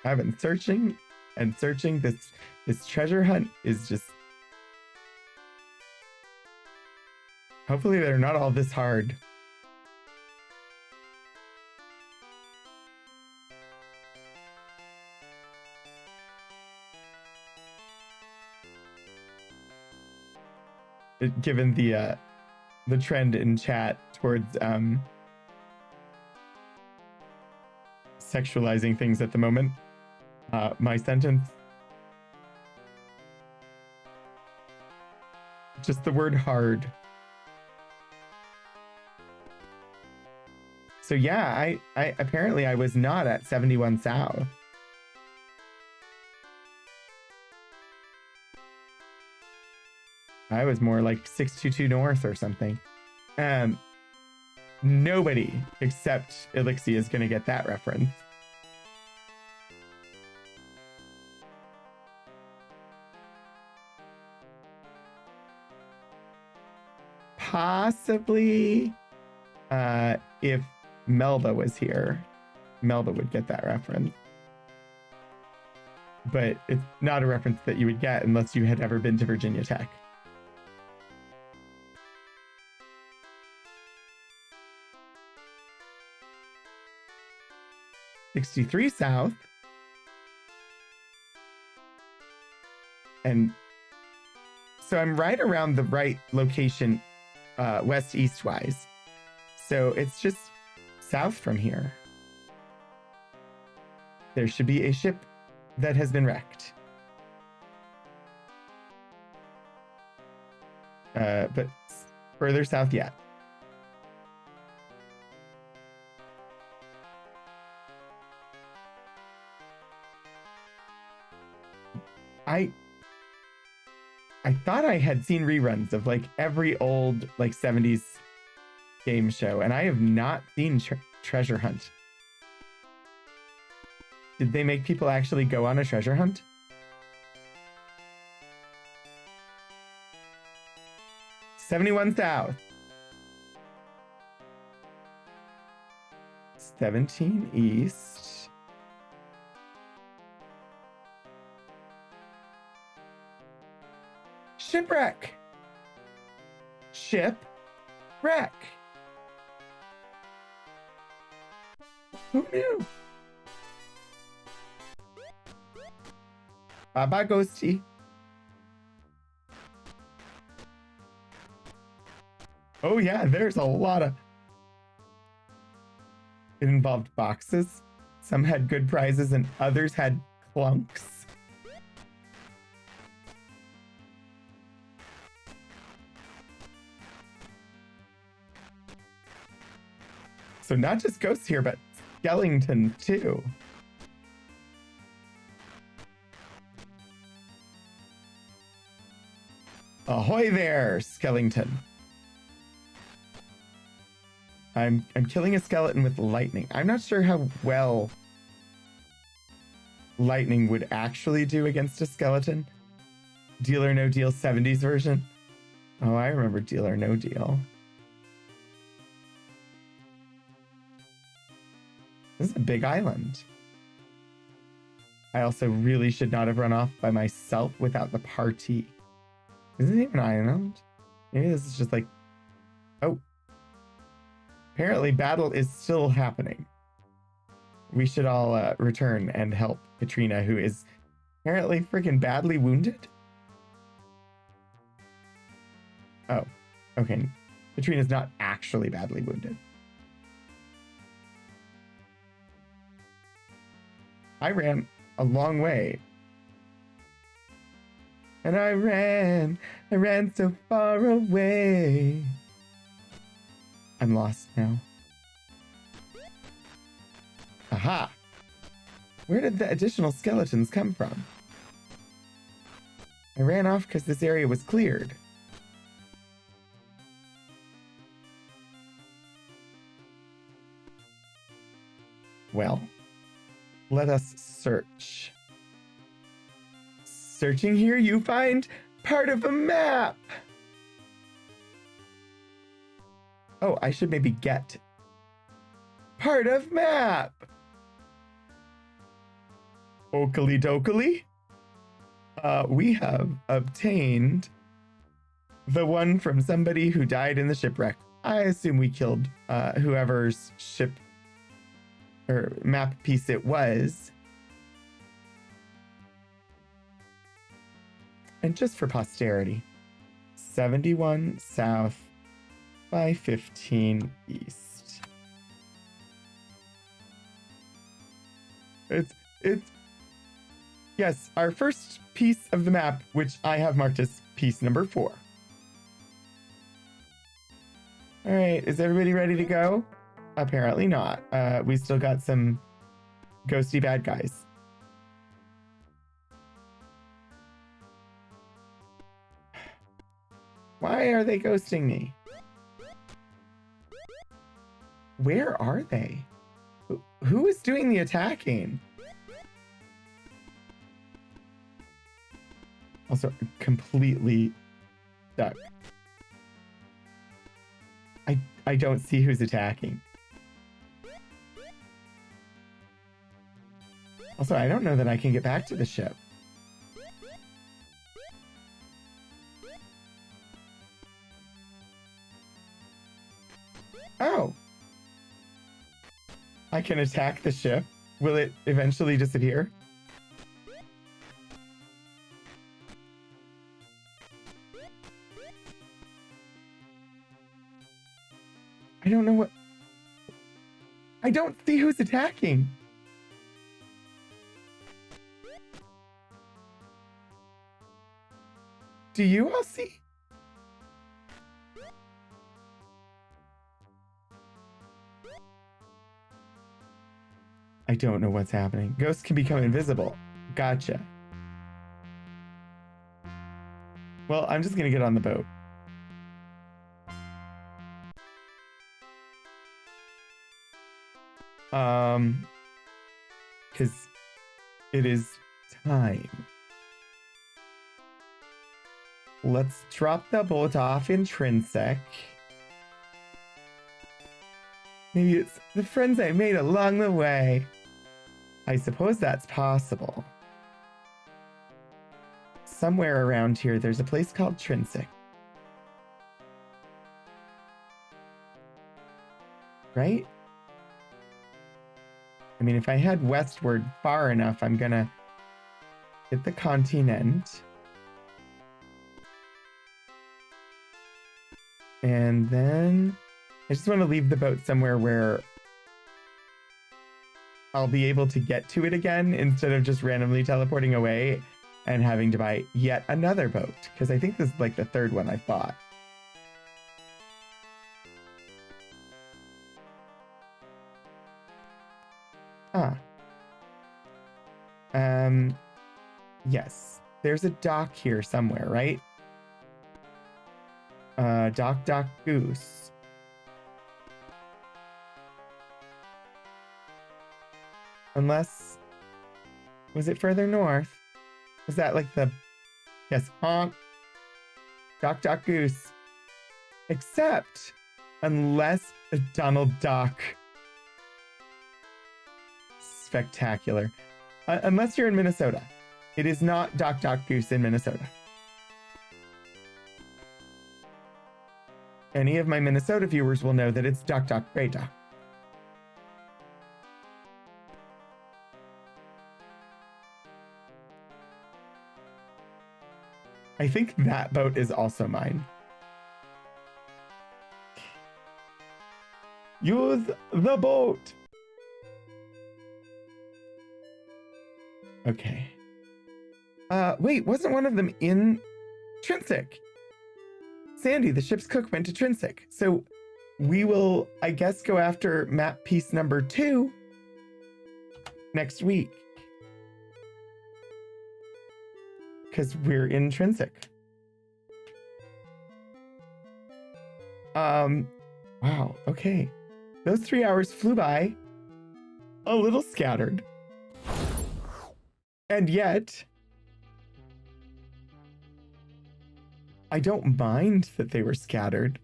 I've been searching and searching. This treasure hunt is just... Hopefully they're not all this hard. Given the trend in chat towards sexualizing things at the moment, my sentence, just the word hard. So yeah, I apparently I was not at 71 south. I was more like 622 north or something. Nobody except Elixir is going to get that reference. Possibly, if Melba was here, Melba would get that reference. But it's not a reference that you would get unless you had ever been to Virginia Tech. '63 south. And so I'm right around the right location, west-east wise. So it's just south from here. There should be a ship that has been wrecked. But further south yet. I thought I had seen reruns of like every old like 70s game show, and I have not seen Treasure Hunt. Did they make people actually go on a treasure hunt? $71 south. 17 east. Shipwreck. Shipwreck. Who knew? Bye-bye, Ghosty. Oh yeah, there's a lot of... It involved boxes. Some had good prizes and others had clunks. So not just ghosts here, but skeleton too. Ahoy there, skeleton. I'm killing a skeleton with lightning. I'm not sure how well lightning would actually do against a skeleton. Deal or No Deal 70s version. Oh, I remember Deal or No Deal. This is a big island. I also really should not have run off by myself without the party. Is it even an island? Maybe this is just like... Oh. Apparently battle is still happening. We should all return and help Katrina, who is apparently freaking badly wounded. Oh, okay. Katrina's not actually badly wounded. I ran a long way. And I ran so far away. I'm lost now. Aha! Where did the additional skeletons come from? I ran off because this area was cleared. Well, let us search. Searching here, you find part of a map. Oh, I should maybe get part of map. Oakley dokley. We have obtained the one from somebody who died in the shipwreck. I assume we killed whoever's ship or map piece it was. And just for posterity, 71 south by 15 east. It's yes, our first piece of the map, which I have marked as piece number 4. All right, is everybody ready to go? Apparently not. We still got some ghosty bad guys. Why are they ghosting me? Where are they? Who is doing the attacking? Also, completely stuck. I don't see who's attacking. Also, I don't know that I can get back to the ship. Oh. I can attack the ship. Will it eventually disappear? I don't know what... I don't see who's attacking. Do you all see? I don't know what's happening. Ghosts can become invisible. Gotcha. Well, I'm just gonna get on the boat. Because It is time. Let's drop the boat off Intrinsic. Maybe it's the friends I made along the way. I suppose that's possible. Somewhere around here, there's a place called Trinsic. Right? I mean, if I head westward far enough, I'm gonna hit the continent. And then I just want to leave the boat somewhere where I'll be able to get to it again instead of just randomly teleporting away and having to buy yet another boat. Because I think this is like the third one I bought. Yes. There's a dock here somewhere, right? Dock Goose. Unless, was it further north? Was that like the, yes, honk. Dock Goose. Except, unless Donald Duck. Spectacular. Unless you're in Minnesota. It is not Dock Goose in Minnesota. Any of my Minnesota viewers will know that it's Dock Grey Duck. I think that boat is also mine. Use the boat. Okay. Wait, wasn't one of them in Trinsic? Sandy, the ship's cook, went to Trinsic. So we will, I guess, go after map piece number 2 next week. Because we're in Trinsic. Wow, okay. Those 3 hours flew by. A little scattered. And yet, I don't mind that they were scattered.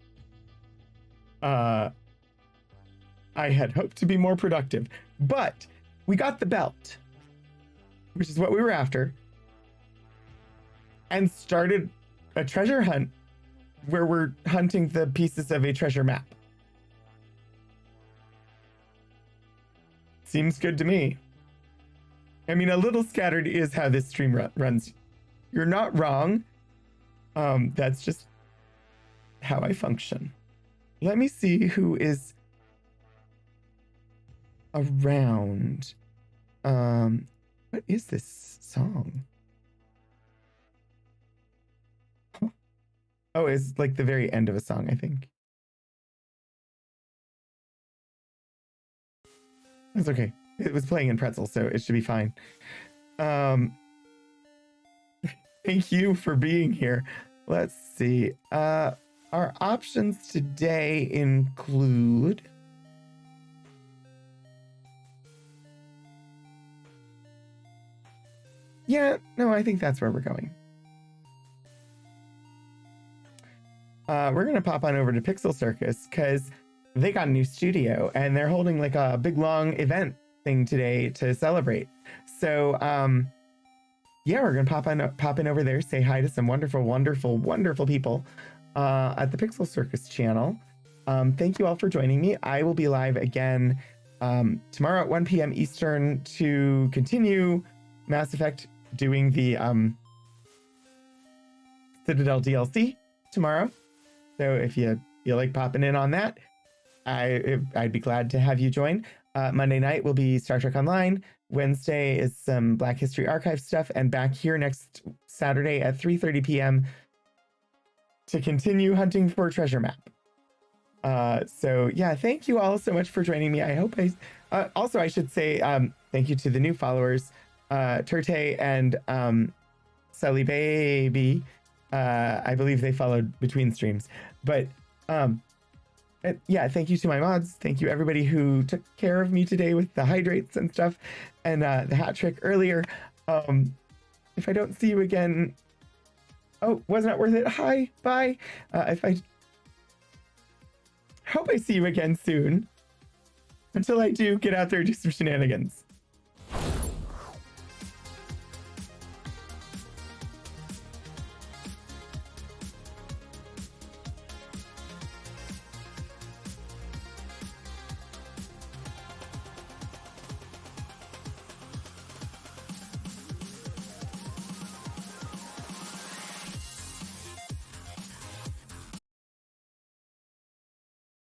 I had hoped to be more productive, but we got the belt, which is what we were after, and started a treasure hunt where we're hunting the pieces of a treasure map. Seems good to me. I mean, a little scattered is how this stream runs. You're not wrong. That's just how I function. Let me see who is around. What is this song? Huh. Oh, it's like the very end of a song, I think. That's okay. It was playing in Pretzel, so it should be fine. Thank you for being here. Let's see. Our options today include... Yeah, no, I think that's where we're going. We're going to pop on over to Pixel Circus because they got a new studio and they're holding like a big long event thing today to celebrate. So, yeah, we're going to pop in over there, say hi to some wonderful people at the Pixel Circus channel. Thank you all for joining me. I will be live again tomorrow at 1 p.m. Eastern to continue Mass Effect, doing the Citadel DLC tomorrow. So if you feel like popping in on that, I'd be glad to have you join. Monday night will be Star Trek Online. Wednesday is some Black History Archive stuff, and back here next Saturday at 3:30 p.m. to continue hunting for treasure map. So yeah, thank you all so much for joining me. I hope also I should say thank you to the new followers, Turte and Sully Baby. I believe they followed between streams, but Yeah, thank you to my mods. Thank you everybody who took care of me today with the hydrates and stuff, and the hat trick earlier. If I don't see you again, oh, was not worth it. Hi, bye. If I hope I see you again soon. Until I do, get out there and do some shenanigans.